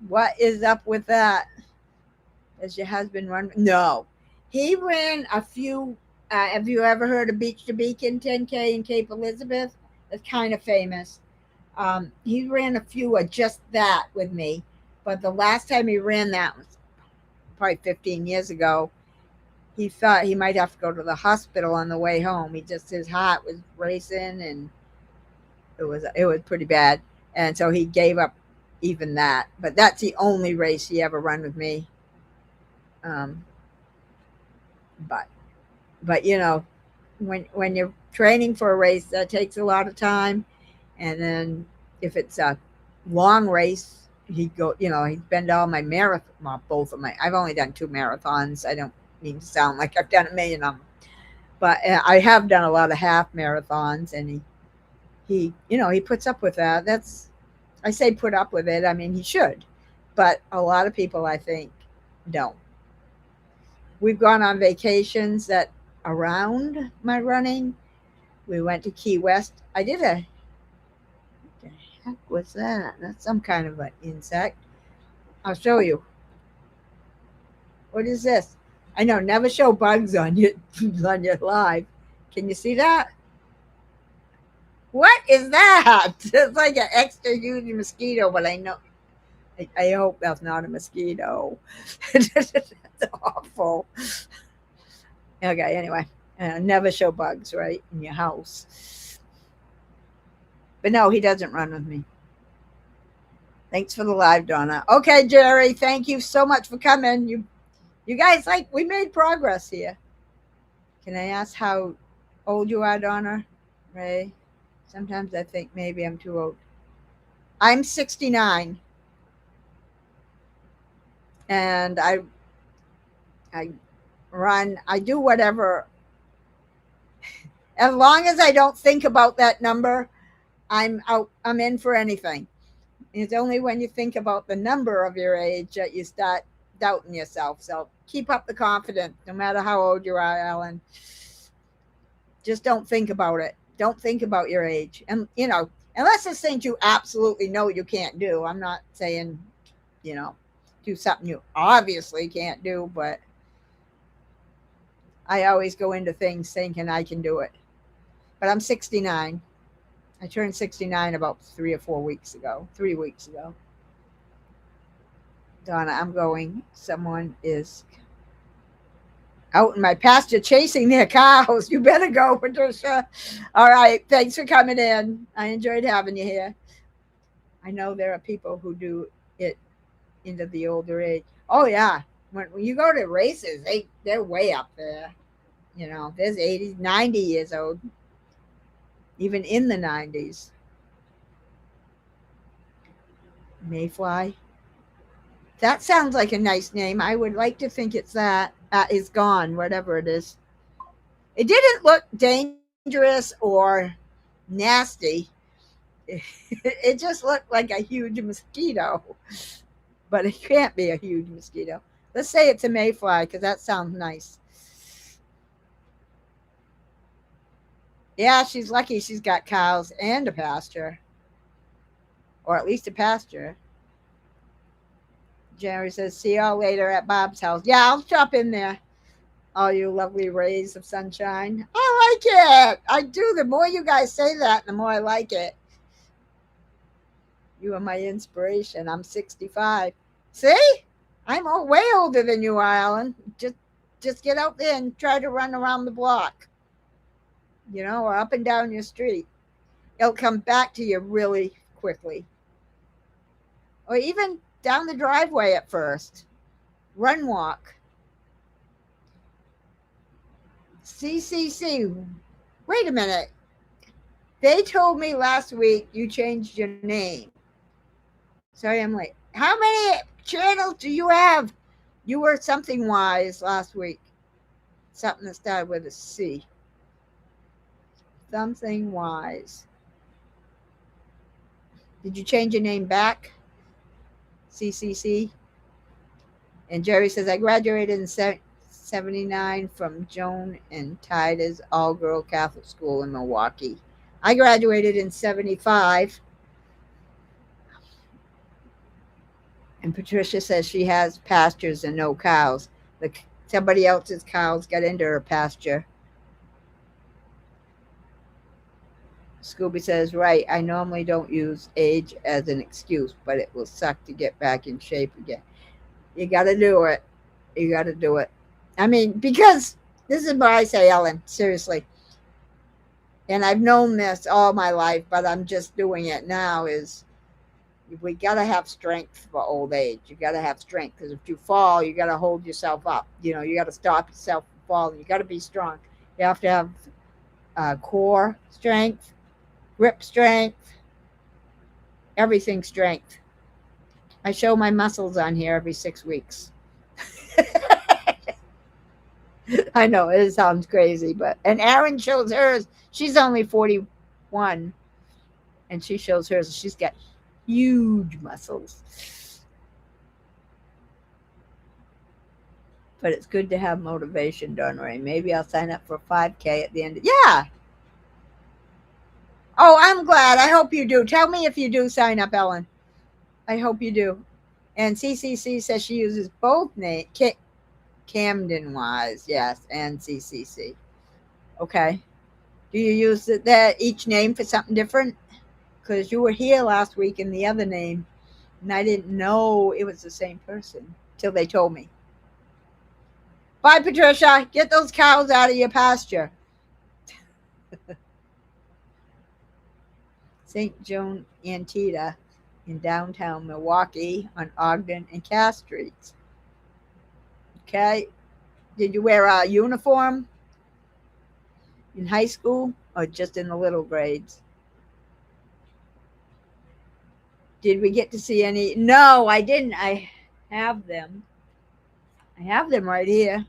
[SPEAKER 1] What is up with that? Does your husband run? No. He ran a few. Have you ever heard of Beach to Beacon 10K in Cape Elizabeth? It's kind of famous. He ran a few of just that with me. But the last time he ran that was probably 15 years ago. He thought he might have to go to the hospital on the way home. His heart was racing, and it was pretty bad. And so he gave up even that. But that's the only race he ever run with me. Um, but but when you're training for a race, that takes a lot of time. And then if it's a long race, he's been to all my marathon, well, both of my, I've only done 2 marathons. I don't mean to sound like I've done a million of them, but I have done a lot of half marathons. And he puts up with that. I say put up with it. I mean, he should, but a lot of people, I think, don't. We've gone on vacations that around my running. We went to Key West. I did a, what the heck was that? That's some kind of an insect. I'll show you. What is this? I know, never show bugs on your on your live. Can you see that? What is that? It's like an extra huge mosquito, but I know. I hope that's not a mosquito. That's awful. Okay, anyway, never show bugs, right, in your house. But no, he doesn't run with me. Thanks for the live, Donna. Okay, Jerry, thank you so much for coming. You guys, like, we made progress here. Can I ask how old you are, Donna Ray? Sometimes I think maybe I'm too old. I'm 69, and I run. I do whatever. As long as I don't think about that number, I'm out. I'm in for anything. It's only when you think about the number of your age that you start doubting yourself. So keep up the confidence, no matter how old you are, Ellen. Just don't think about it. Don't think about your age. And, unless it's things you absolutely know you can't do. I'm not saying, you know, do something you obviously can't do, but I always go into things thinking I can do it. But I'm 69. I turned 69 about 3 or 4 weeks ago, 3 weeks ago. Donna, I'm going. Someone is out in my pasture chasing their cows. You better go, Patricia. All right. Thanks for coming in. I enjoyed having you here. I know there are people who do it into the older age. Oh, yeah. When you go to races, they're way up there. There's 80, 90 years old, even in the 90s. Mayfly. That sounds like a nice name. I would like to think it's that. Is gone, whatever it is. It didn't look dangerous or nasty. It just looked like a huge mosquito, but it can't be a huge mosquito. Let's say it's a mayfly because that sounds nice. Yeah, she's lucky she's got cows and a pasture, or at least a pasture. Jerry says, "See y'all later at Bob's house." Yeah, I'll stop in there. All you lovely rays of sunshine. I like it. I do. The more you guys say that, the more I like it. You are my inspiration. I'm 65. See? Way older than you are, Alan. Just get out there and try to run around the block, or up and down your street. It'll come back to you really quickly. Or even down the driveway at first. Run walk. CCC. Wait a minute. They told me last week you changed your name. Sorry, I'm late. How many channels do you have? You were something wise last week. Something that started with a C. Something wise. Did you change your name back? CCC? And Jerry says, I graduated in 79 from Joan and Tida's all-girl Catholic school in Milwaukee. I graduated in 75. And Patricia says she has pastures and no cows. Somebody else's cows got into her pasture. Scooby says, right, I normally don't use age as an excuse, but it will suck to get back in shape again. You got to do it. You got to do it. I mean, because this is what I say, Ellen, seriously. And I've known this all my life, but I'm just doing it now, is we got to have strength for old age. You got to have strength, because if you fall, you got to hold yourself up. You got to stop yourself from falling. You got to be strong. You have to have core strength, grip strength, everything strength. I show my muscles on here every 6 weeks. I know it sounds crazy, and Erin shows hers. She's only 41, and she shows hers. She's got huge muscles. But it's good to have motivation, Donna-Rae. Maybe I'll sign up for 5K at the end. Yeah. Oh, I'm glad. I hope you do. Tell me if you do sign up, Ellen. I hope you do. And CCC says she uses both names. Camden Wise, yes, and CCC. Okay. Do you use that each name for something different? Because you were here last week in the other name, and I didn't know it was the same person till they told me. Bye, Patricia. Get those cows out of your pasture. St. Joan Antietam in downtown Milwaukee on Ogden and Cass Streets. Okay. Did you wear a uniform in high school or just in the little grades? Did we get to see any? No, I didn't. I have them. I have them right here.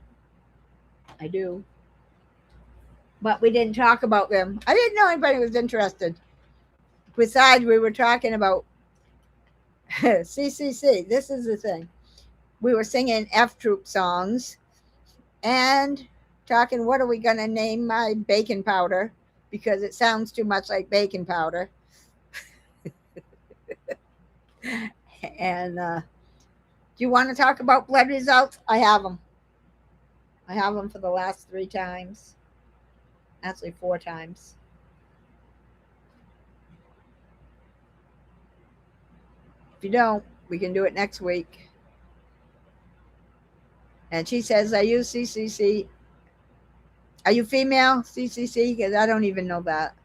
[SPEAKER 1] I do. But we didn't talk about them. I didn't know anybody was interested. Besides, we were talking about CCC. This is the thing. We were singing F Troop songs and talking, what are we going to name my baking powder? Because it sounds too much like baking powder. And do you want to talk about blood results? I have them. I have them for the last 3 times. Actually, 4 times. If you don't, we can do it next week. And she says, I use CCC. Are you female, CCC? Because I don't even know that.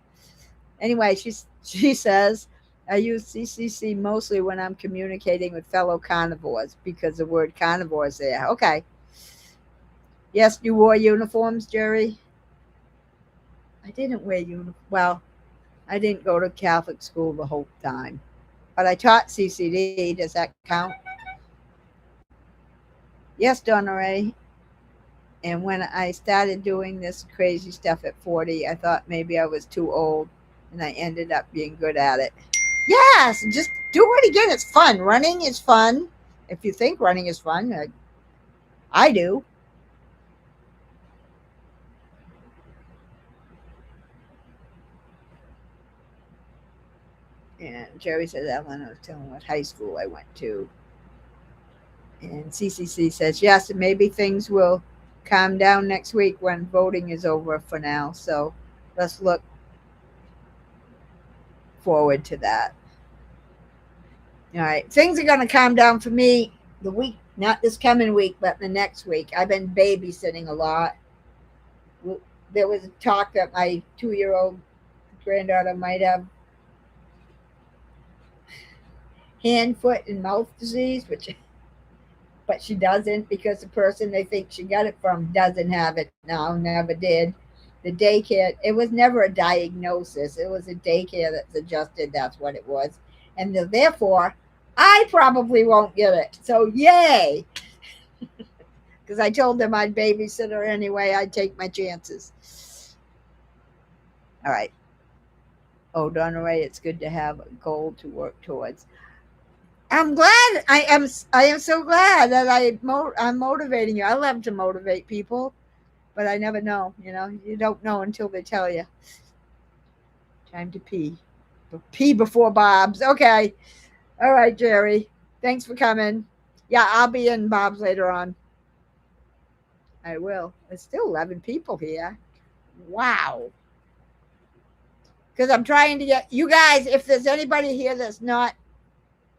[SPEAKER 1] Anyway, she says, I use CCC mostly when I'm communicating with fellow carnivores because the word carnivore is there. Okay. Yes, you wore uniforms, Jerry? I didn't wear uniforms. Well, I didn't go to Catholic school the whole time. But I taught CCD. Does that count? Yes, Donna-Rae. And when I started doing this crazy stuff at 40, I thought maybe I was too old, and I ended up being good at it. Yes, just do it again. It's fun. Running is fun. If you think running is fun, I do. And Jerry says, Ellen, I was telling what high school I went to. And CCC says, yes, maybe things will calm down next week when voting is over for now. So let's look forward to that. All right. Things are going to calm down for me the week, not this coming week, but the next week. I've been babysitting a lot. There was talk that my 2 year old granddaughter might have hand, foot, and mouth disease, which but she doesn't because the person they think she got it from doesn't have it now, never did. The daycare, it was never a diagnosis. It was a daycare that suggested that's what it was. And therefore, I probably won't get it. So, yay! Because I told them I'd babysit her anyway. I'd take my chances. All right. Oh, Donna-Rae, it's good to have a goal to work towards. I'm glad. I am so glad that I'm motivating you. I love to motivate people, but I never know. You don't know until they tell you. Time to pee. Pee before Bob's. Okay. All right, Jerry. Thanks for coming. Yeah, I'll be in Bob's later on. I will. There's still 11 people here. Wow. Because I'm trying to get you guys. If there's anybody here that's not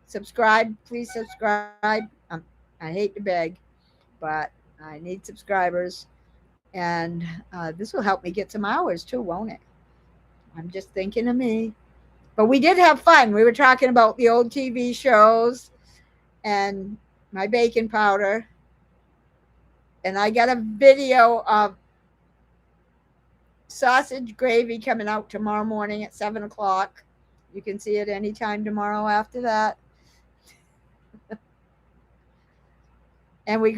[SPEAKER 1] subscribed, please subscribe. I hate to beg, but I need subscribers, and this will help me get some hours too, won't it? I'm just thinking of me. But we did have fun. We were talking about the old TV shows and my baking powder, and I got a video of sausage gravy coming out tomorrow morning at 7 o'clock. You can see it anytime tomorrow after that. And we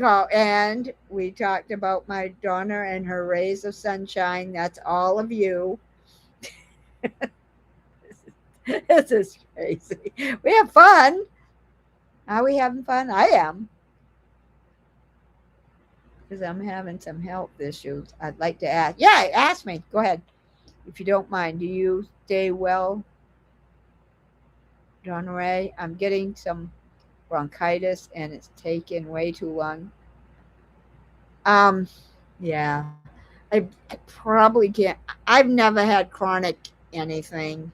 [SPEAKER 1] talked about my daughter and her rays of sunshine. That's all of you. This is crazy. We have fun. Are we having fun? I am. Because I'm having some health issues. I'd like to ask. Yeah, ask me. Go ahead. If you don't mind. Do you stay well, Donna-Rae? I'm getting some bronchitis and it's taken way too long. Um, yeah. I probably can't. I've never had chronic anything.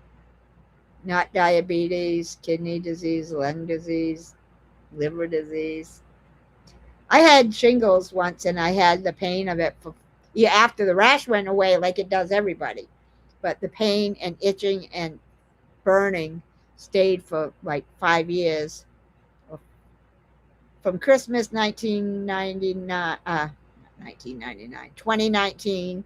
[SPEAKER 1] Not diabetes, kidney disease, lung disease, liver disease. I had shingles once and I had the pain of it for yeah, after the rash went away like it does everybody. But the pain and itching and burning stayed for like 5 years. From Christmas 1999, 1999, 2019,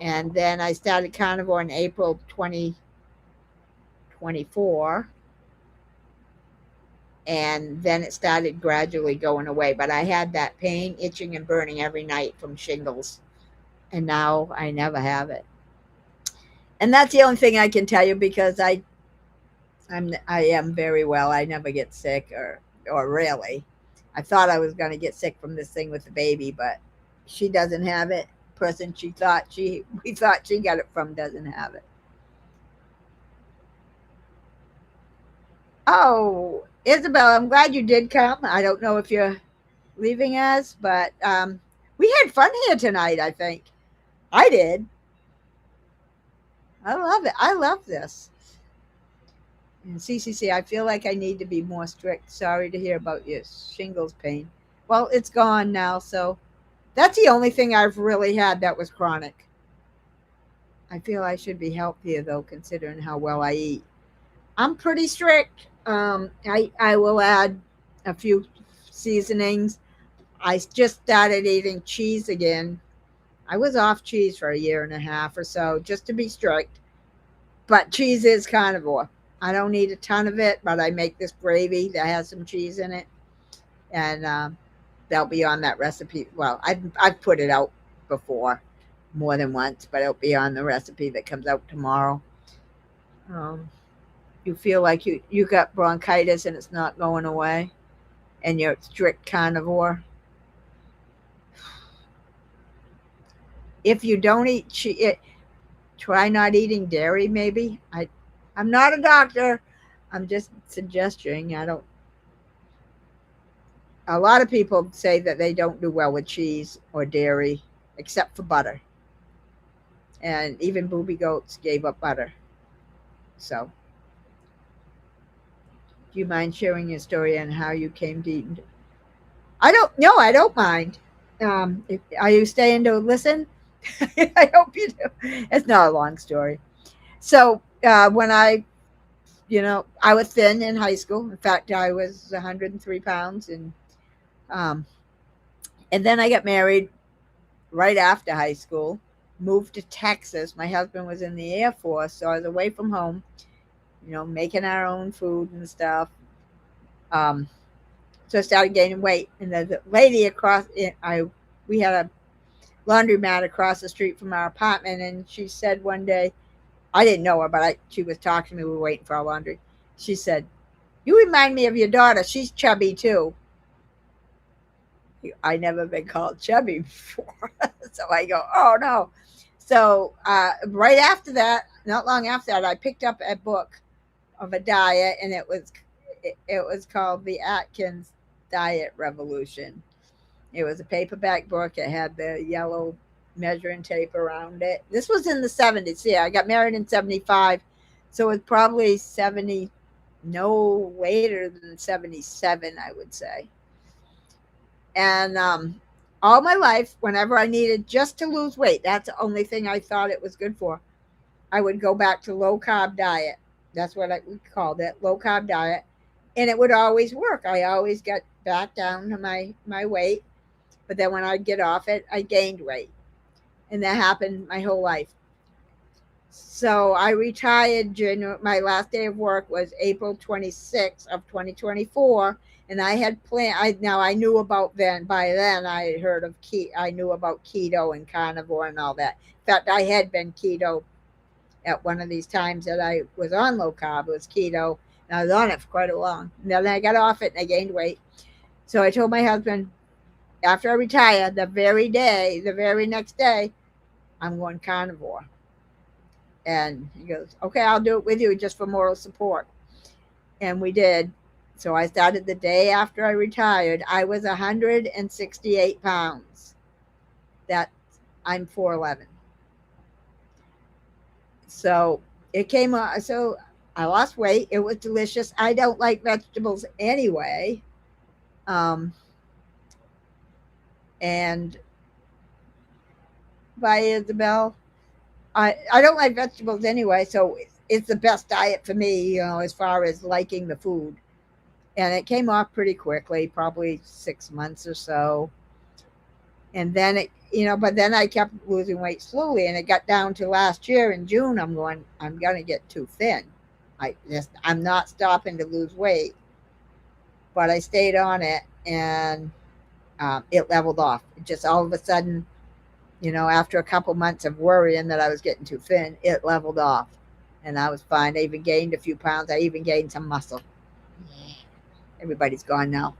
[SPEAKER 1] and then I started carnivore in April 2024, and then it started gradually going away. But I had that pain, itching, and burning every night from shingles, and now I never have it. And that's the only thing I can tell you because I am very well. I never get sick or really. I thought I was going to get sick from this thing with the baby, but she doesn't have it. Person we thought she got it from doesn't have it. Oh, Isabel, I'm glad you did come. I don't know if you're leaving us, but we had fun here tonight. I think I did. I love it. I love this. And CCC, I feel like I need to be more strict. Sorry to hear about your shingles pain. Well, it's gone now, so that's the only thing I've really had that was chronic. I feel I should be healthier though, considering how well I eat. I'm pretty strict. I will add a few seasonings. I just started eating cheese again. I was off cheese for a year and a half or so just to be strict. But cheese is carnivore. I don't eat a ton of it, but I make this gravy that has some cheese in it, and they'll be on that recipe. Well, I've put it out before, more than once, but it'll be on the recipe that comes out tomorrow. Um, you feel like you got bronchitis and it's not going away, and you're strict carnivore. If you don't eat cheese, try not eating dairy. Maybe I'm not a doctor. I'm just suggesting. I don't. A lot of people say that they don't do well with cheese or dairy, except for butter. And even booby goats gave up butter. So Do you mind sharing your story and how you came to eat? I don't. No, I don't mind. Are you staying to listen? I hope you do. It's not a long story. So when I was thin in high school. In fact, I was 103 pounds, um, and then I got married right after high school. Moved to Texas. My husband was in the Air Force, so I was away from home. Making our own food and stuff. Um, so I started gaining weight, and the lady across, we had a laundromat across the street from our apartment, and she said one day, I didn't know her, but she was talking to me. We were waiting for our laundry. She said, "You remind me of your daughter. She's chubby too." I never been called chubby before, so I go, "Oh no." So right after that, not long after that, I picked up a book of a diet, and it was called The Atkins Diet Revolution. It was a paperback book. It had the yellow measuring tape around it. This was in the 70s. Yeah, I got married in 75. So it's probably 70, no later than 77, I would say. And all my life, whenever I needed just to lose weight, that's the only thing I thought it was good for. I would go back to low carb diet. That's what we called it, low carb diet. And it would always work. I always got back down to my weight. But then when I'd get off it, I gained weight. And that happened my whole life. So I retired. My last day of work was April 26th of 2024. And I had planned. Now I knew about then. By then, I had heard of I knew about keto and carnivore and all that. In fact, I had been keto at one of these times that I was on low carb. It was keto, and I was on it for quite a long. And then I got off it and I gained weight. So I told my husband, after I retired, the very next day, I'm going carnivore. And he goes, "Okay, I'll do it with you just for moral support." And we did. So I started the day after I retired. I was 168 pounds. That I'm 4'11". So it came on. So I lost weight. It was delicious. I don't like vegetables anyway. Um, and by Isabel, I don't like vegetables anyway, so it's the best diet for me, as far as liking the food. And it came off pretty quickly, probably 6 months or so. And then but then I kept losing weight slowly, and it got down to last year in June. I'm going to get too thin. I'm not stopping to lose weight, but I stayed on it, and it leveled off. It just all of a sudden, after a couple months of worrying that I was getting too thin, it leveled off, and I was fine. I even gained a few pounds. I even gained some muscle. Everybody's gone now.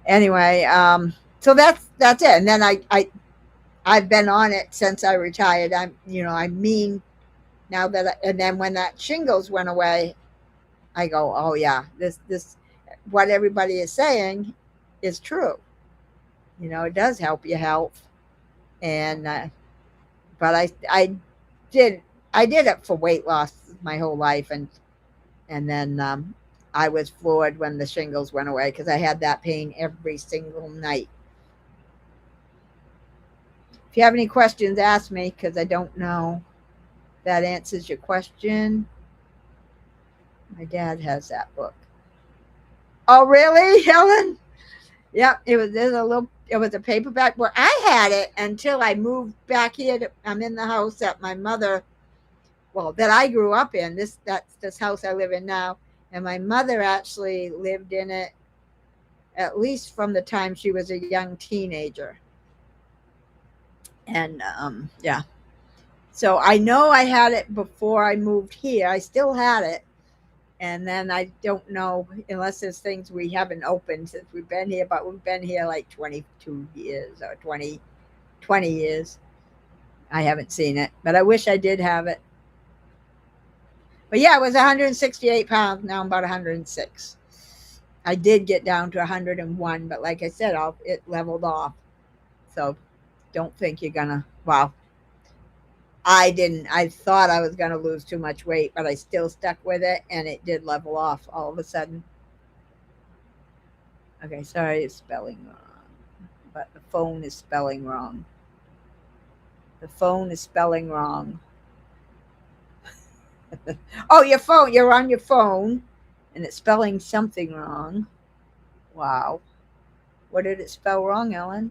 [SPEAKER 1] Anyway, so that's it. And then I've been on it since I retired. I'm mean now and then when that shingles went away, I go, oh yeah, this what everybody is saying is true. It does help your health, and but did I did it for weight loss my whole life, and then I was floored when the shingles went away because I had that pain every single night. If you have any questions, ask me, because I don't know. That answers your question. My dad has that book. Oh, really, Helen? Yep. It was a paperback book. I had it until I moved back here. I'm in the house that my mother, well, that I grew up in. That's this house I live in now, and my mother actually lived in it at least from the time she was a young teenager. And yeah, so I know I had it before I moved here. I still had it, and then I don't know, unless there's things we haven't opened since we've been here, but we've been here like 22 years or 20 years. I haven't seen it, but I wish I did have it. But yeah, it was 168 pounds. Now I'm about 106. I did get down to 101, but like I said, it leveled off. So don't think you're gonna, wow. I didn't. I thought I was going to lose too much weight, but I still stuck with it, and it did level off all of a sudden. Okay, sorry, it's spelling wrong, but the phone is spelling wrong. The phone is spelling wrong. Oh, your phone. You're on your phone, and it's spelling something wrong. Wow. What did it spell wrong, Ellen?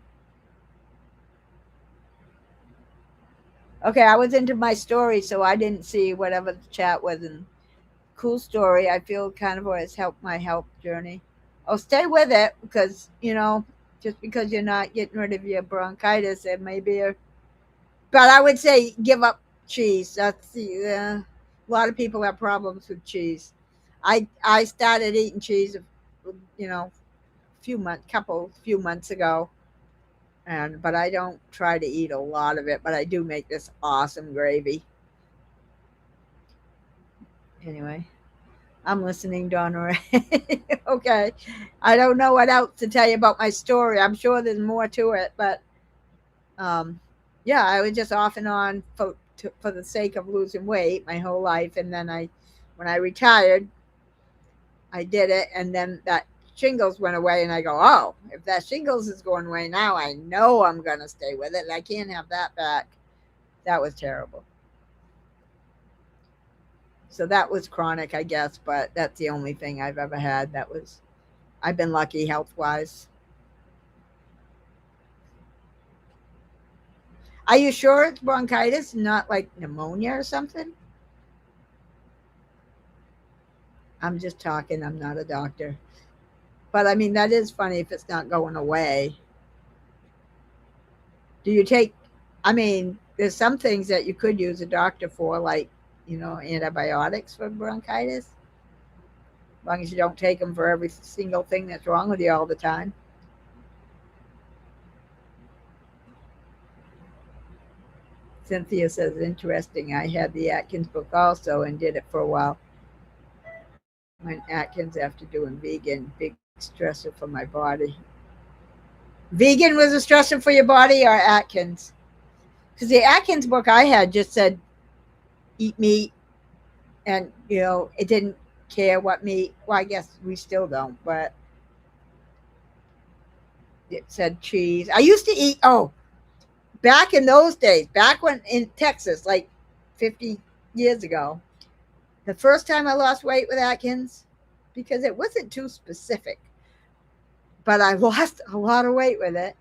[SPEAKER 1] Okay, I was into my story, so I didn't see whatever the chat was. And cool story. I feel kind of has helped my health journey. Oh, stay with it because just because you're not getting rid of your bronchitis, it may be a. But I would say give up cheese. That's the. A lot of people have problems with cheese. I started eating cheese, few months ago, and but I don't try to eat a lot of it. But I do make this awesome gravy. Anyway, I'm listening, Donna-Rae. Okay. I don't know what else to tell you about my story. I'm sure there's more to it, but um, yeah, I was just off and on for the sake of losing weight my whole life, and then when I retired, I did it, and then that shingles went away, and I go, oh, if that shingles is going away now, I know I'm gonna stay with it. And I can't have that back. That was terrible. So that was chronic, I guess, but that's the only thing I've ever had that was. I've been lucky health wise. Are you sure it's bronchitis, not like pneumonia or something? I'm just talking. I'm not a doctor. But I mean, that is funny if it's not going away. Do you take, I mean, there's some things that you could use a doctor for, like, antibiotics for bronchitis, as long as you don't take them for every single thing that's wrong with you all the time. Cynthia says, interesting. I had the Atkins book also and did it for a while. Went Atkins after doing vegan, big stressor for my body. Vegan was a stressor for your body or Atkins? Because the Atkins book I had just said eat meat, and it didn't care what meat. Well, I guess we still don't, but it said cheese. I used to eat. Oh, back in those days, back when in Texas, like 50 years ago, the first time I lost weight with Atkins, because it wasn't too specific, but I lost a lot of weight with it.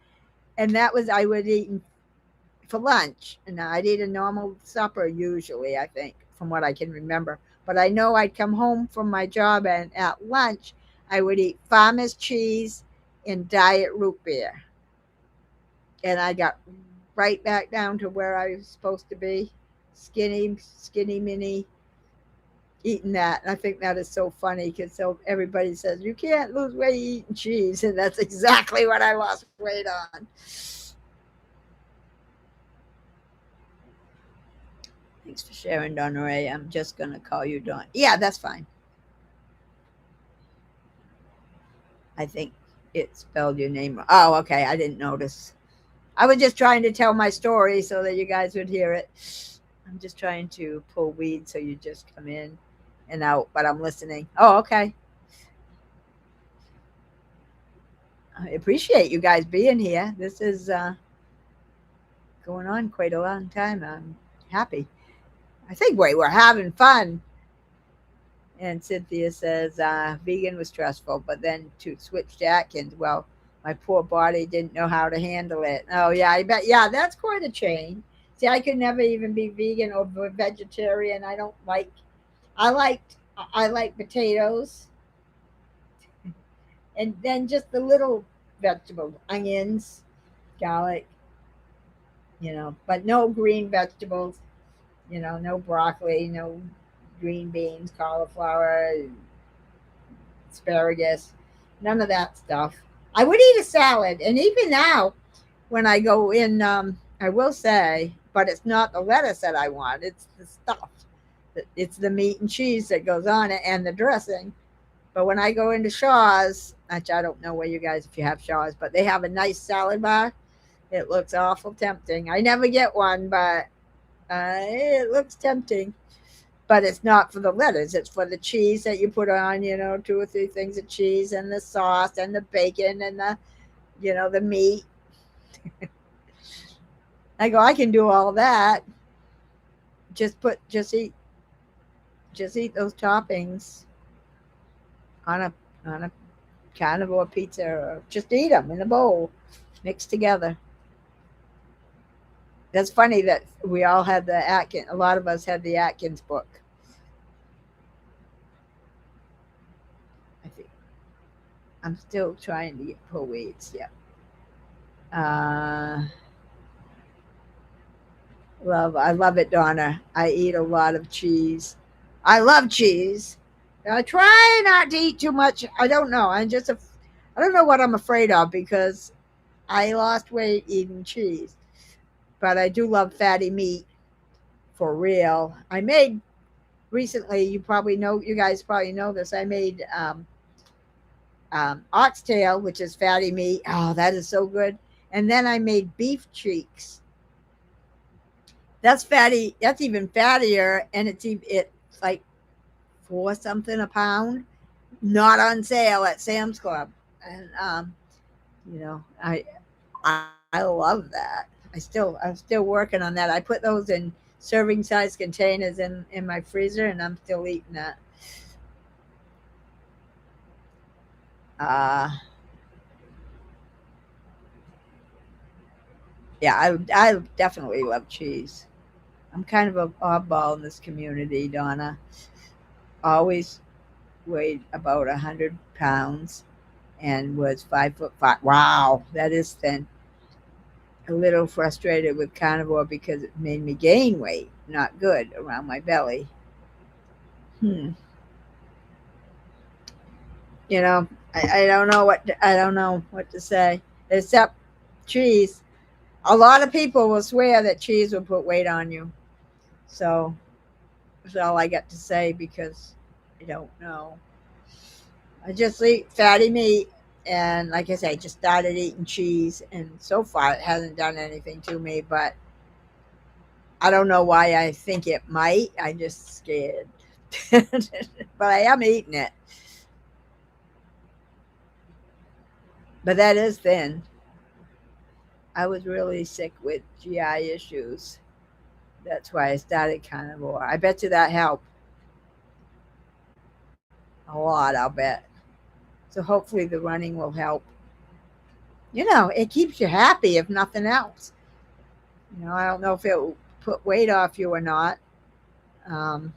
[SPEAKER 1] And that was I would eat for lunch, and I'd eat a normal supper usually, I think, from what I can remember. But I know I'd come home from my job, and at lunch, I would eat farmer's cheese and diet root beer. And I got right back down to where I was supposed to be, skinny, skinny mini, eating that. And I think that is so funny because everybody says, you can't lose weight eating cheese. And that's exactly what I lost weight on. Thanks for sharing, Donna-Rae. I'm just going to call you Dawn. Yeah, that's fine. I think it spelled your name wrong. Oh, okay. I didn't notice. I was just trying to tell my story so that you guys would hear it. I'm just trying to pull weeds so you just come in and out, but I'm listening. Oh, okay. I appreciate you guys being here. This is going on quite a long time. I'm happy. I think we're having fun. And Cynthia says, vegan was stressful, but then to switch to Atkins, well, my poor body didn't know how to handle it. Oh, yeah, I bet. Yeah, that's quite a change. See, I could never even be vegan or vegetarian. I like potatoes and then just the little vegetables, onions, garlic, but no green vegetables, no broccoli, no green beans, cauliflower, asparagus, none of that stuff. I would eat a salad, and even now, when I go in, I will say, but it's not the lettuce that I want. It's the stuff. It's the meat and cheese that goes on it, and the dressing. But when I go into Shaw's, which I don't know where you guys if you have Shaw's, but they have a nice salad bar. It looks awful tempting. I never get one, but It looks tempting, but it's not for the lettuce. It's for the cheese that you put on, 2 or 3 things of cheese and the sauce and the bacon and the meat. I go, I can do all that. Just eat those toppings on a carnivore pizza, or just eat them in a bowl, mixed together. That's funny that we all had the Atkins. A lot of us had the Atkins book. I think I'm still trying to get pull weights. Yeah. Uh, I love it, Donna. I eat a lot of cheese. I love cheese. I try not to eat too much. I don't know. I don't know what I'm afraid of because I lost weight eating cheese, but I do love fatty meat for real. I made recently. You guys probably know this. I made oxtail, which is fatty meat. Oh, that is so good. And then I made beef cheeks. That's fatty. That's even fattier, and it's like four something a pound. Not on sale at Sam's Club, and I love that. I'm still working on that. I put those in serving size containers in my freezer, and I'm still eating that. Uh, yeah, I definitely love cheese. I'm kind of a oddball in this community, Donna. Always weighed about 100 pounds and was 5'5". Wow, that is thin. A little frustrated with carnivore because it made me gain weight, not good around my belly. Hmm. You know, I don't know what to say except cheese. A lot of people will swear that cheese will put weight on you. So that's all I got to say because I don't know. I just eat fatty meat, and like I say, I just started eating cheese, and so far it hasn't done anything to me. But I don't know why I think it might. I just scared, but I am eating it. But that is thin. I was really sick with GI issues. That's why I started carnivore. I bet you that helped a lot. I'll bet. So hopefully the running will help. It keeps you happy if nothing else. I don't know if it will put weight off you or not. Um,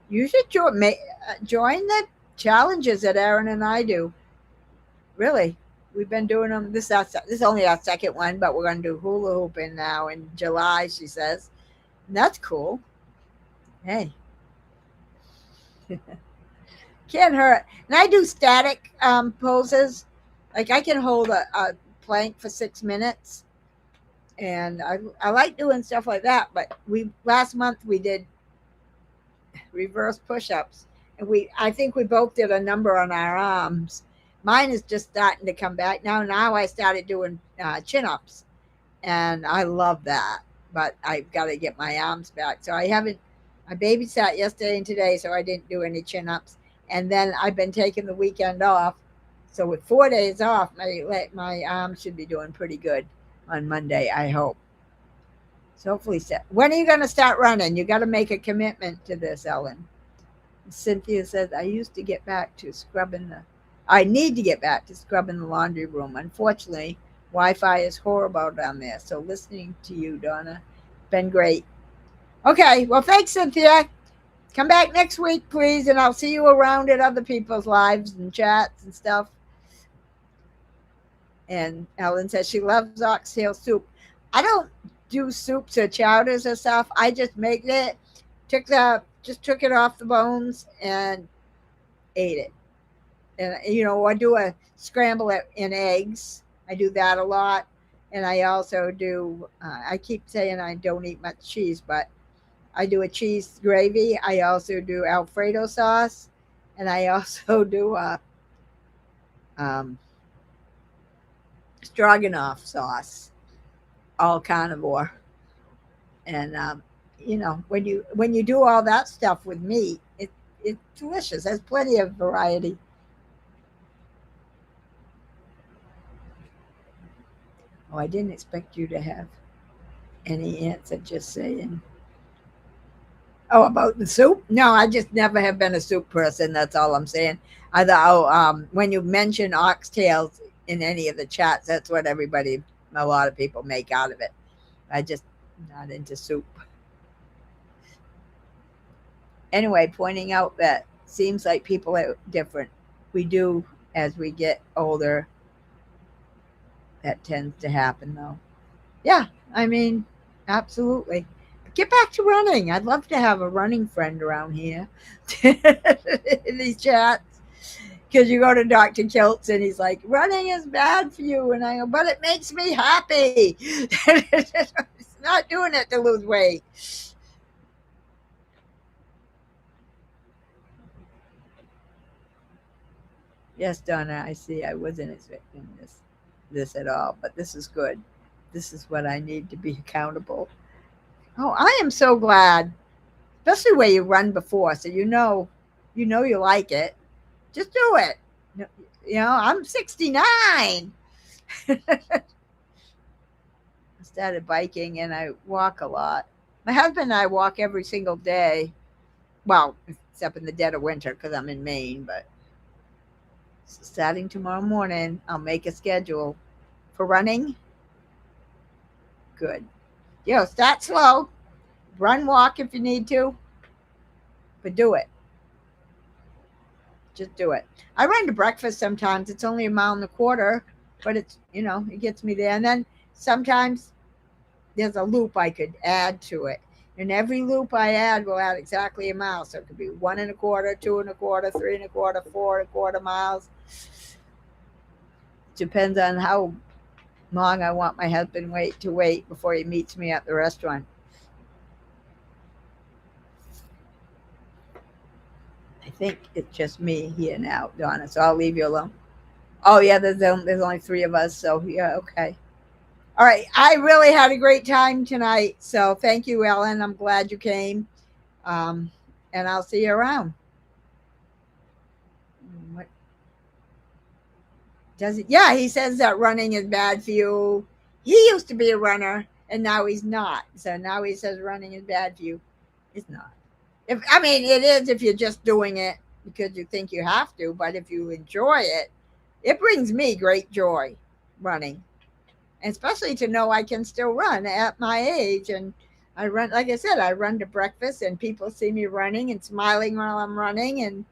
[SPEAKER 1] you should join the challenges that Aaron and I do. Really, we've been doing them. This is only our second one, but we're going to do hula hooping now in July. She says, and that's cool. Hey, can't hurt. And I do static poses. Like I can hold a plank for 6 minutes, and I like doing stuff like that. But we last month we did reverse push-ups, and I think we both did a number on our arms. Mine is just starting to come back now I started doing chin-ups, and I love that, but I've got to get my arms back. So I babysat yesterday and today, so I didn't do any chin-ups, and then I've been taking the weekend off. So with 4 days off, my arms should be doing pretty good on Monday, I hope. So hopefully, when are you going to start running? You got to make a commitment to this, Ellen. Cynthia says, I need to get back to scrubbing the laundry room. Unfortunately, Wi-Fi is horrible down there. So listening to you, Donna, been great. Okay, well, thanks, Cynthia. Come back next week, please, and I'll see you around at other people's lives and chats and stuff. And Ellen says she loves oxtail soup. I don't do soups or chowders or stuff. I just make it, took it off the bones and ate it. And I do a scramble it in eggs. I do that a lot, and I also do. I keep saying I don't eat much cheese, but I do a cheese gravy. I also do Alfredo sauce, and I also do a um, stroganoff sauce, all carnivore. And when you do all that stuff with meat, it's delicious. There's plenty of variety. Oh, I didn't expect you to have any answer. Just saying. Oh, about the soup? No, I just never have been a soup person. That's all I'm saying. When you mention oxtails in any of the chats, that's what a lot of people make out of it. I just not into soup. Anyway, pointing out that seems like people are different. We do as we get older. That tends to happen, though. Yeah, I mean, absolutely. Get back to running. I'd love to have a running friend around here in these chats. Because you go to Dr. Kiltz and he's like, running is bad for you. And I go, but it makes me happy. It's not doing it to lose weight. Yes, Donna, I see. I wasn't expecting this at all, but this is good. This is what I need to be accountable. Oh, I am so glad, especially where you run before, so you like it. Just do it. I'm 69. I started biking and I walk a lot. My husband and I walk every single day. Well, except in the dead of winter because I'm in Maine. But starting tomorrow morning, I'll make a schedule for running. Good. Start slow. Run, walk if you need to, but do it. Just do it. I run to breakfast sometimes. It's only a mile and a quarter, but it gets me there. And then sometimes there's a loop I could add to it. And every loop I add will add exactly a mile. So it could be 1 1/4, 2 1/4, 3 1/4, 4 1/4 miles. Depends on how long I want my husband to wait before he meets me at the restaurant. I think it's just me here now, Donna. So I'll leave you alone. Oh yeah, there's only three of us. So yeah, okay. All right. I really had a great time tonight. So thank you, Ellen. I'm glad you came. Um, and I'll see you around. What does it? Yeah, he says that running is bad for you. He used to be a runner, and now he's not. So now he says running is bad for you. It's not. If I mean, it is if you're just doing it because you think you have to. But if you enjoy it, it brings me great joy running, and especially to know I can still run at my age. And I run, like I said, I run to breakfast, and people see me running and smiling while I'm running, and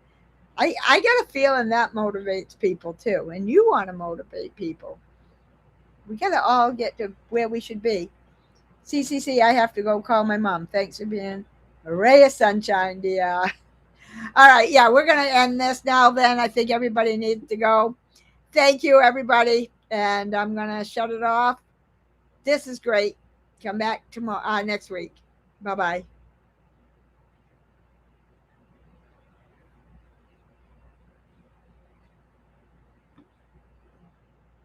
[SPEAKER 1] I get a feeling that motivates people too. And you want to motivate people. We got to all get to where we should be. CCC, I have to go call my mom. Thanks for being a ray of sunshine, dear. All right, yeah, we're going to end this now then. I think everybody needs to go. Thank you, everybody. And I'm going to shut it off. This is great. Come back tomorrow, next week. Bye bye.